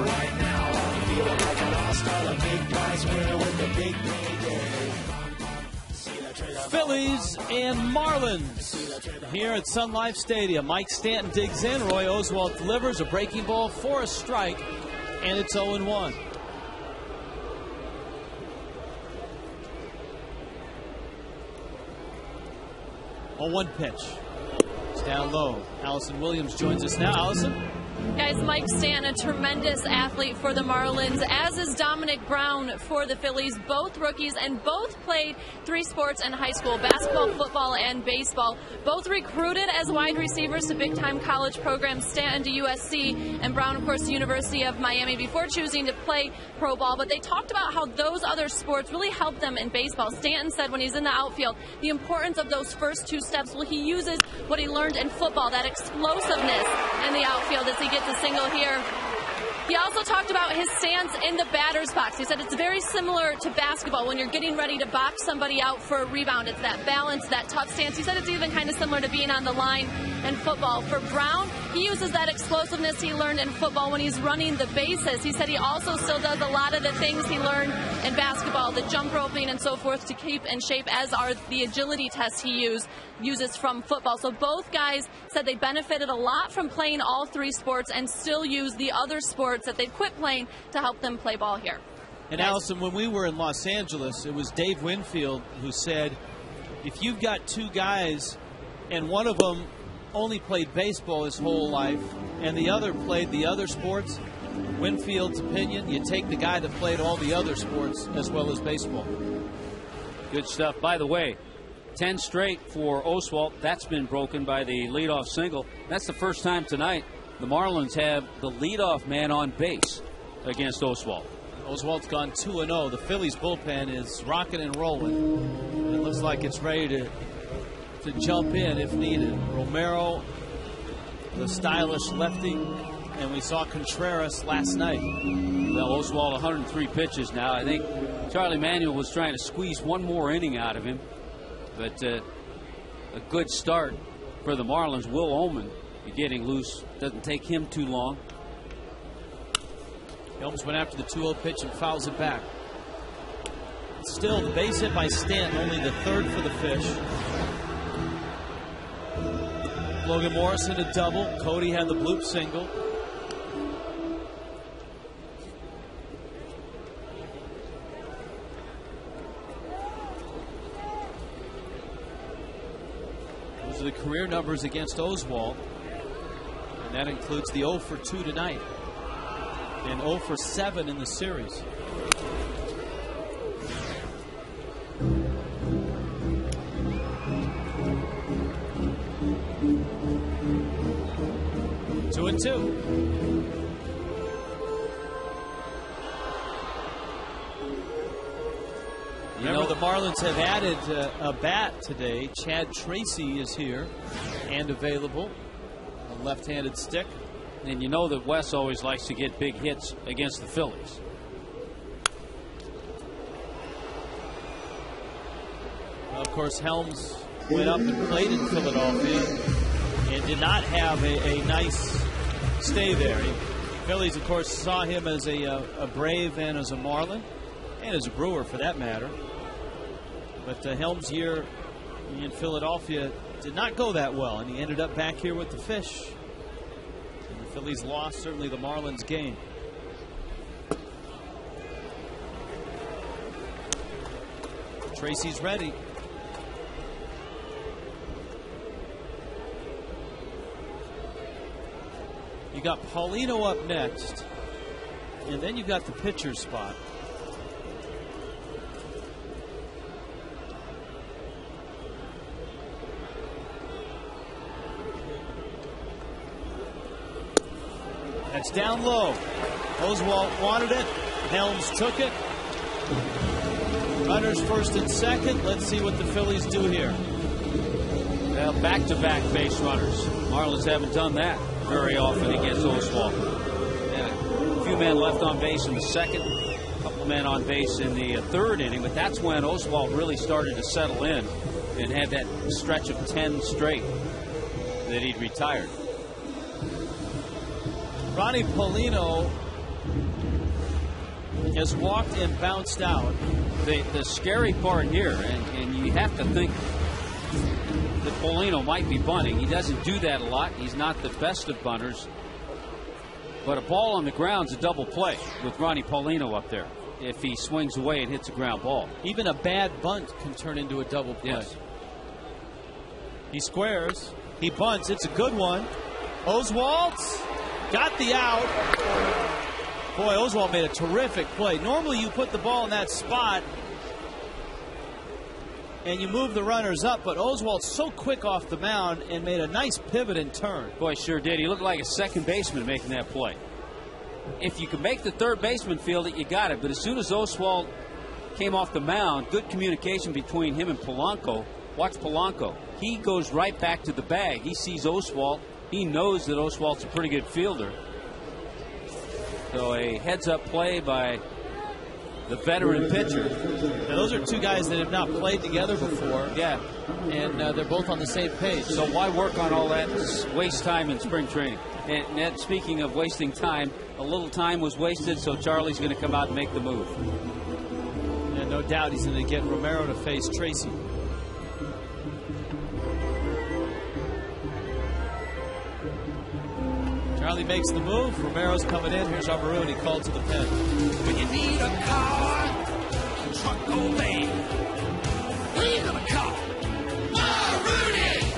Right now I'm feeling like an all-star. A big prize winner with a big payday. Phillies and Marlins here at Sun Life Stadium. Mike Stanton digs in. Roy Oswalt delivers a breaking ball for a strike, and it's 0-1. On one pitch. It's down low. Allison Williams joins us now. Allison? Guys, Mike Stanton, a tremendous athlete for the Marlins, as is Dominic Brown for the Phillies. Both rookies and both played 3 sports in high school, basketball, football, and baseball. Both recruited as wide receivers to big-time college programs, Stanton to USC, and Brown, of course, the University of Miami, before choosing to play pro ball. But they talked about how those other sports really helped them in baseball. Stanton said when he's in the outfield, the importance of those first 2 steps. Well, he uses what he learned in football, that explosiveness in the outfield as he gets a single here. He also talked about his stance in the batter's box. He said it's very similar to basketball when you're getting ready to box somebody out for a rebound. It's that balance, that tough stance. He said it's even kind of similar to being on the line in football. For Brown, he uses that explosiveness he learned in football when he's running the bases. He said he also still does a lot of the things he learned in basketball, the jump roping and so forth, to keep in shape, as are the agility tests he uses from football. So both guys said they benefited a lot from playing all 3 sports and still use the other sports that they've quit playing to help them play ball here. And Allison, when we were in Los Angeles, it was Dave Winfield who said, if you've got 2 guys and one of them only played baseball his whole life and the other played the other sports, Winfield's opinion, you take the guy that played all the other sports as well as baseball. Good stuff. By the way, 10 straight for Oswalt. That's been broken by the leadoff single. That's the first time tonight the Marlins have the leadoff man on base against Oswalt. Oswalt's gone 2-0. The Phillies bullpen is rocking and rolling. It looks like it's ready to jump in if needed. Romero, the stylish lefty, and we saw Contreras last night. Well, Oswalt 103 pitches now. I think Charlie Manuel was trying to squeeze one more inning out of him, but a good start for the Marlins. Will Ullman getting loose. Doesn't take him too long. Helms went after the 2-0 pitch and fouls it back. Still, the base hit by Stanton, only the 3rd for the Fish. Logan Morrison a double. Cody had the bloop single. Those are the career numbers against Oswalt. And that includes the 0 for 2 tonight and 0 for 7 in the series. Two and two. You know, the Marlins have added a bat today. Chad Tracy is here and available. A left-handed stick. And you know that Wes always likes to get big hits against the Phillies. Of course, Helms went up and played in Philadelphia and did not have a nice stay there. Phillies, of course, saw him as a Brave and as a Marlin, and as a Brewer for that matter. But Helms' year in Philadelphia did not go that well, and he ended up back here with the Fish. And the Phillies lost, certainly the Marlins gained. Tracy's ready. You got Paulino up next, and then you've got the pitcher spot. That's down low. Oswalt wanted it. Helms took it. Runners first and second. Let's see what the Phillies do here. Well, back-to-back base runners. Marlins haven't done that very often against Oswalt. And a few men left on base in the second, a couple men on base in the 3rd inning, but that's when Oswalt really started to settle in and had that stretch of 10 straight that he'd retired. Ronnie Paulino has walked and bounced out. The scary part here, and you have to think that Paulino might be bunting. He doesn't do that a lot. He's not the best of bunters. But a ball on the ground is a double play with Ronnie Paulino up there if he swings away and hits a ground ball. Even a bad bunt can turn into a double play. Yes. He squares. He bunts. It's a good one. Oswald's got the out. Boy, Oswald made a terrific play. Normally you put the ball in that spot and you move the runners up, but Oswald's so quick off the mound and made a nice pivot and turn. Boy, sure did. He looked like a second baseman making that play. If you can make the third baseman feel it, you got it. But as soon as Oswald came off the mound, good communication between him and Polanco. Watch Polanco. He goes right back to the bag. He sees Oswald. He knows that Oswald's a pretty good fielder. So a heads-up play by the veteran pitcher. Now, those are two guys that have not played together before. Yeah. And they're both on the same page. So why work on all that? Waste time in spring training. And Ned, speaking of wasting time, a little time was wasted, so Charlie's going to come out and make the move. And no doubt he's going to get Romero to face Tracy. Charlie makes the move. Romero's coming in. Here's Amaru, and he called to the pen. When you need a car, a truck, or van, who you gonna call? Rudy!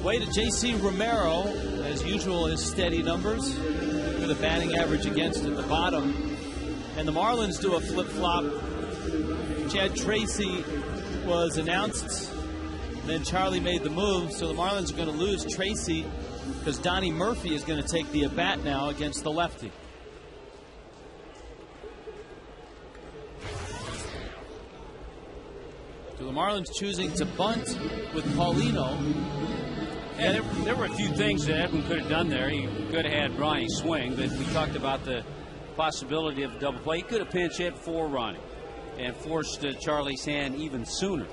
Way to J.C. Romero, as usual, his steady numbers with a batting average against at the bottom. And the Marlins do a flip-flop. Chad Tracy was announced, then Charlie made the move, so the Marlins are going to lose Tracy because Donnie Murphy is going to take the at-bat now against the lefty. So the Marlins choosing to bunt with Paulino. And there were a few things that Edwin could have done there. He could have had Ronnie swing, but we talked about the possibility of a double play. He could have pinch hit for Ronnie and forced Charlie's hand even sooner.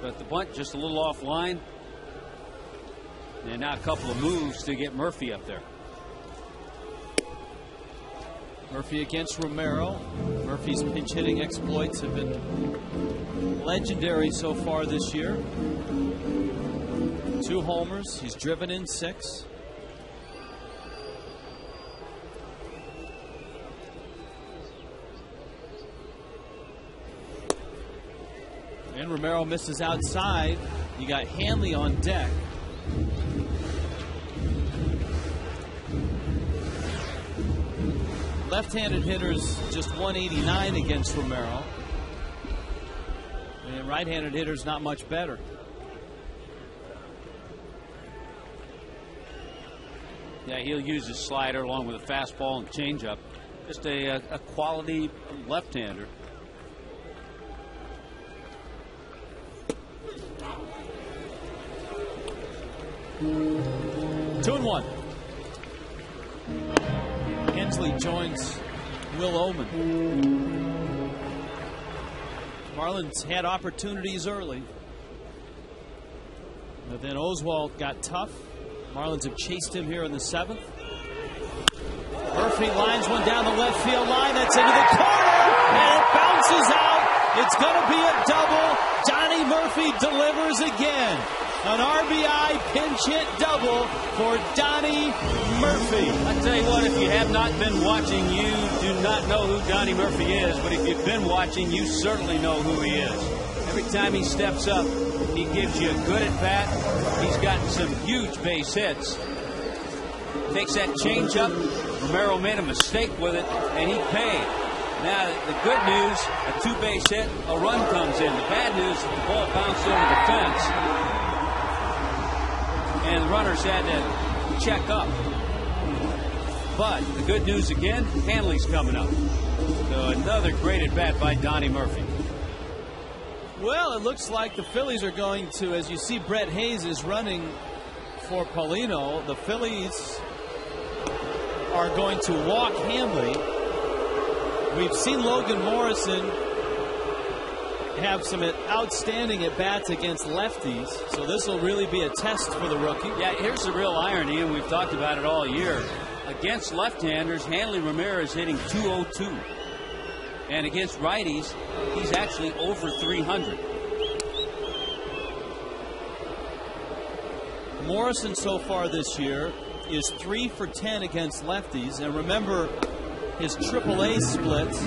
But the bunt just a little offline. And now a couple of moves to get Murphy up there. Murphy against Romero. Murphy's pinch hitting exploits have been legendary so far this year. 2 homers. He's driven in 6. And Romero misses outside. You got Hanley on deck. Left-handed hitters just 189 against Romero. And right-handed hitters not much better. Yeah, he'll use his slider along with a fastball and changeup. Just a quality left-hander. 2-1. Hensley joins Will Oman. Marlins had opportunities early, but then Oswalt got tough. Marlins have chased him here in the 7th. Murphy lines one down the left field line. That's into the corner, and it bounces out. It's going to be a double. Johnny Murphy delivers again. An RBI pinch hit double for Donnie Murphy. I tell you what, if you have not been watching, you do not know who Donnie Murphy is. But if you've been watching, you certainly know who he is. Every time he steps up, he gives you a good at bat. He's gotten some huge base hits. Takes that changeup. Romero made a mistake with it, and he paid. Now, the good news, a 2-base hit, a run comes in. The bad news is the ball bounced over the fence, and the runners had to check up. But the good news again, Hanley's coming up. So another great at-bat by Donnie Murphy. Well, it looks like the Phillies are going to, as you see, Brett Hayes is running for Paulino. The Phillies are going to walk Hanley. We've seen Logan Morrison have some outstanding at-bats against lefties, so this will really be a test for the rookie. Yeah, here's the real irony, and we've talked about it all year. Against left-handers, Hanley Ramirez hitting .202. And against righties, he's actually over .300. Morrison so far this year is 3 for 10 against lefties, and remember, his AAA splits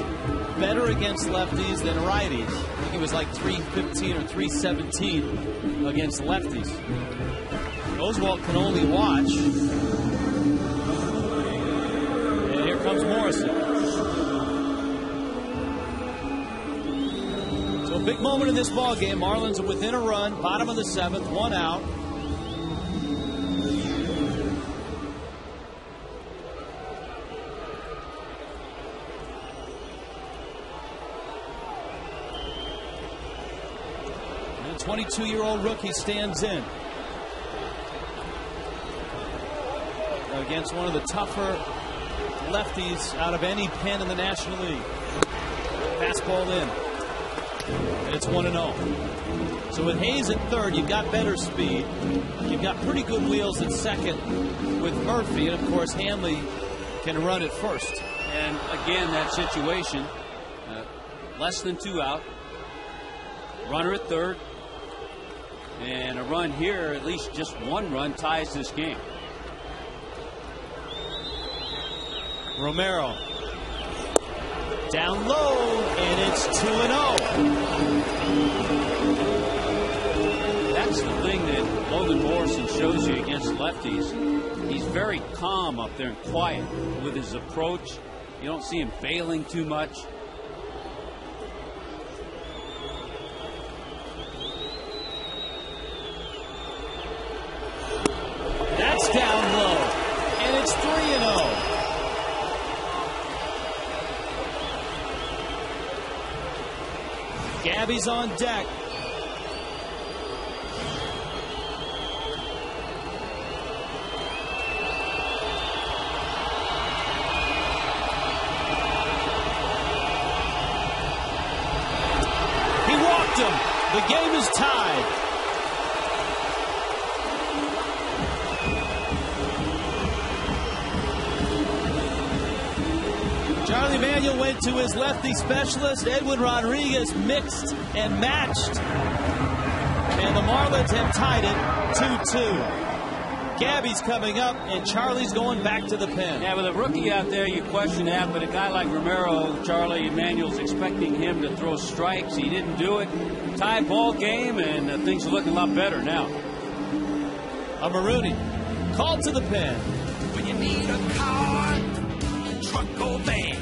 better against lefties than righties. I think it was like 315 or 317 against lefties. Oswalt can only watch. And here comes Morrison. So a big moment in this ball game. Marlins are within a run, bottom of the 7th, 1 out. The 22-year-old rookie stands in against one of the tougher lefties out of any pen in the National League. Fastball in. And it's 1-0. So with Hayes at third, you've got better speed. You've got pretty good wheels at second with Murphy. And, of course, Hanley can run at first. And, again, that situation, less than 2 out. Runner at third. And a run here, at least just 1 run, ties this game. Romero. Down low, and it's 2-0. That's the thing that Logan Morrison shows you against lefties. He's very calm up there and quiet with his approach. You don't see him bailing too much. That's down low, and it's 3-0. Gabby's on deck. He walked him. The game is tied. Charlie Manuel went to his lefty specialist. Edwin Rodriguez mixed and matched. And the Marlins have tied it 2-2. Gabby's coming up, and Charlie's going back to the pen. Yeah, with a rookie out there, you question that, but a guy like Romero, Charlie Manuel's expecting him to throw strikes. He didn't do it. Tie ball game, and things are looking a lot better now. A Marooney called to the pen. When you need a car, truck, or van.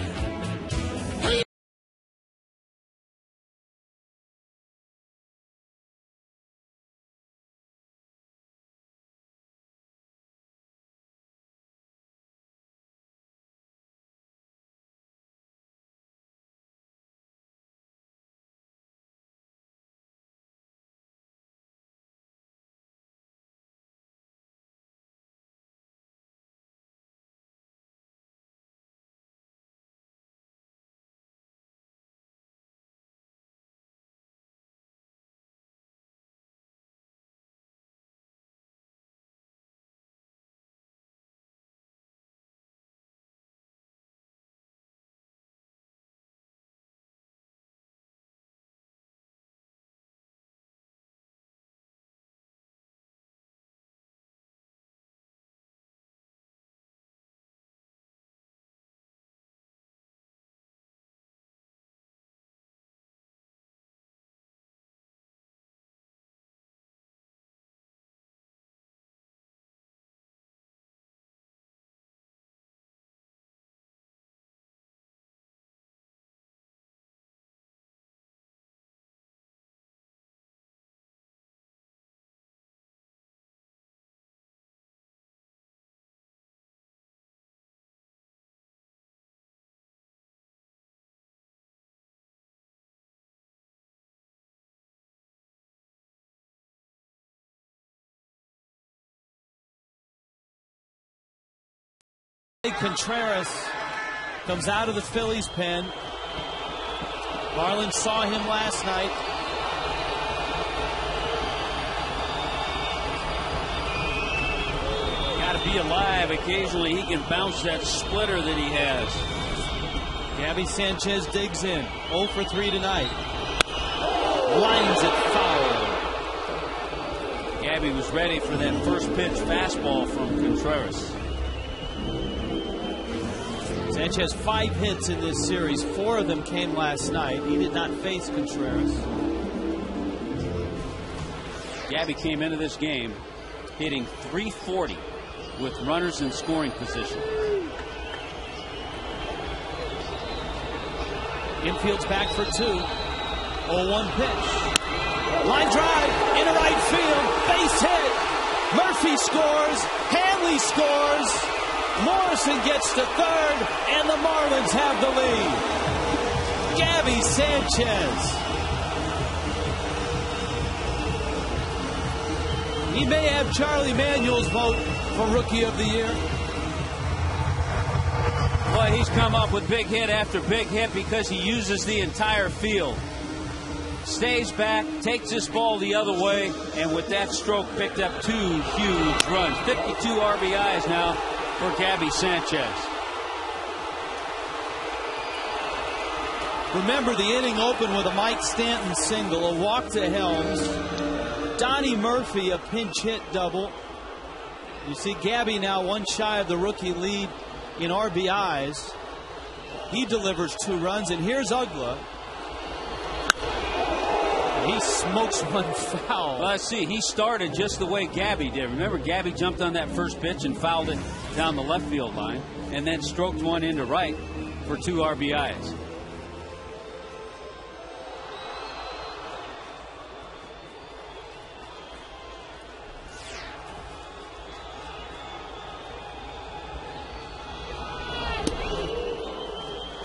Contreras comes out of the Phillies pen. Marlins saw him last night. Got to be alive. Occasionally he can bounce that splitter that he has. Gabby Sanchez digs in. 0 for 3 tonight. Lines it foul. Gabby was ready for that first pitch fastball from Contreras. Sanchez 5 hits in this series. 4 of them came last night. He did not face Contreras. Gabby came into this game hitting .340 with runners in scoring position. Infield's back for 2. 0-1 pitch. Line drive into right field. Base hit. Murphy scores. Hanley scores. Morrison gets to third, and the Marlins have the lead. Gabby Sanchez. He may have Charlie Manuel's vote for Rookie of the Year. Boy, he's come up with big hit after big hit because he uses the entire field. Stays back, takes this ball the other way, and with that stroke picked up 2 huge runs. 52 RBIs now for Gabby Sanchez. Remember, the inning opened with a Mike Stanton single, a walk to Helms, Donnie Murphy a pinch hit double. You see Gabby now 1 shy of the rookie lead in RBIs. He delivers 2 runs, and here's Ugla. He smokes 1 foul. Well, let's see. He started just the way Gabby did. Remember, Gabby jumped on that first pitch and fouled it down the left field line, and then stroked 1 into right for 2 RBIs.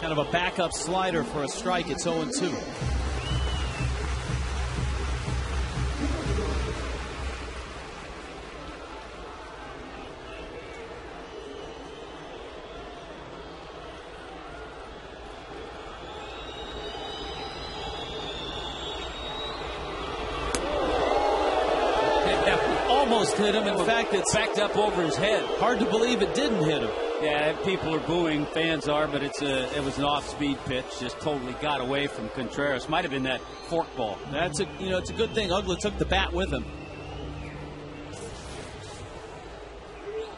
Kind of a backup slider for a strike. It's 0-2. Almost hit him. In fact, it's backed up over his head. Hard to believe it didn't hit him. Yeah, people are booing, fans are, but it was an off-speed pitch. Just totally got away from Contreras. Might have been that forkball. That's it's a good thing Ugla took the bat with him,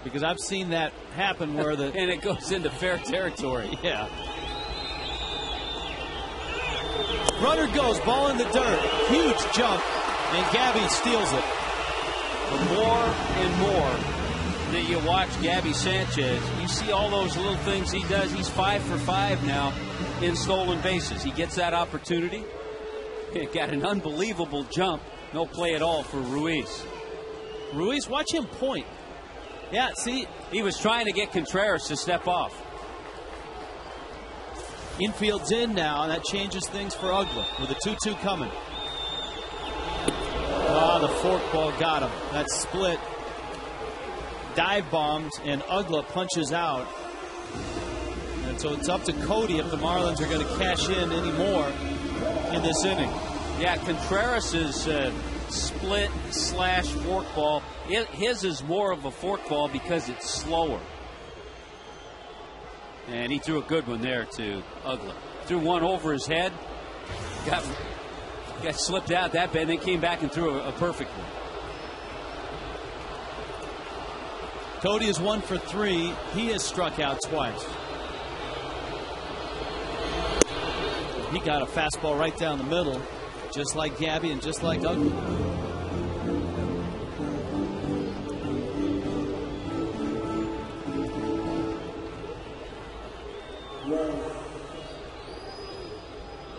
because I've seen that happen where the and it goes into fair territory. Yeah. Runner goes, ball in the dirt, huge jump, and Gabby steals it. The more and more that you watch Gabby Sanchez, you see all those little things he does. He's 5 for 5 now in stolen bases. He gets that opportunity. He got an unbelievable jump. No play at all for Ruiz. Ruiz, watch him point. Yeah, see, he was trying to get Contreras to step off. Infield's in now, and that changes things for Ugla with a 2-2 coming. Ah, the forkball got him. That split. Dive bombs, and Ugla punches out. And so it's up to Cody if the Marlins are going to cash in any more in this inning. Yeah, Contreras' split slash forkball. His is more of a forkball because it's slower. And he threw a good one there to Ugla. Threw one over his head. Got slipped out that bad, and then came back and threw a perfect one. Cody is 1 for 3. He has struck out twice. He got a fastball right down the middle, just like Gabby and just like Ugla.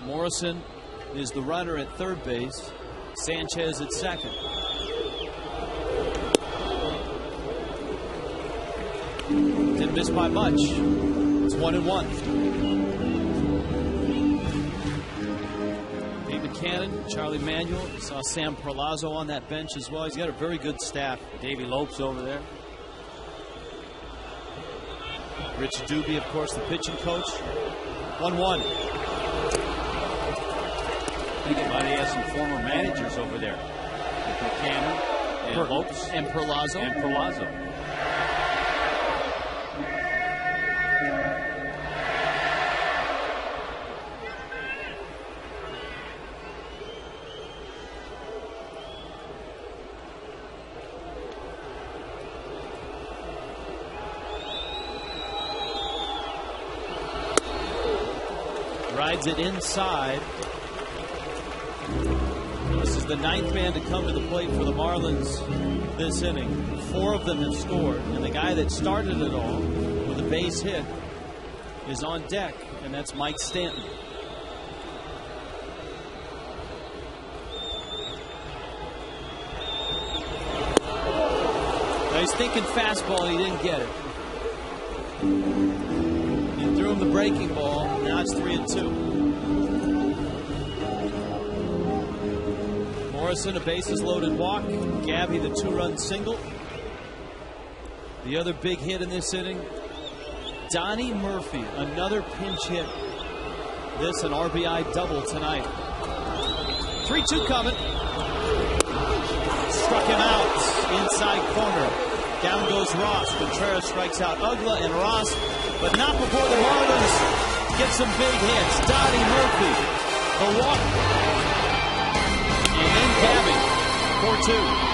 Morrison is the runner at third base. Sanchez at second. Didn't miss by much. It's 1-1. David Cannon, Charlie Manuel. Saw Sam Perlazzo on that bench as well. He's got a very good staff. Davey Lopes over there. Rich Doobie, of course, the pitching coach. 1-1. I think he might have some former managers over there. Buchanan and Lopes and Perlazzo. Rides it inside. This is the 9th man to come to the plate for the Marlins this inning. 4 of them have scored, and the guy that started it all with a base hit is on deck, and that's Mike Stanton. Now he's thinking fastball, and he didn't get it. He threw him the breaking ball. Now it's 3-2. Morrison, a bases loaded walk. Gabby, the 2-run single. The other big hit in this inning, Donnie Murphy, another pinch hit. This an RBI double tonight. 3-2 coming. Struck him out inside corner. Down goes Ross. Contreras strikes out Ugla and Ross, but not before the Marlins get some big hits. Donnie Murphy, the walk. And then Gabby, 4-2.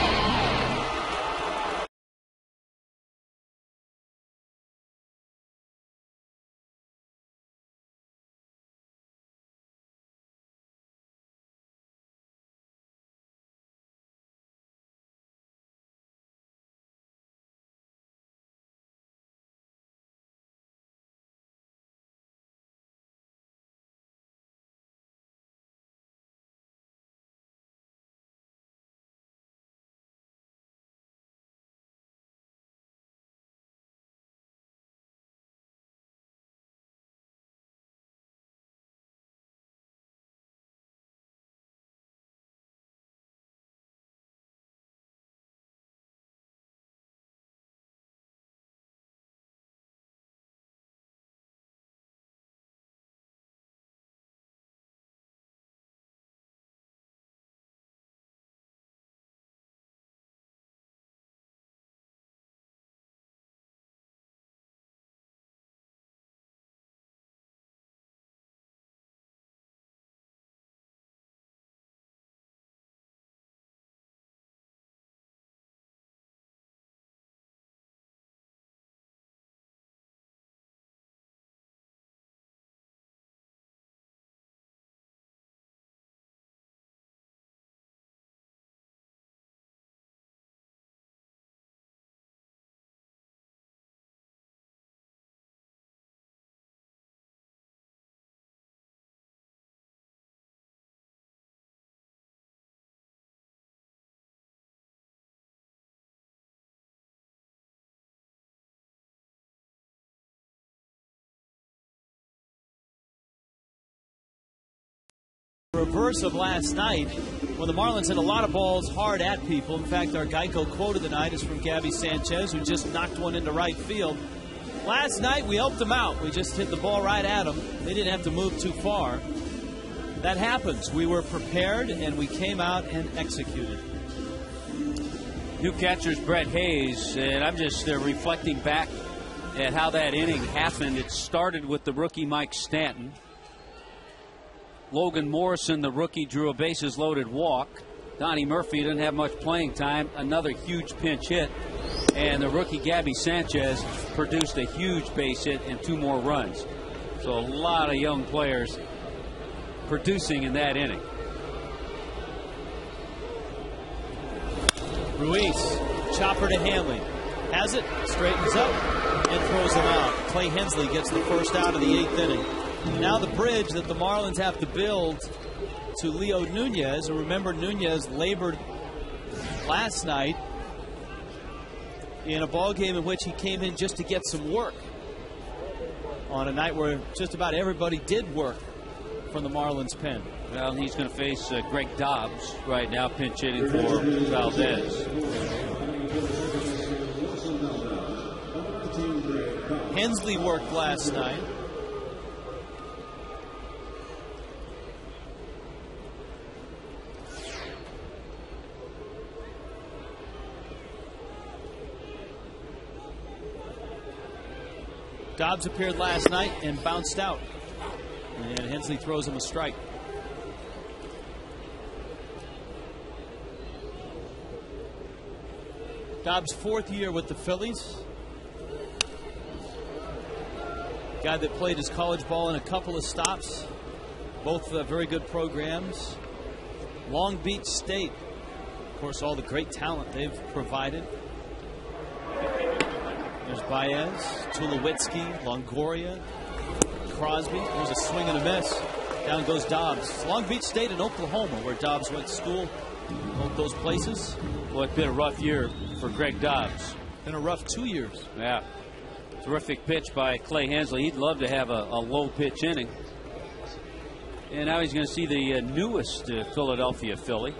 Reverse of last night when the Marlins hit a lot of balls hard at people. In fact, our Geico quote of the night is from Gabby Sanchez, who just knocked one into right field. Last night, we helped them out. We just hit the ball right at them. They didn't have to move too far. That happens. We were prepared, and we came out and executed. New catcher's Brett Hayes, and I'm just reflecting back at how that inning happened. It started with the rookie Mike Stanton. Logan Morrison, the rookie, drew a bases-loaded walk. Donnie Murphy didn't have much playing time. Another huge pinch hit. And the rookie Gabby Sanchez produced a huge base hit and 2 more runs. So a lot of young players producing in that inning. Ruiz, chopper to Hanley. Has it, straightens up, and throws him out. Clay Hensley gets the first out of the 8th inning. Now the bridge that the Marlins have to build to Leo Nunez. And remember, Nunez labored last night in a ball game in which he came in just to get some work on a night where just about everybody did work from the Marlins pen. Well, he's going to face Greg Dobbs right now, pinch hitting for Valdez. Hensley worked last night. Dobbs appeared last night and bounced out. And Hensley throws him a strike. Dobbs' 4th year with the Phillies. Guy that played his college ball in a couple of stops. Both very good programs. Long Beach State. Of course, all the great talent they've provided. There's Baez, Tulowitzki, Longoria, Crosby. There's a swing and a miss. Down goes Dobbs. Long Beach State in Oklahoma, where Dobbs went to school. Both those places. Well, it's been a rough year for Greg Dobbs. Been a rough 2 years. Yeah. Terrific pitch by Clay Hensley. He'd love to have a low pitch inning. And now he's going to see the newest Philadelphia Philly.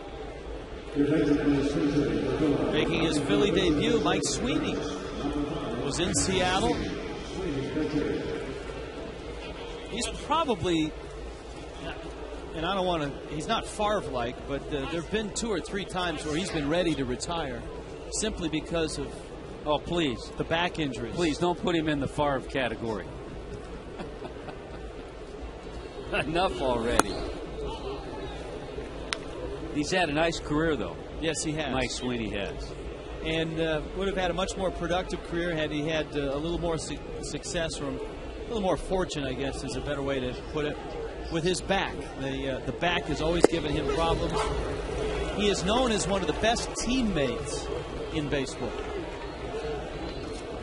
Making his Philly debut, Mike Sweeney. Was in Seattle. He's probably, and I don't want to, he's not Favre-like, but there have been 2 or 3 times where he's been ready to retire simply because of the back injuries. Please don't put him in the Favre category. Enough already. He's had a nice career, though. Yes, he has. Mike Sweeney has. And would have had a much more productive career had he had a little more success, or a little more fortune, I guess is a better way to put it, with his back. The back has always given him problems. He is known as one of the best teammates in baseball.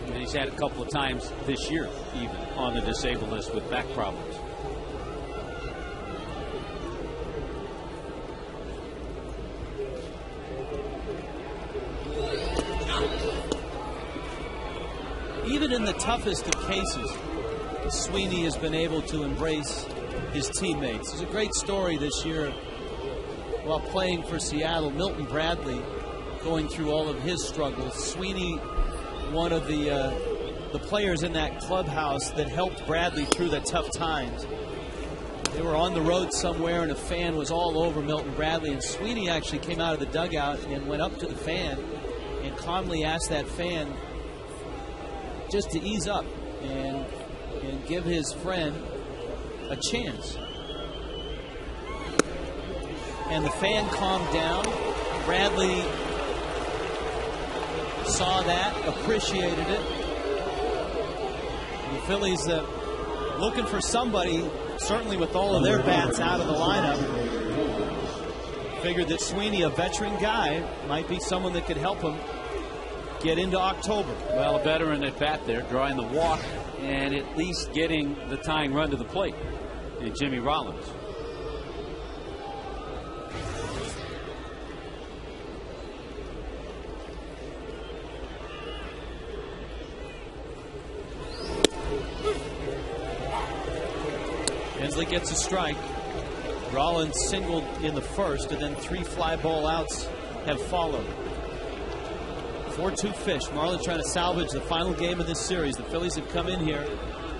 And he's had a couple of times this year, even, on the disabled list with back problems. Even in the toughest of cases, Sweeney has been able to embrace his teammates. There's a great story this year while playing for Seattle. Milton Bradley going through all of his struggles. Sweeney, one of the players in that clubhouse that helped Bradley through the tough times. They were on the road somewhere and a fan was all over Milton Bradley, and Sweeney actually came out of the dugout and went up to the fan and calmly asked that fan just to ease up and give his friend a chance. And the fan calmed down. Bradley saw that, appreciated it. The Phillies looking for somebody, certainly with all of their bats out of the lineup. Figured that Sweeney, a veteran guy, might be someone that could help him get into October. Well, a veteran at bat there, drawing the walk and at least getting the tying run to the plate in Jimmy Rollins. Hensley gets a strike. Rollins singled in the first, and then 3 fly ball outs have followed. 4-2 fish. Marlins trying to salvage the final game of this series. The Phillies have come in here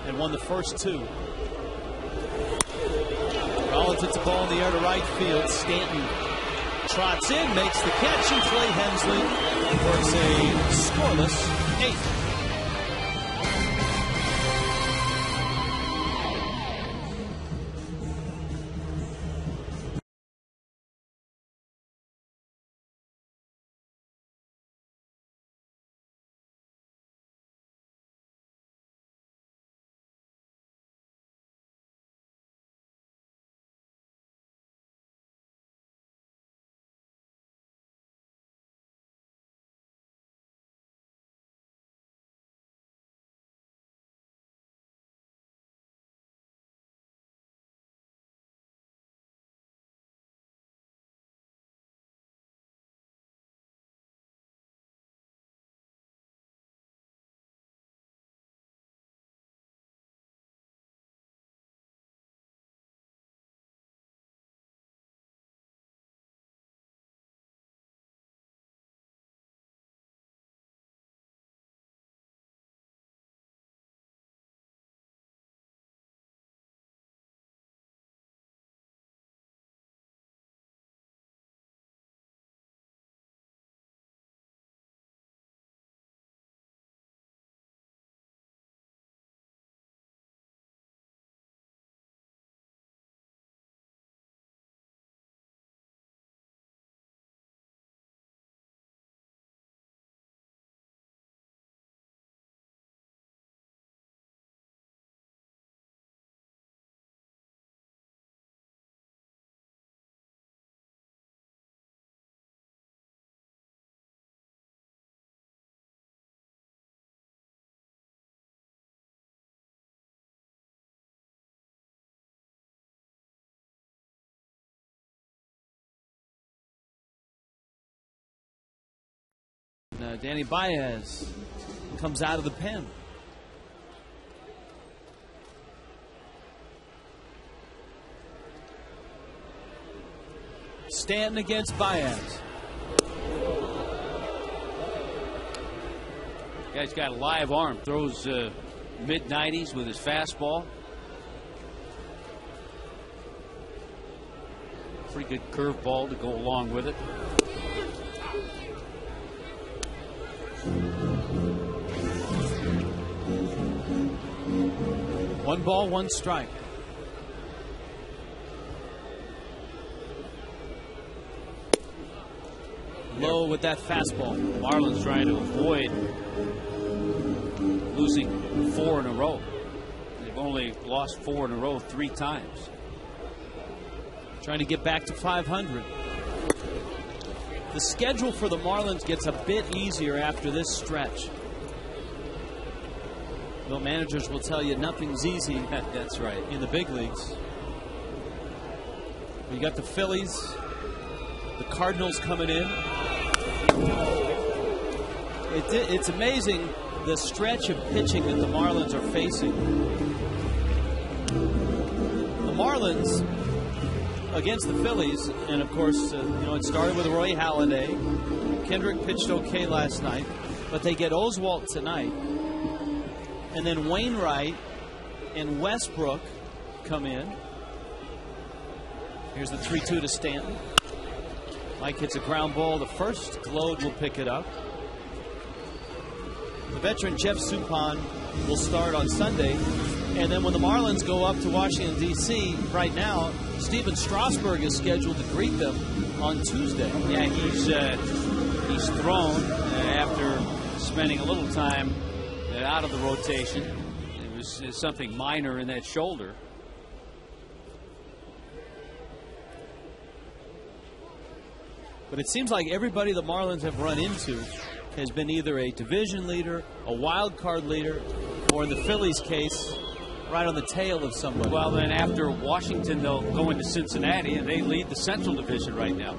and won the first 2. Rollins hits a ball in the air to right field. Stanton trots in, makes the catch, and Clay Hensley works a scoreless 8th. Danny Baez comes out of the pen. Stanton against Baez. Guy's got a live arm. Throws mid-90s with his fastball. Pretty good curveball to go along with it. One ball, one strike. Low with that fastball. Marlins trying to avoid losing 4 in a row. They've only lost 4 in a row 3 times. Trying to get back to 500. The schedule for the Marlins gets a bit easier after this stretch. Though managers will tell you nothing's easy. That's right. In the big leagues. You got the Phillies, the Cardinals coming in. It's amazing the stretch of pitching that the Marlins are facing. The Marlins against the Phillies, and of course, it started with Roy Halladay. Kendrick pitched okay last night, but they get Oswalt tonight. And then Wainwright and Westbrook come in. Here's the 3-2 to Stanton. Mike hits a ground ball. The first. Glode will pick it up. The veteran Jeff Suppan will start on Sunday. And then when the Marlins go up to Washington, D.C., right now, Steven Strasburg is scheduled to greet them on Tuesday. Yeah, he's thrown after spending a little time out of the rotation. It was something minor in that shoulder. But it seems like everybody the Marlins have run into has been either a division leader, a wild card leader, or in the Phillies' case, right on the tail of somebody. Well, then after Washington, they'll go into Cincinnati, and they lead the Central Division right now.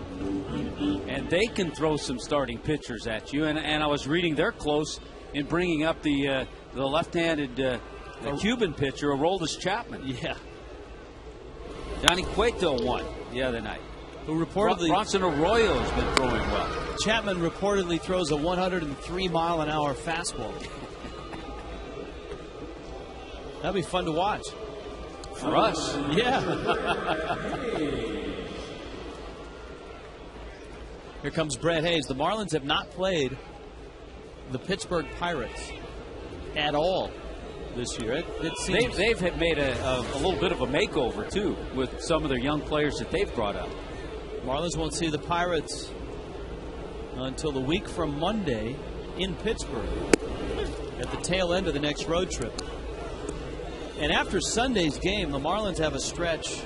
And they can throw some starting pitchers at you. And I was reading they're close in bringing up the left-handed Cuban pitcher, Aroldis Chapman. Yeah. Johnny Cueto won the other night. Who reportedly Bronson Arroyo has been throwing well. Chapman reportedly throws a 103-mile-an-hour fastball. That'd be fun to watch. For us. Yeah. Here comes Brett Hayes. The Marlins have not played the Pittsburgh Pirates at all this year. It seems they've made a little bit of a makeover, too, with some of their young players that they've brought up. Marlins won't see the Pirates until the week from Monday in Pittsburgh at the tail end of the next road trip. And after Sunday's game, the Marlins have a stretch.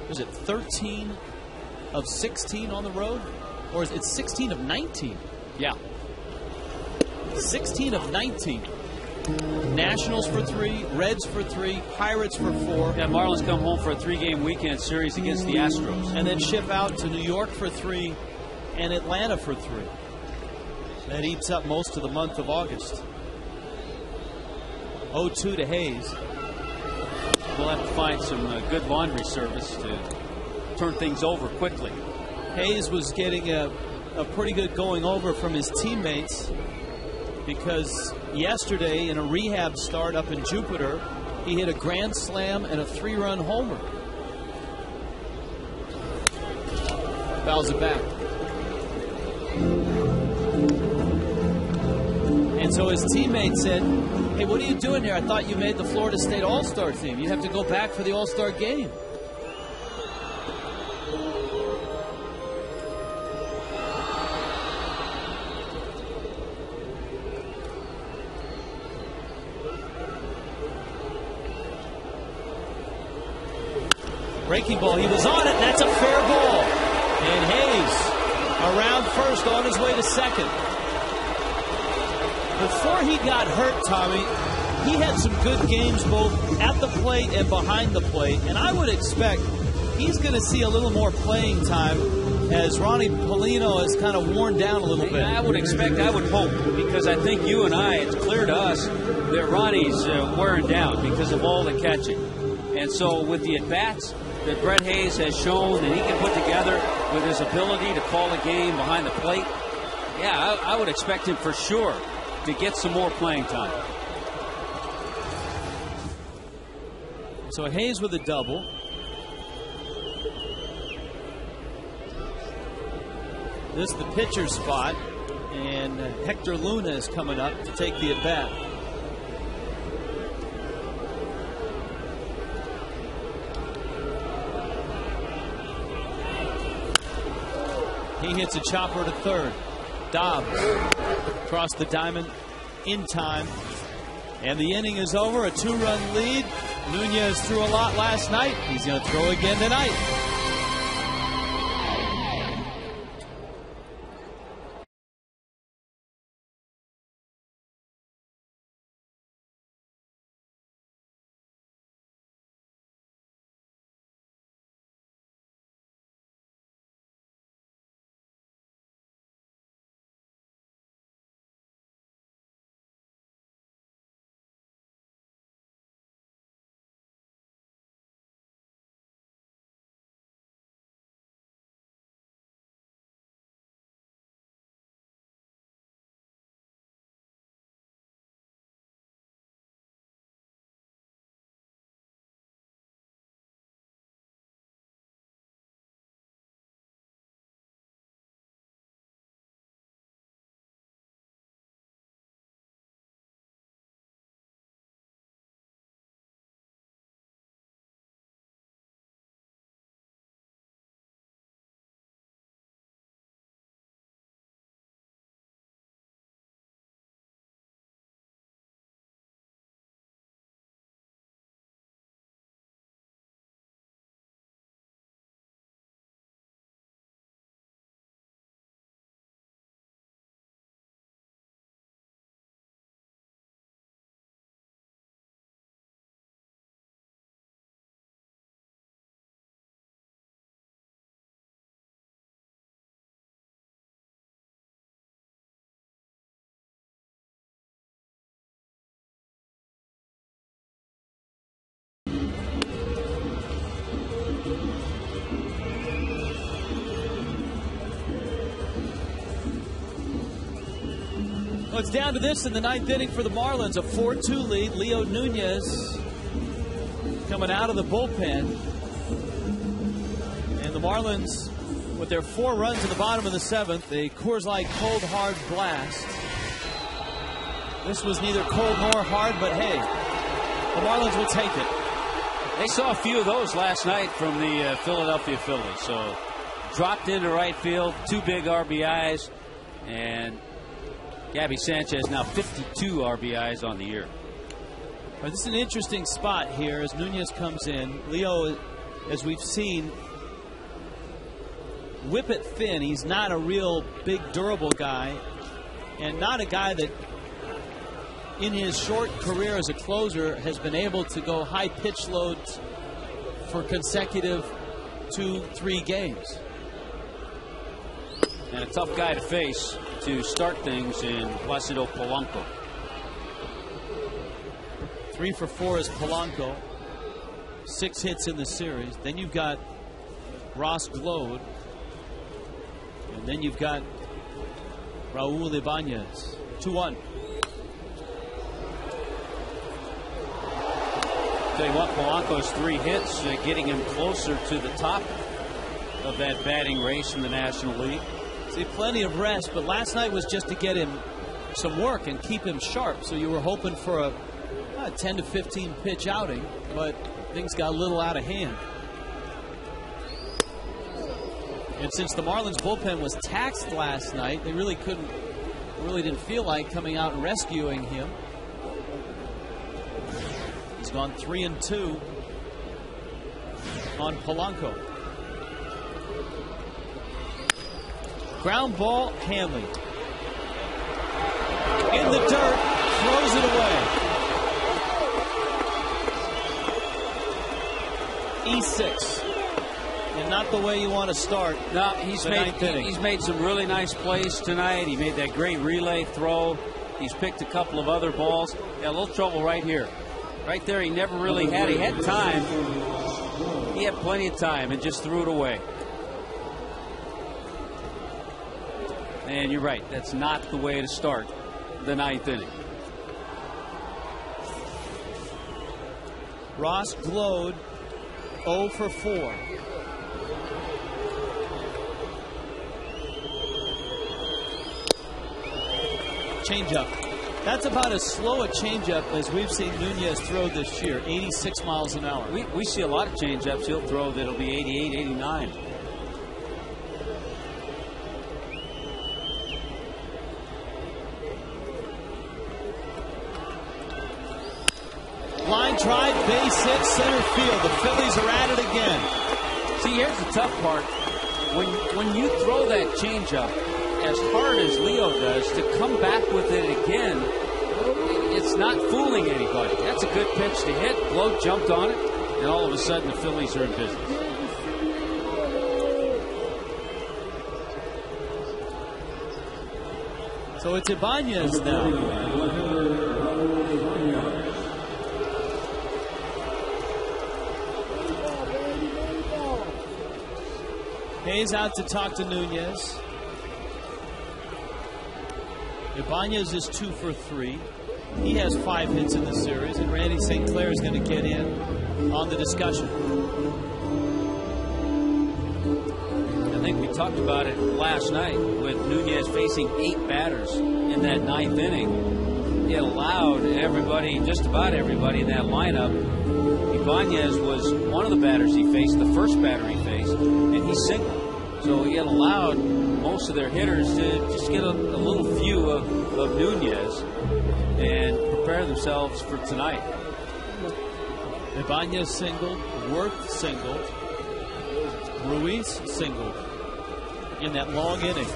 Is it 13 of 16 on the road? Or is it 16 of 19? Yeah. 16 of 19. Nationals for 3, Reds for 3, Pirates for 4. Yeah, Marlins come home for a 3-game weekend series against the Astros. And then ship out to New York for 3 and Atlanta for 3. That eats up most of the month of August. 0-2 to Hayes. We'll have to find some good laundry service to turn things over quickly. Hayes was getting a pretty good going over from his teammates because yesterday in a rehab start up in Jupiter, he hit a grand slam and a 3-run homer. Fouls it back. And so his teammates said, "Hey, what are you doing here? I thought you made the Florida State All-Star team. You have to go back for the All-Star game." Breaking ball, he was on it, and that's a fair ball. And Hayes around first on his way to second. Before he got hurt, Tommy, he had some good games both at the plate and behind the plate. And I would expect he's going to see a little more playing time as Ronnie Polino has kind of worn down a little bit. I would hope, because I think you and I, it's clear to us that Ronnie's wearing down because of all the catching. And so with the at-bats that Brett Hayes has shown that he can put together with his ability to call a game behind the plate, yeah, I would expect him for sure to get some more playing time. So Hayes with a double. This is the pitcher's spot, and Hector Luna is coming up to take the at-bat. He hits a chopper to third. Dobbs across the diamond in time. And the inning is over. A 2-run lead. Nunez threw a lot last night. He's going to throw again tonight. Well, it's down to this in the ninth inning for the Marlins. A 4-2 lead. Leo Nunez coming out of the bullpen. And the Marlins, with their 4 runs in the bottom of the 7th, a Coors Light cold, hard blast. This was neither cold nor hard, but hey, the Marlins will take it. They saw a few of those last night from the Philadelphia Phillies. So dropped into right field, 2 big RBIs, and Gabby Sanchez now 52 RBIs on the year. Well, this is an interesting spot here as Nunez comes in. Leo, as we've seen, whip it thin. He's not a real big, durable guy, and not a guy that in his short career as a closer has been able to go high pitch loads for consecutive 2-3 games. And a tough guy to face to start things in Placido Polanco. 3 for 4 is Polanco. 6 hits in the series. Then you've got Ross Glode. And then you've got Raul Ibanez. 2-1. Tell you what, Polanco's 3 hits getting him closer to the top of that batting race in the National League. See, plenty of rest, but last night was just to get him some work and keep him sharp. So you were hoping for a 10 to 15 pitch outing, but things got a little out of hand. And since the Marlins bullpen was taxed last night, they really didn't feel like coming out and rescuing him. He's gone 3-2 on Polanco. Ground ball, Hanley. In the dirt, throws it away. E6. And not not the way you want to start. No, he's made some really nice plays tonight. He made that great relay throw. He's picked a couple of other balls. Got a little trouble right here. Right there, he never really had. He had time. He had plenty of time and just threw it away. And you're right. That's not the way to start the ninth inning. Ross Glode, 0 for 4. Changeup. That's about as slow a changeup as we've seen Nunez throw this year, 86 miles an hour. We see a lot of changeups he'll throw that'll be 88, 89. Line drive, base hit, center field. The Phillies are at it again. See, here's the tough part. When you throw that changeup as hard as Leo does, to come back with it again, it's not fooling anybody. That's a good pitch to hit. Glode jumped on it, and all of a sudden the Phillies are in business. So it's Ibanez now. Hayes out to talk to Nunez. Ibanez is 2 for 3. He has 5 hits in the series, and Randy St. Clair is going to get in on the discussion. I think we talked about it last night with Nunez facing 8 batters in that ninth inning. It allowed everybody, just about everybody in that lineup. Ibanez was one of the batters he faced, the first batter he faced, and he singled. So it allowed most of their hitters to just get a little view of Nunez and prepare themselves for tonight. Ibanez singled, Worth singled, Ruiz singled in that long inning.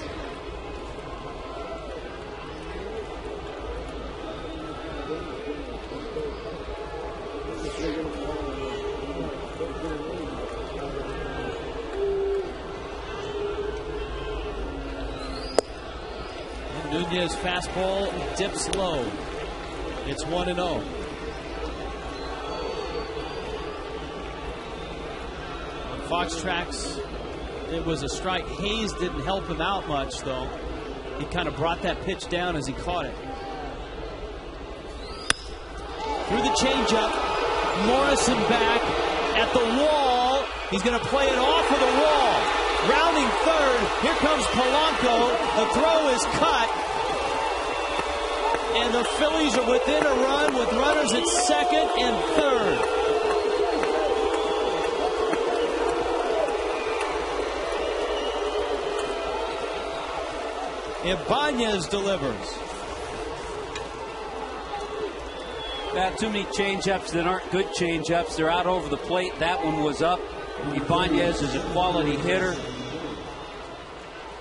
Nunez fastball dips low. It's 1-0. On Fox Tracks, it was a strike. Hayes didn't help him out much, though. He kind of brought that pitch down as he caught it. Through the changeup, Morrison back at the wall. He's going to play it off of the wall. Rounding third, here comes Polanco. The throw is cut. And the Phillies are within a run with runners at second and third. Ibanez delivers. Got too many changeups that aren't good changeups. They're out over the plate. That one was up. Ibanez is a quality hitter.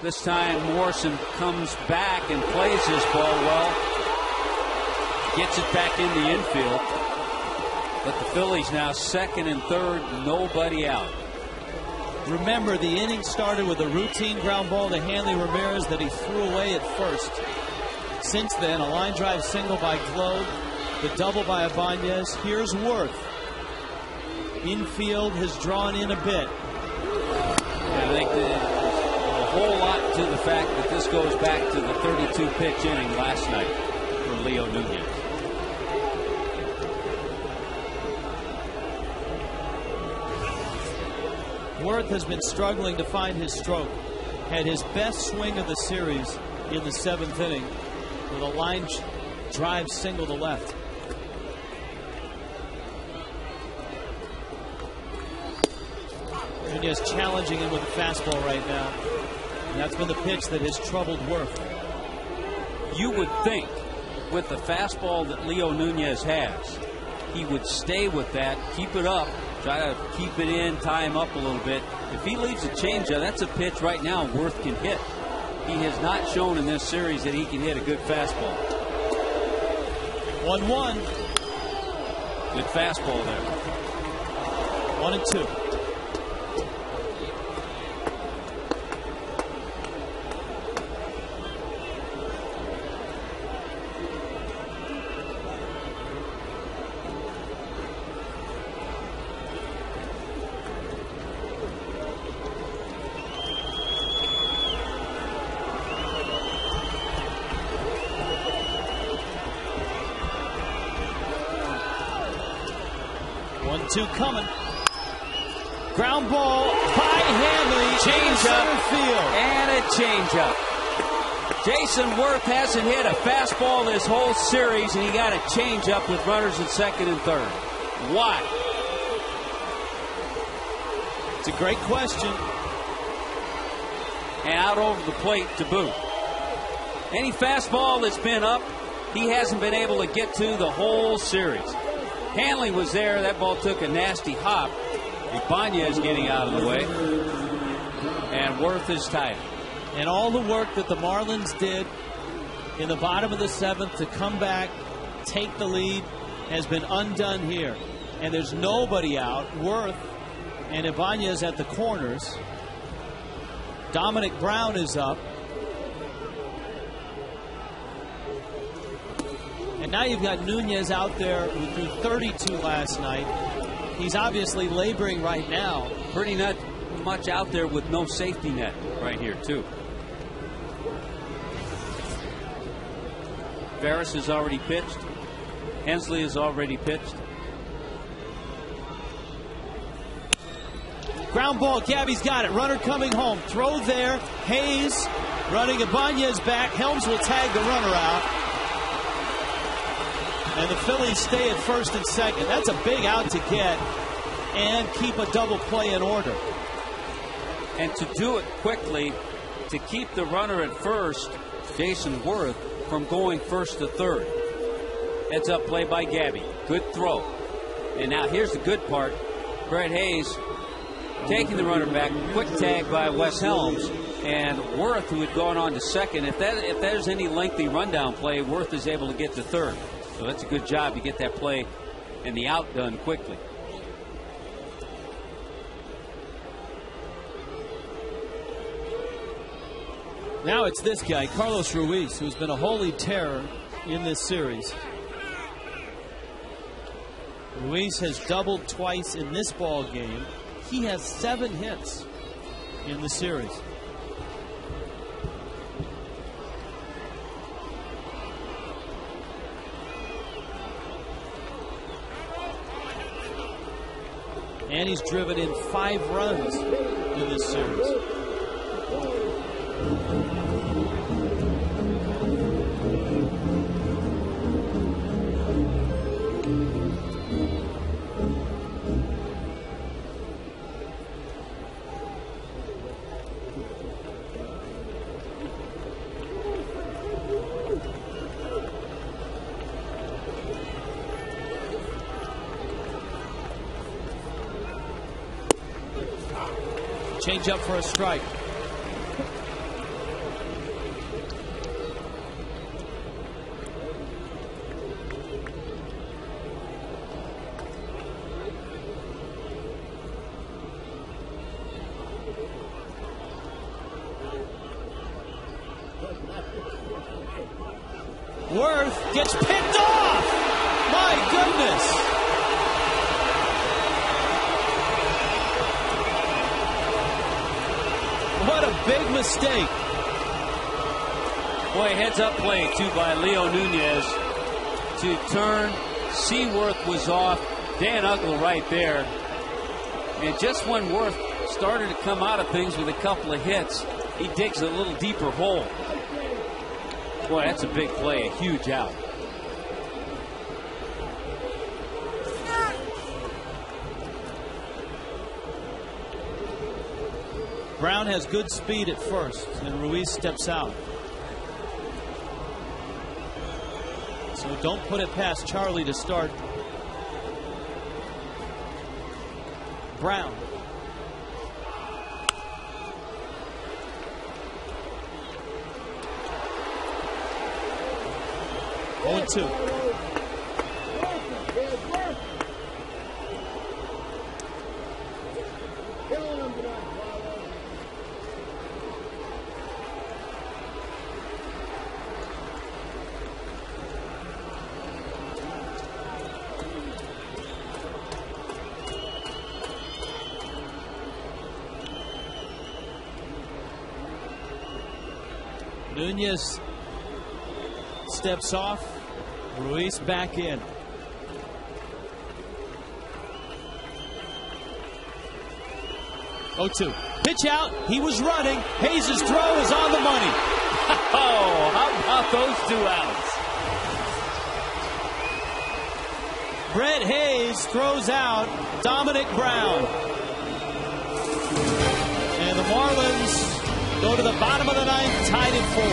This time Morrison comes back and plays his ball well. Gets it back in the infield. But the Phillies now second and third, nobody out. Remember, the inning started with a routine ground ball to Hanley Ramirez that he threw away at first. Since then, a line drive single by Glode, the double by Ibanez. Here's Worth. Infield has drawn in a bit. I think there's a whole lot to the fact that this goes back to the 32-pitch inning last night for Leo Nunez. Worth has been struggling to find his stroke. Had his best swing of the series in the 7th inning with a line drive single to left. Nunez challenging him with a fastball right now. And that's been the pitch that has troubled Worth. You would think with the fastball that Leo Nunez has, he would stay with that, keep it up, try to keep it in, tie him up a little bit. If he leaves a changeup, that's a pitch right now Worth can hit. He has not shown in this series that he can hit a good fastball. 1-1. Good fastball there. 1-2. 1-2 coming. Ground ball by Hanley. Change-up. Field. And a change-up. Jason Worth hasn't hit a fastball this whole series, and he got a change-up with runners at second and third. Why? It's a great question. And out over the plate to boot. Any fastball that's been up, he hasn't been able to get to the whole series. Hanley was there. That ball took a nasty hop. Ibanez getting out of the way. And Worth is tied. And all the work that the Marlins did in the bottom of the seventh to come back, take the lead, has been undone here. And there's nobody out. Worth and Ibanez at the corners. Dominic Brown is up. And now you've got Nunez out there who threw 32 last night. He's obviously laboring right now. Pretty much out there with no safety net right here, too. Ferris has already pitched. Hensley has already pitched. Ground ball, Gabby's got it. Runner coming home. Throw there. Hayes running Ibanez back. Helms will tag the runner out. And the Phillies stay at first and second. That's a big out to get and keep a double play in order. And to do it quickly, to keep the runner at first, Jason Worth, from going first to third. Heads up play by Gabby. Good throw. And now here's the good part. Brett Hayes taking the runner back. Quick tag by Wes Helms. And Worth, who had gone on to second, if there's any lengthy rundown play, Worth is able to get to third. So that's a good job to get that play and the out done quickly. Now it's this guy, Carlos Ruiz, who's been a holy terror in this series. Ruiz has doubled twice in this ball game. He has 7 hits in the series. And he's driven in 5 runs in this series. Change up for a strike. Worth gets picked off. My goodness. What a big mistake. Boy, heads up play too by Leo Nunez to turn. Seaworth was off. Dan Uggla right there. And just when Worth started to come out of things with a couple of hits, he digs a little deeper hole. Boy, that's a big play, a huge out. Brown has good speed at first, and Ruiz steps out. So don't put it past Charlie to start. Brown. Oh, 2. Nunez steps off. Ruiz back in. 0-2. Pitch out. He was running. Hayes' throw is on the money. Oh, how about those 2 outs? Brett Hayes throws out Dominic Brown. And the Marlins go to the bottom of the 9th, tied at 4.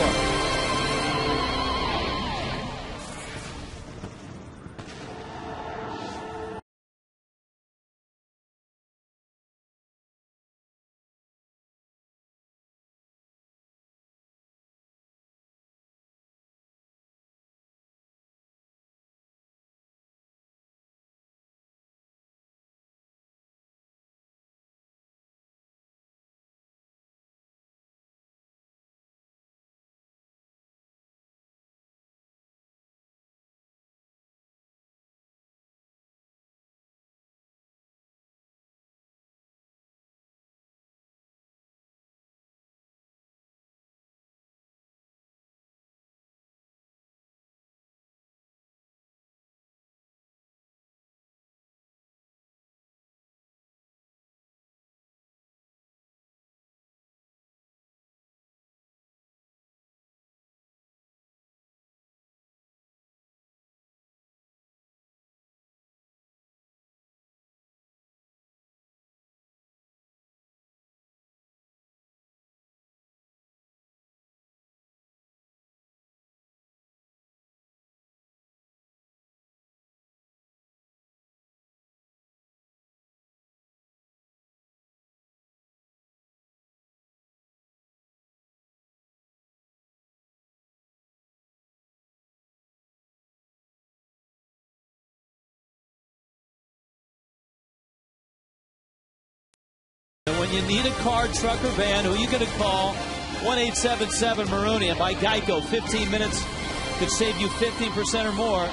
When you need a car, truck, or van, who are you going to call? 1-877-MAROONY. And by Geico, 15 minutes could save you 15% or more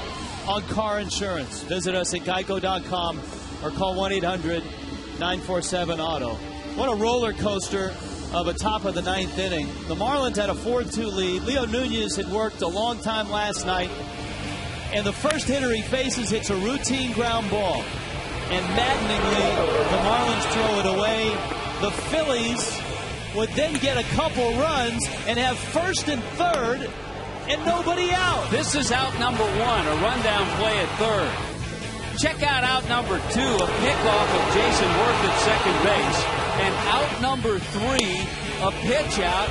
on car insurance. Visit us at geico.com or call 1-800-947-AUTO. What a roller coaster of a top of the 9th inning. The Marlins had a 4-2 lead. Leo Nunez had worked a long time last night. And the first hitter he faces hits a routine ground ball. And maddeningly, the Marlins throw it away. The Phillies would then get a couple runs and have first and third and nobody out. This is out number 1, a rundown play at third. Check out number 2, a pickoff of Jason Worth at second base. And out number 3, a pitch out,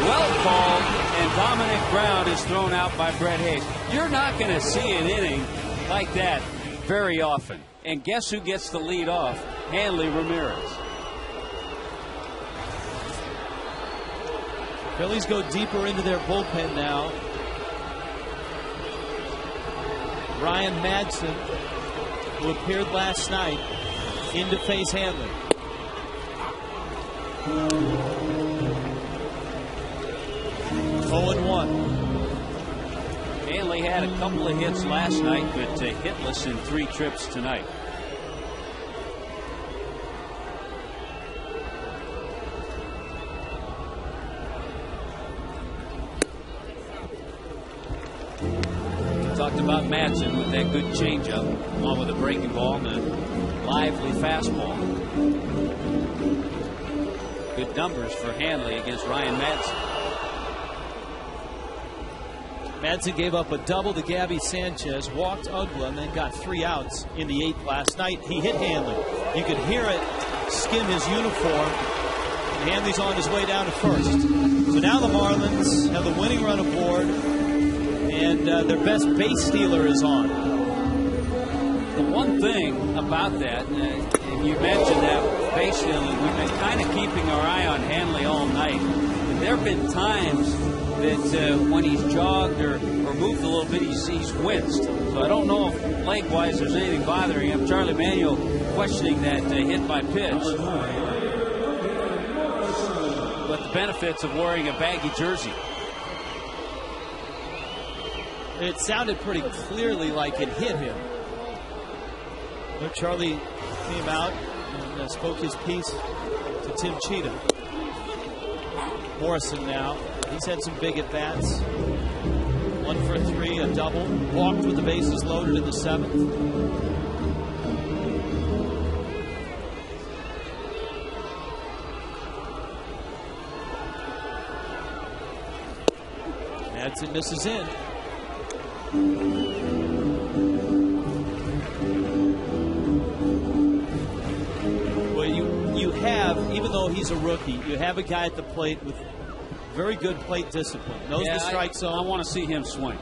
well called, and Dominic Brown is thrown out by Brett Hayes. You're not going to see an inning like that very often. And guess who gets the lead off? Hanley Ramirez. Phillies go deeper into their bullpen now. Ryan Madsen, who appeared last night, in to face Hanley. Oh and 1. Hanley had a couple of hits last night, but hitless in 3 trips tonight. Talked about Madsen with that good changeup, along with a breaking ball and a lively fastball. Good numbers for Hanley against Ryan Madsen. Madsen gave up a double to Gabby Sanchez, walked Ugla, and then got 3 outs in the 8th last night. He hit Hanley. You could hear it skim his uniform. And Hanley's on his way down to first. So now the Marlins have the winning run aboard, and their best base stealer is on. The one thing about that, and you mentioned that base stealing, we've been kind of keeping our eye on Hanley all night. And there have been times that when he's jogged or moved a little bit, he's winced. So I don't know if leg-wise there's anything bothering him. Charlie Manuel questioning that hit by pitch. But the benefits of wearing a baggy jersey. It sounded pretty clearly like it hit him. But Charlie came out and spoke his piece to Tim Cheetah. Morrison now. He's had some big at-bats. 1 for 3, a double. Walked with the bases loaded in the 7th. hits and misses in. Well, you have, even though he's a rookie, you have a guy at the plate with very good plate discipline. Knows the strike zone. I want to see him swing.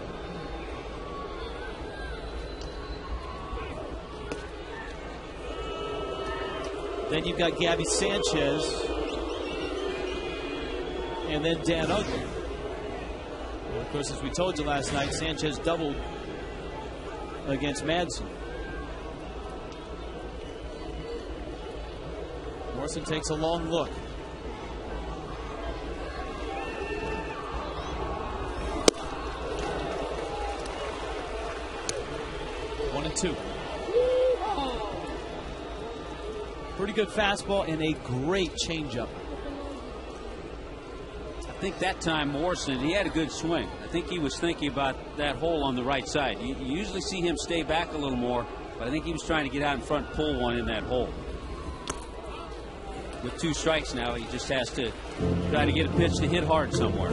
Then you've got Gabby Sanchez. And then Dan Ugly. Well, of course, as we told you last night, Sanchez doubled against Madsen. Morrison takes a long look. One and two. Pretty good fastball and a great changeup. I think that time Morrison, he had a good swing. I think he was thinking about that hole on the right side. You usually see him stay back a little more, but I think he was trying to get out in front, pull one in that hole. With 2 strikes now, he just has to try to get a pitch to hit hard somewhere.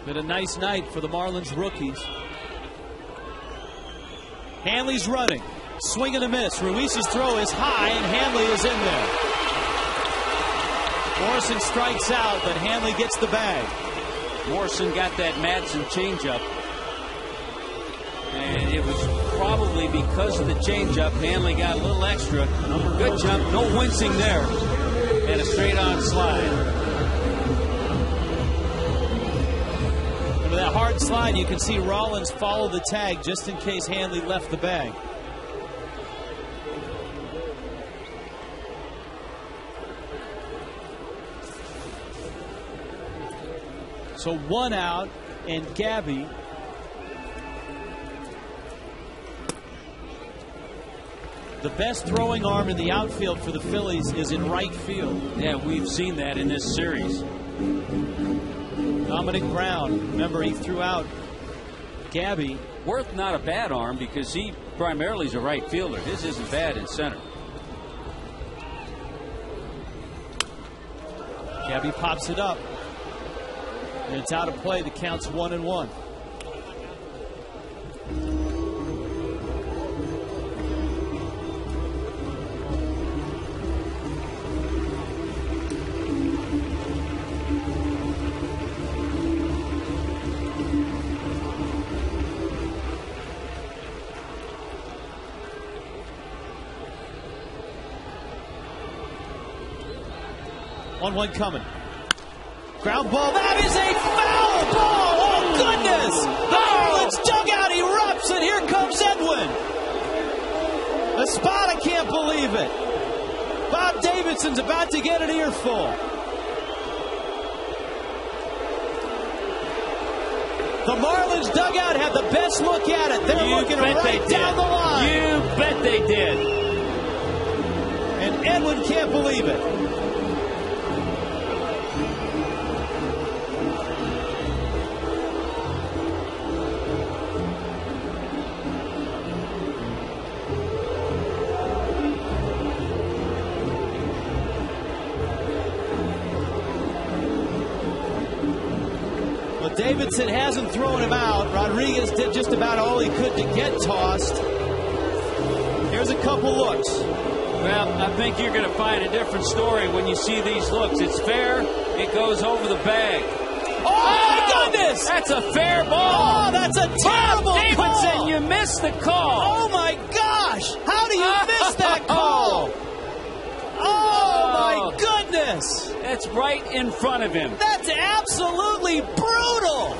Been a nice night for the Marlins rookies. Hanley's running. Swing and a miss. Ruiz's throw is high, and Hanley is in there. Morrison strikes out, but Hanley gets the bag. Morrison got that Madsen changeup, and it was probably because of the changeup. Hanley got a little extra. Good jump, no wincing there, and a straight-on slide. And with that hard slide, you can see Rollins follow the tag just in case Hanley left the bag. So 1 out, and Gabby the best throwing arm in the outfield for the Phillies is in right field. Yeah, we've seen that in this series. Dominic Brown, remember he threw out Gabby. Worth not a bad arm because he primarily is a right fielder. His isn't bad in center. Gabby pops it up. And it's out of play. The count's 1-1. One coming. Ground ball. That is a foul ball. Oh, goodness. The Marlins dugout erupts, and here comes Edwin. Espada can't believe it. Bob Davidson's about to get an earful. The Marlins dugout had the best look at it. They're looking right down the line. You bet they did. And Edwin can't believe it. Davidson hasn't thrown him out. Rodriguez did just about all he could to get tossed. Here's a couple looks. Well, I think you're going to find a different story when you see these looks. It's fair. It goes over the bag. Oh, my goodness! That's a fair ball. Oh, that's a terrible Davidson, call. you missed the call. Oh, my gosh! How do you miss that call? Oh, my goodness! That's right in front of him. That's absolutely brutal.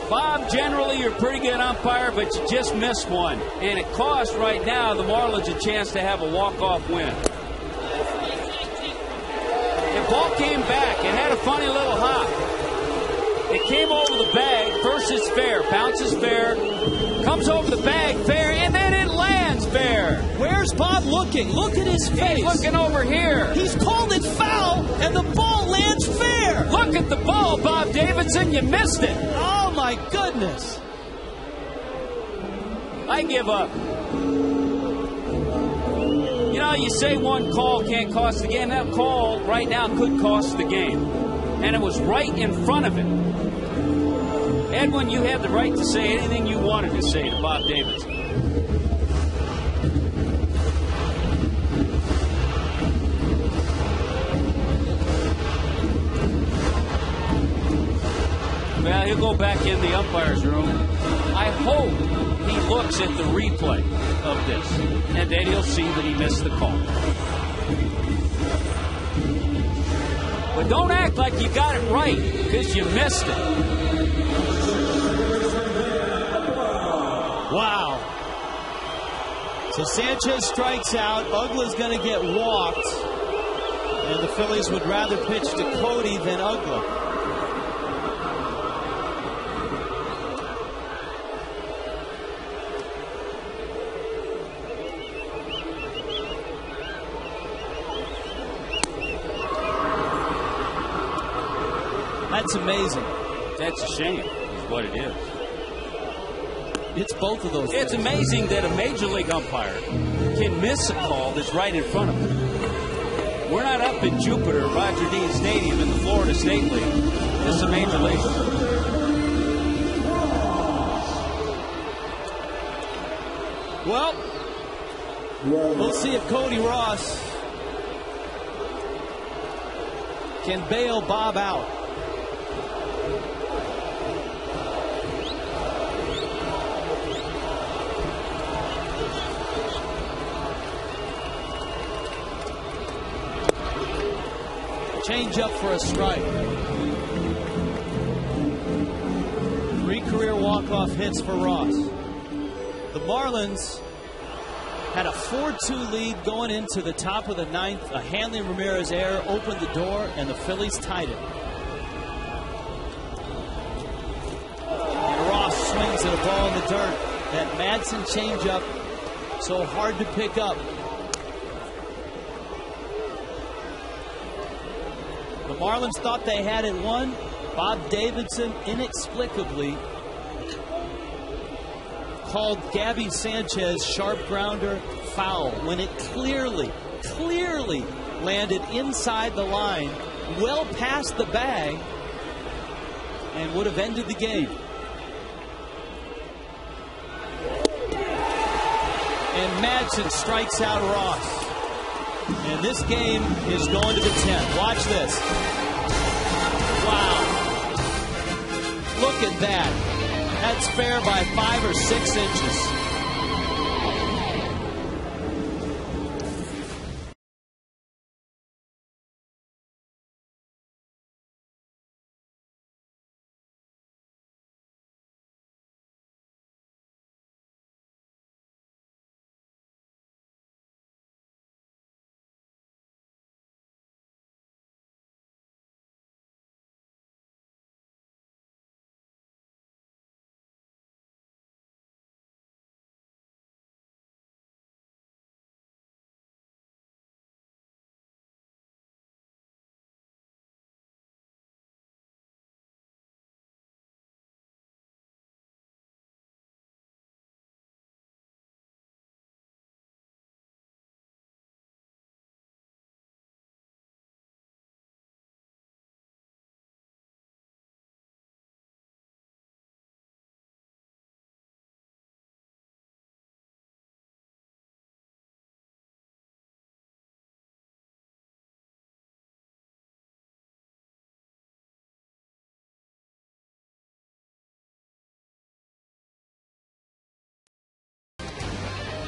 Bob, generally you're a pretty good umpire, but you just missed one. And it cost right now the Marlins a chance to have a walk-off win. The ball came back. It had a funny little hop. It came over the bag. First it's fair. Bounces fair. Comes over the bag fair. And then it lands fair. Where's Bob looking? Look at his face. He's looking over here. He's called it foul, and the ball lands fair. Look at the ball, Bob Davidson. You missed it. Oh, my goodness. I give up. You know, you say one call can't cost the game. That call right now could cost the game. And it was right in front of him. Edwin, you had the right to say anything you wanted to say to Bob Davidson. Well, he'll go back in the umpire's room. I hope he looks at the replay of this, and then he'll see that he missed the call. But don't act like you got it right, because you missed it. Wow. So Sanchez strikes out. Ugla's going to get walked. And the Phillies would rather pitch to Cody than Ugla. That's amazing. That's a shame, is what it is. It's both of those It's things. amazing that a major league umpire can miss a call that's right in front of him. We're not up in Jupiter, Roger Dean Stadium in the Florida State League. This is a major league. Well, we'll see if Cody Ross can bail Bob out. Change up for a strike. 3 career walk-off hits for Ross. The Marlins had a 4-2 lead going into the top of the 9th. A Hanley Ramirez error opened the door, and the Phillies tied it. And Ross swings at a ball in the dirt. That Madsen changeup, so hard to pick up. The Marlins thought they had it won. Bob Davidson inexplicably called Gabby Sanchez sharp grounder foul when it clearly landed inside the line, well past the bag, and would have ended the game. And Madsen strikes out Ross. And this game is going to the 10th. Watch this. Wow. Look at that. That's fair by 5 or 6 inches.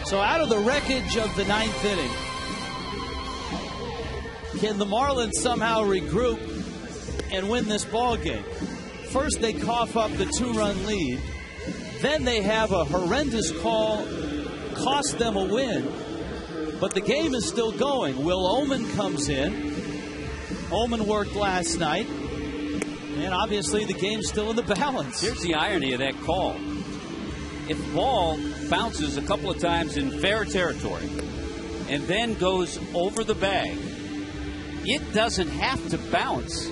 So out of the wreckage of the 9th inning, can the Marlins somehow regroup and win this ball game? First, they cough up the 2-run lead. Then they have a horrendous call cost them a win. But the game is still going. Will Oman comes in. Oman worked last night. And obviously the game's still in the balance. Here's the irony of that call. If ball bounces a couple of times in fair territory, and then goes over the bag, it doesn't have to bounce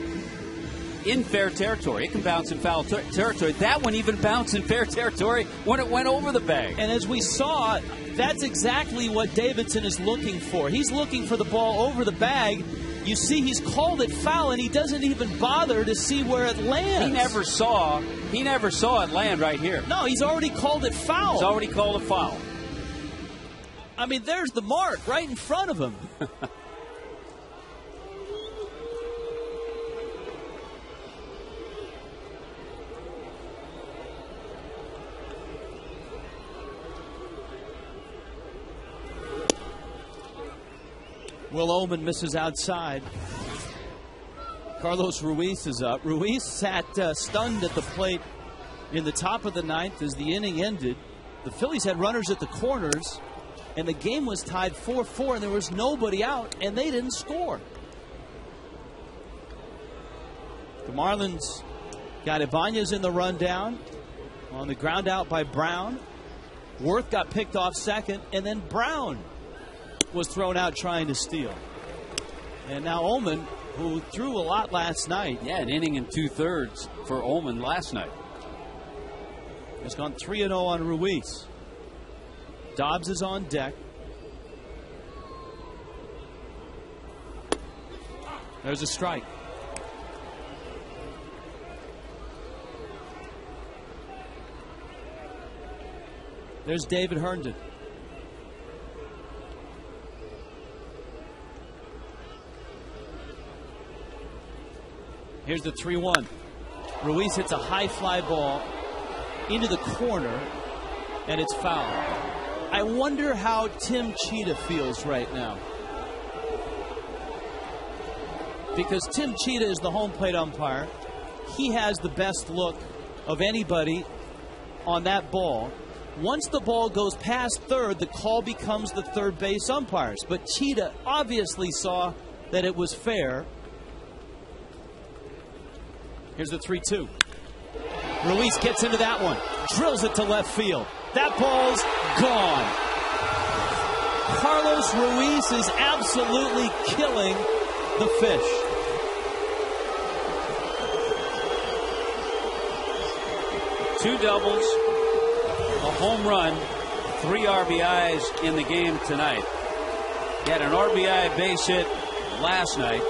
in fair territory. It can bounce in foul territory. That one even bounced in fair territory when it went over the bag. And as we saw, that's exactly what Davidson is looking for. He's looking for the ball over the bag. You see he's called it foul, and he doesn't even bother to see where it lands. He never saw it land right here. No, he's already called it foul. He's already called it foul. I mean, there's the mark right in front of him. Will Oman misses outside. Carlos Ruiz is up. Ruiz sat stunned at the plate in the top of the ninth as the inning ended. The Phillies had runners at the corners, and the game was tied 4-4, and there was nobody out, and they didn't score. The Marlins got Ibanez in the rundown on the ground out by Brown. Worth got picked off second, and then Brown was thrown out trying to steal. And now Oman, who threw a lot last night. Yeah, an inning and 2/3 for Oman last night. Has gone 3-0 on Ruiz. Dobbs is on deck. There's a strike. There's David Herndon. Here's the 3-1. Ruiz hits a high fly ball into the corner, and it's foul. I wonder how Tim Cheetah feels right now. Because Tim Cheetah is the home plate umpire. He has the best look of anybody on that ball. Once the ball goes past third, the call becomes the third base umpires. But Cheetah obviously saw that it was fair. Here's the 3-2. Ruiz gets into that one. Drills it to left field. That ball's gone. Carlos Ruiz is absolutely killing the fish. Two doubles, a home run, 3 RBIs in the game tonight. He had an RBI base hit last night.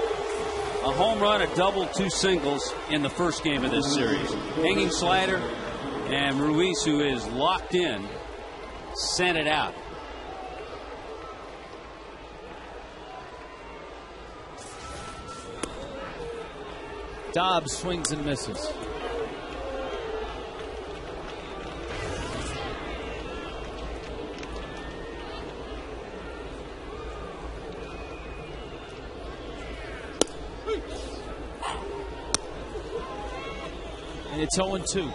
A home run, a double, 2 singles in the first game of this series. Hanging slider, and Ruiz, who is locked in, sent it out. Dobbs swings and misses. And it's 0-2.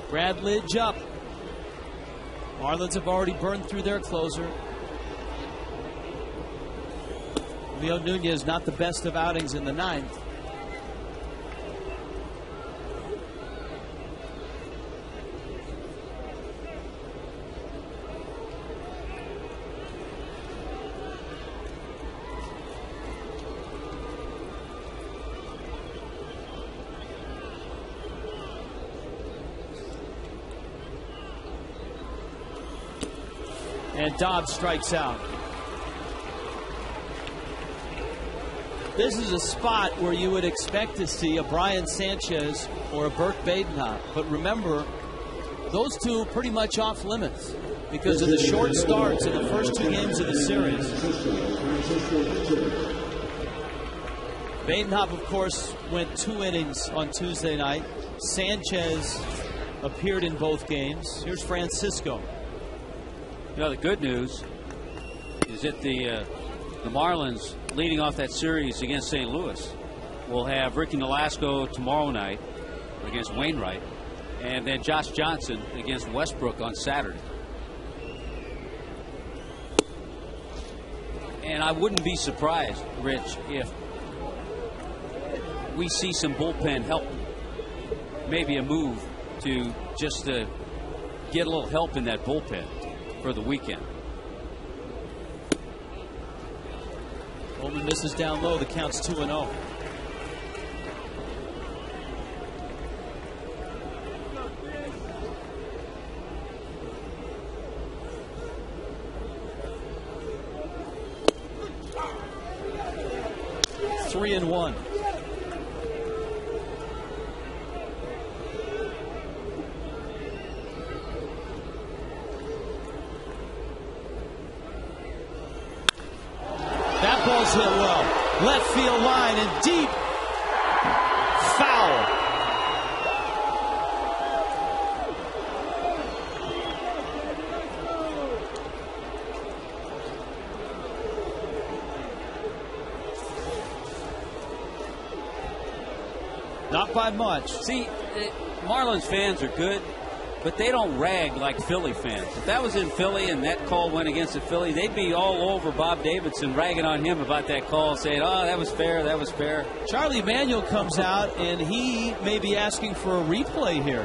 Brad Lidge up. Marlins have already burned through their closer. Leo Nunez not the best of outings in the ninth. And Dobbs strikes out. This is a spot where you would expect to see a Brian Sanchez or a Burke Badenhop. But remember, those two pretty much off limits because of the short starts in the first 2 games of the series. Badenhop, of course, went 2 innings on Tuesday night. Sanchez appeared in both games. Here's Francisco. You know, the good news is that the Marlins, leading off that series against St. Louis, will have Ricky Nolasco tomorrow night against Wainwright, and then Josh Johnson against Westbrook on Saturday. And I wouldn't be surprised, Rich, if we see some bullpen help. Maybe a move to just get a little help in that bullpen. for the weekend. Ullman misses down low. The count's 2-0. Three and one. That ball's hit well. Left field line and deep. Foul. Not by much. See, Marlins fans are good, but they don't rag like Philly fans. If that was in Philly and that call went against the Philly, they'd be all over Bob Davidson, ragging on him about that call, saying, oh, that was fair, that was fair. Charlie Manuel comes out, and he may be asking for a replay here.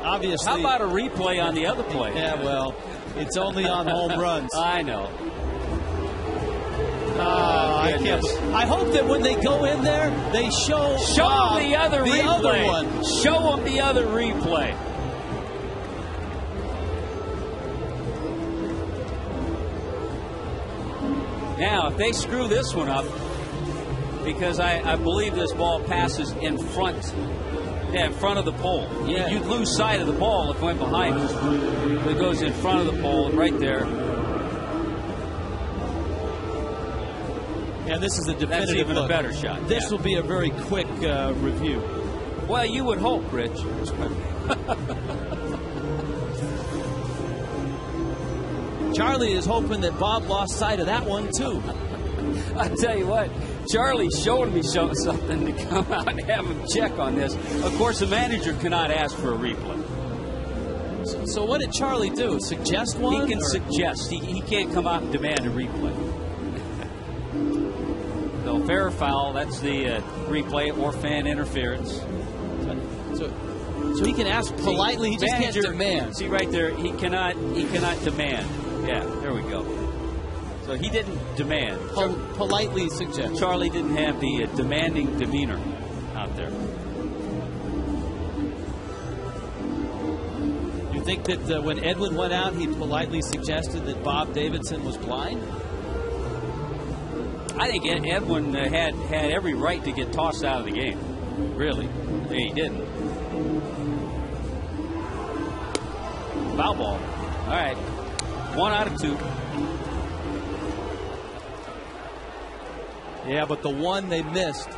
Obviously. How about a replay on the other play? Yeah, well, it's only on home runs. I know. I can't. I hope that when they go in there, they show them the other replay. Other one. Show them the other replay. Now, if they screw this one up, because I believe this ball passes in front of the pole. Yeah. You'd lose sight of the ball if it went behind it. It goes in front of the pole, right there. And this is a definitive That's even look. a better shot. This will be a very quick review. Well, you would hope, Rich. Charlie is hoping that Bob lost sight of that one, too. I tell you what, Charlie showed me something to come out and have him check on this. Of course, the manager cannot ask for a replay. So what did Charlie do? Suggest one? He can suggest. He can't come out and demand a replay. So fair or foul, that's the replay or fan interference. So he can ask politely. He just can't demand. See right there, he cannot demand. Yeah, there we go. So he didn't demand. Politely suggest. Charlie didn't have the demanding demeanor out there. You think that when Edwin went out, he politely suggested that Bob Davidson was blind? I think Edwin had every right to get tossed out of the game. Really. He didn't. Foul ball. All right. 1 out of 2. Yeah, but the one they missed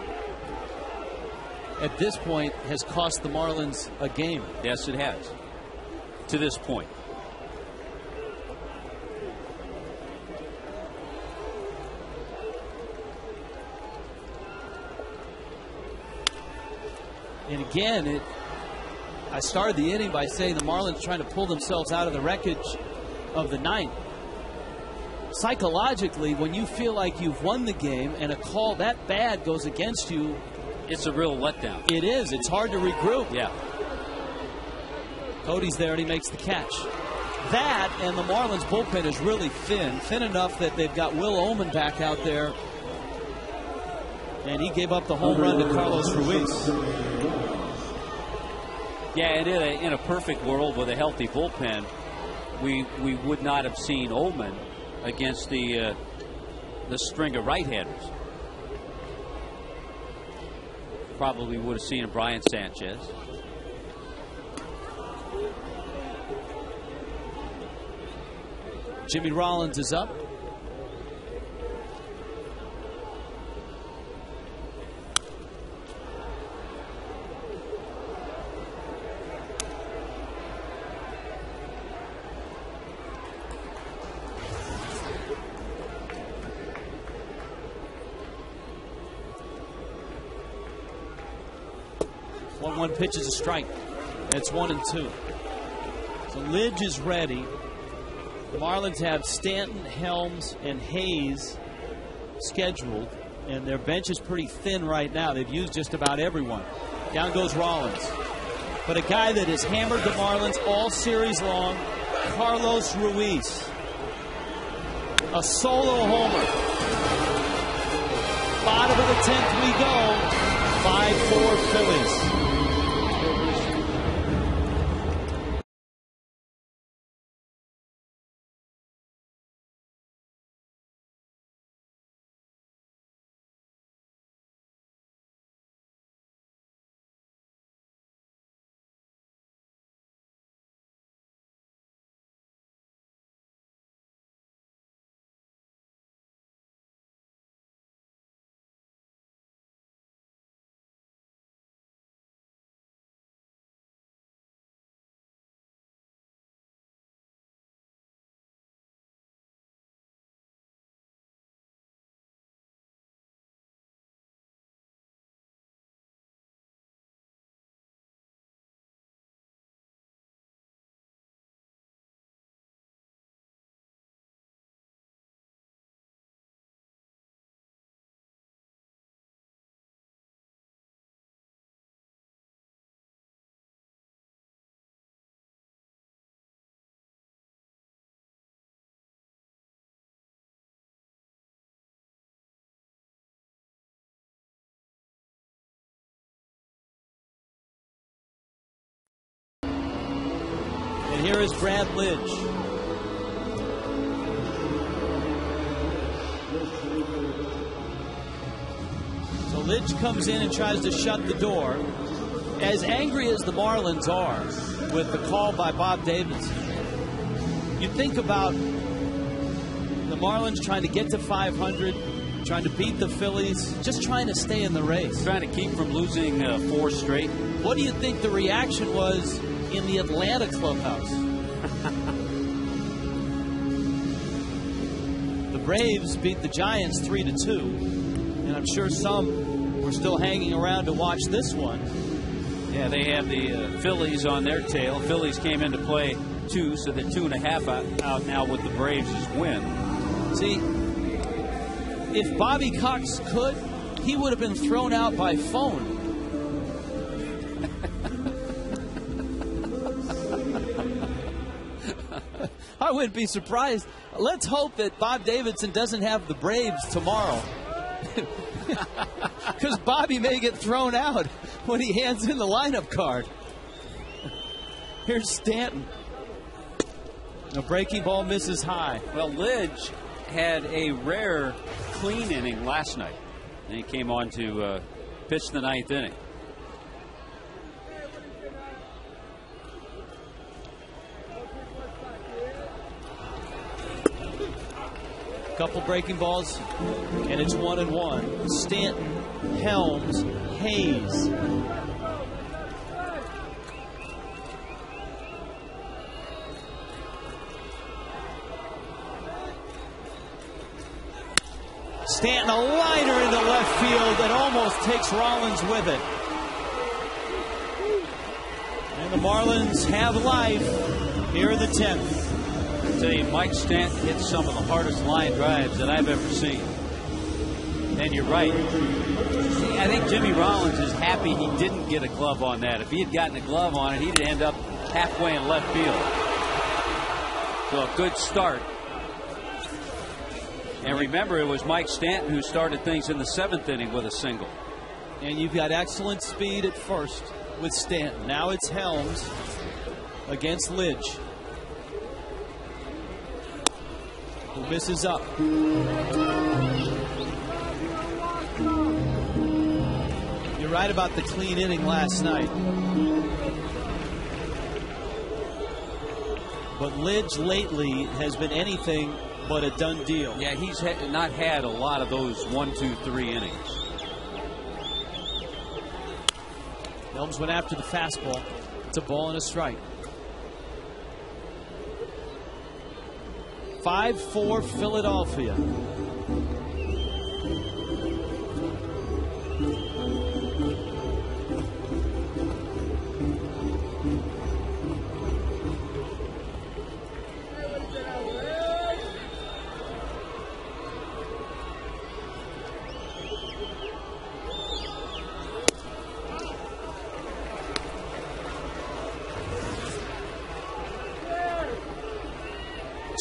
at this point has cost the Marlins a game. Yes, it has. To this point. And again, I started the inning by saying the Marlins trying to pull themselves out of the wreckage of the ninth. Psychologically, when you feel like you've won the game and a call that bad goes against you, it's a real letdown. It is. It's hard to regroup. Yeah. Cody's there and he makes the catch. That and the Marlins bullpen is really thin enough that they've got Will Ullman back out there. And he gave up the home run to Carlos Ruiz. Yeah, and in a perfect world with a healthy bullpen, we would not have seen Ullman against the string of right-handers. Probably would have seen a Brian Sanchez. Jimmy Rollins is up. One pitch is a strike. It's 1-2. So Lidge is ready. The Marlins have Stanton, Helms, and Hayes scheduled, and their bench is pretty thin right now. They've used just about everyone. Down goes Rollins. But a guy that has hammered the Marlins all series long, Carlos Ruiz. A solo homer. Bottom of the 10th we go. 5-4 Phillies. And here is Brad Lidge. So Lidge comes in and tries to shut the door. As angry as the Marlins are with the call by Bob Davidson, you think about the Marlins trying to get to 500, trying to beat the Phillies, just trying to stay in the race. Trying to keep from losing 4 straight. What do you think the reaction was in the Atlanta clubhouse? The Braves beat the Giants 3-2, and I'm sure some were still hanging around to watch this one. Yeah, they have the Phillies on their tail. Phillies came into play 2, so they're 2.5 out now with the Braves' win. See, if Bobby Cox could, he would have been thrown out by phone. I wouldn't be surprised. Let's hope that Bob Davidson doesn't have the Braves tomorrow. Because Bobby may get thrown out when he hands in the lineup card. Here's Stanton. A breaking ball misses high. Well, Lidge had a rare clean inning last night. And he came on to pitch the 9th inning. Couple breaking balls, and it's 1-1. Stanton, Helms, Hayes. Stanton, a liner into left field that almost takes Rollins with it. And the Marlins have life here in the 10th. I tell you, Mike Stanton hits some of the hardest line drives that I've ever seen. And you're right. See, I think Jimmy Rollins is happy he didn't get a glove on that. If he had gotten a glove on it, he'd end up halfway in left field. So a good start. And remember, it was Mike Stanton who started things in the 7th inning with a single. And you've got excellent speed at first with Stanton. Now it's Helms against Lidge, who misses up. You're right about the clean inning last night. But Lidge lately has been anything but a done deal. Yeah, he's not had a lot of those 1, 2, 3 innings. Helms went after the fastball. It's a ball and a strike. 5-4 Philadelphia.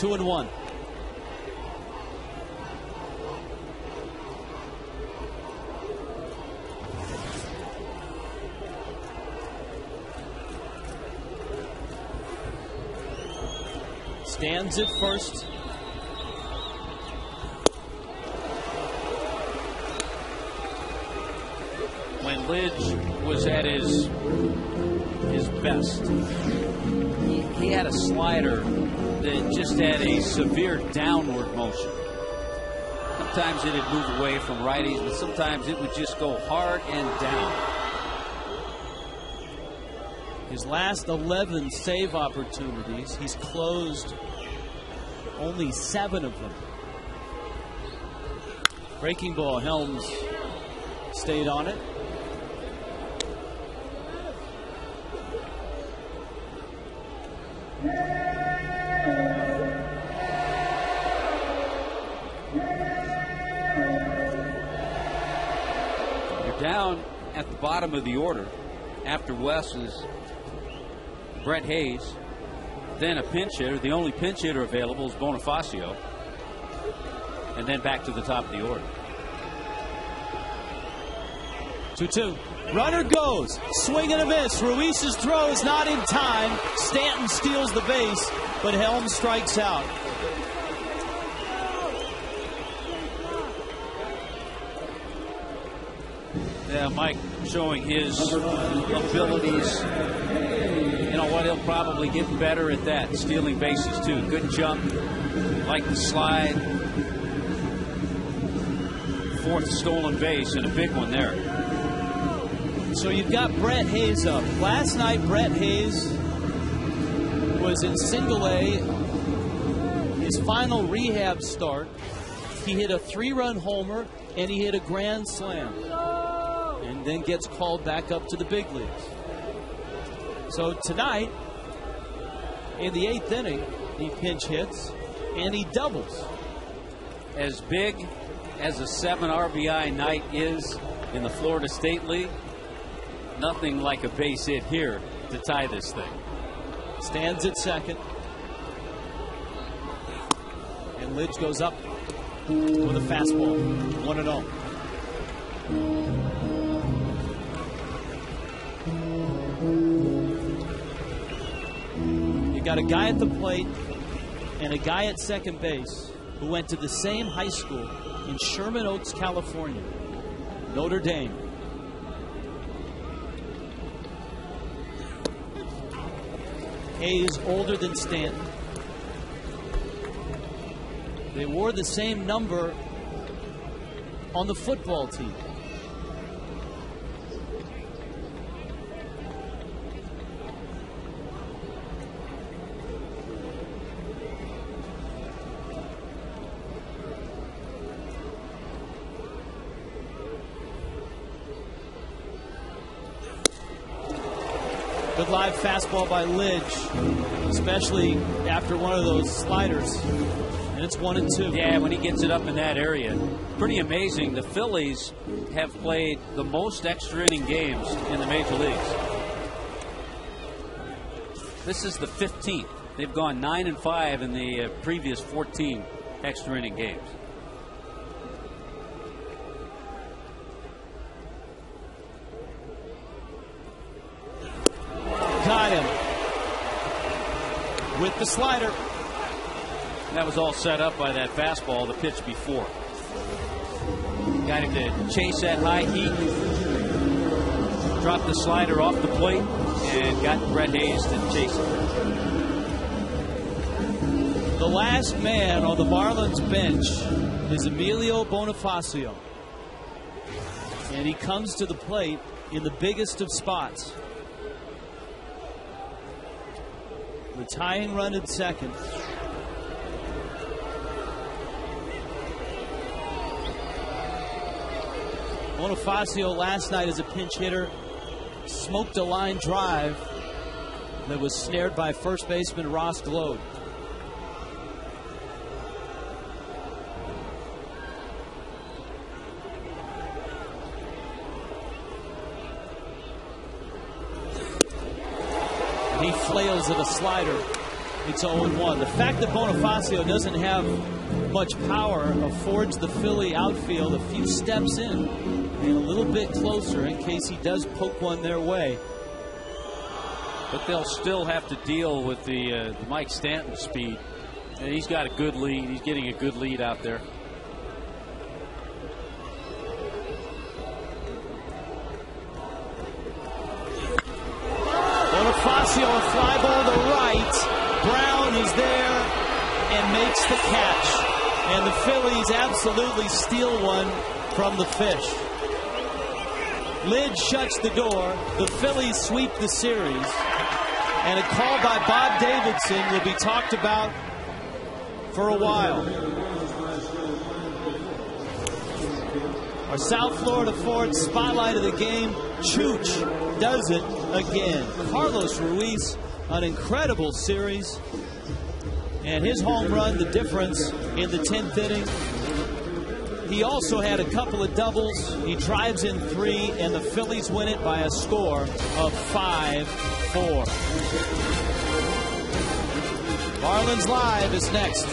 2-1. Stands at first. When Lidge was at his best, he had a slider that just had a severe downward motion. Sometimes it'd move away from righties, but sometimes it would just go hard and down. His last 11 save opportunities, he's closed only 7 of them. Breaking ball, Helms stayed on it. You're down at the bottom of the order. After Wes is Brett Hayes, then a pinch hitter. The only pinch hitter available is Bonifacio, and then back to the top of the order. 2-2. Runner goes. Swing and a miss. Ruiz's throw is not in time. Stanton steals the base, but Helms strikes out. Yeah, Mike showing his abilities. You know what? He'll probably get better at that. Stealing bases, too. Good jump. Like the slide. 4th stolen base, and a big one there. So you've got Brett Hayes up. Last night, Brett Hayes was in single A. His final rehab start, he hit a 3-run homer, and he hit a grand slam. And then gets called back up to the big leagues. So tonight, in the 8th inning, he pinch hits, and he doubles. As big as a 7 RBI night is in the Florida State League, nothing like a base hit here to tie this thing. Stands at second. And Lidge goes up with a fastball. 1-0. You got a guy at the plate and a guy at second base who went to the same high school in Sherman Oaks, California, Notre Dame. Hayes older than Stanton. They wore the same number on the football team. Good live fastball by Lidge, especially after one of those sliders. And it's 1-2. Yeah, when he gets it up in that area. Pretty amazing. The Phillies have played the most extra inning games in the major leagues. This is the 15th. They've gone 9-5 in the previous 14 extra inning games. Got him with the slider. That was all set up by that fastball the pitch before. Got him to chase that high heat, drop the slider off the plate, and got Brett Hayes to chase it. The last man on the Marlins bench is Emilio Bonifacio. And he comes to the plate in the biggest of spots. The tying run at second. Bonifacio last night as a pinch hitter smoked a line drive that was snared by first baseman Ross Globe. He flails at a slider it's 0-1. The fact that Bonifacio doesn't have much power affords the Philly outfield a few steps in and a little bit closer in case he does poke one their way. But they'll still have to deal with the Mike Stanton speed. And he's got a good lead. He's getting a good lead out there. Bonifacio, a fly ball to right. Brown is there and makes the catch. And the Phillies absolutely steal one from the Fish. Lid shuts the door. The Phillies sweep the series. And a call by Bob Davidson will be talked about for a while. Our South Florida Ford spotlight of the game. Chooch does it again. Carlos Ruiz, an incredible series. And his home run, the difference in the 10th inning. He also had a couple of doubles. He drives in 3, and the Phillies win it by a score of 5-4. Marlins Live is next.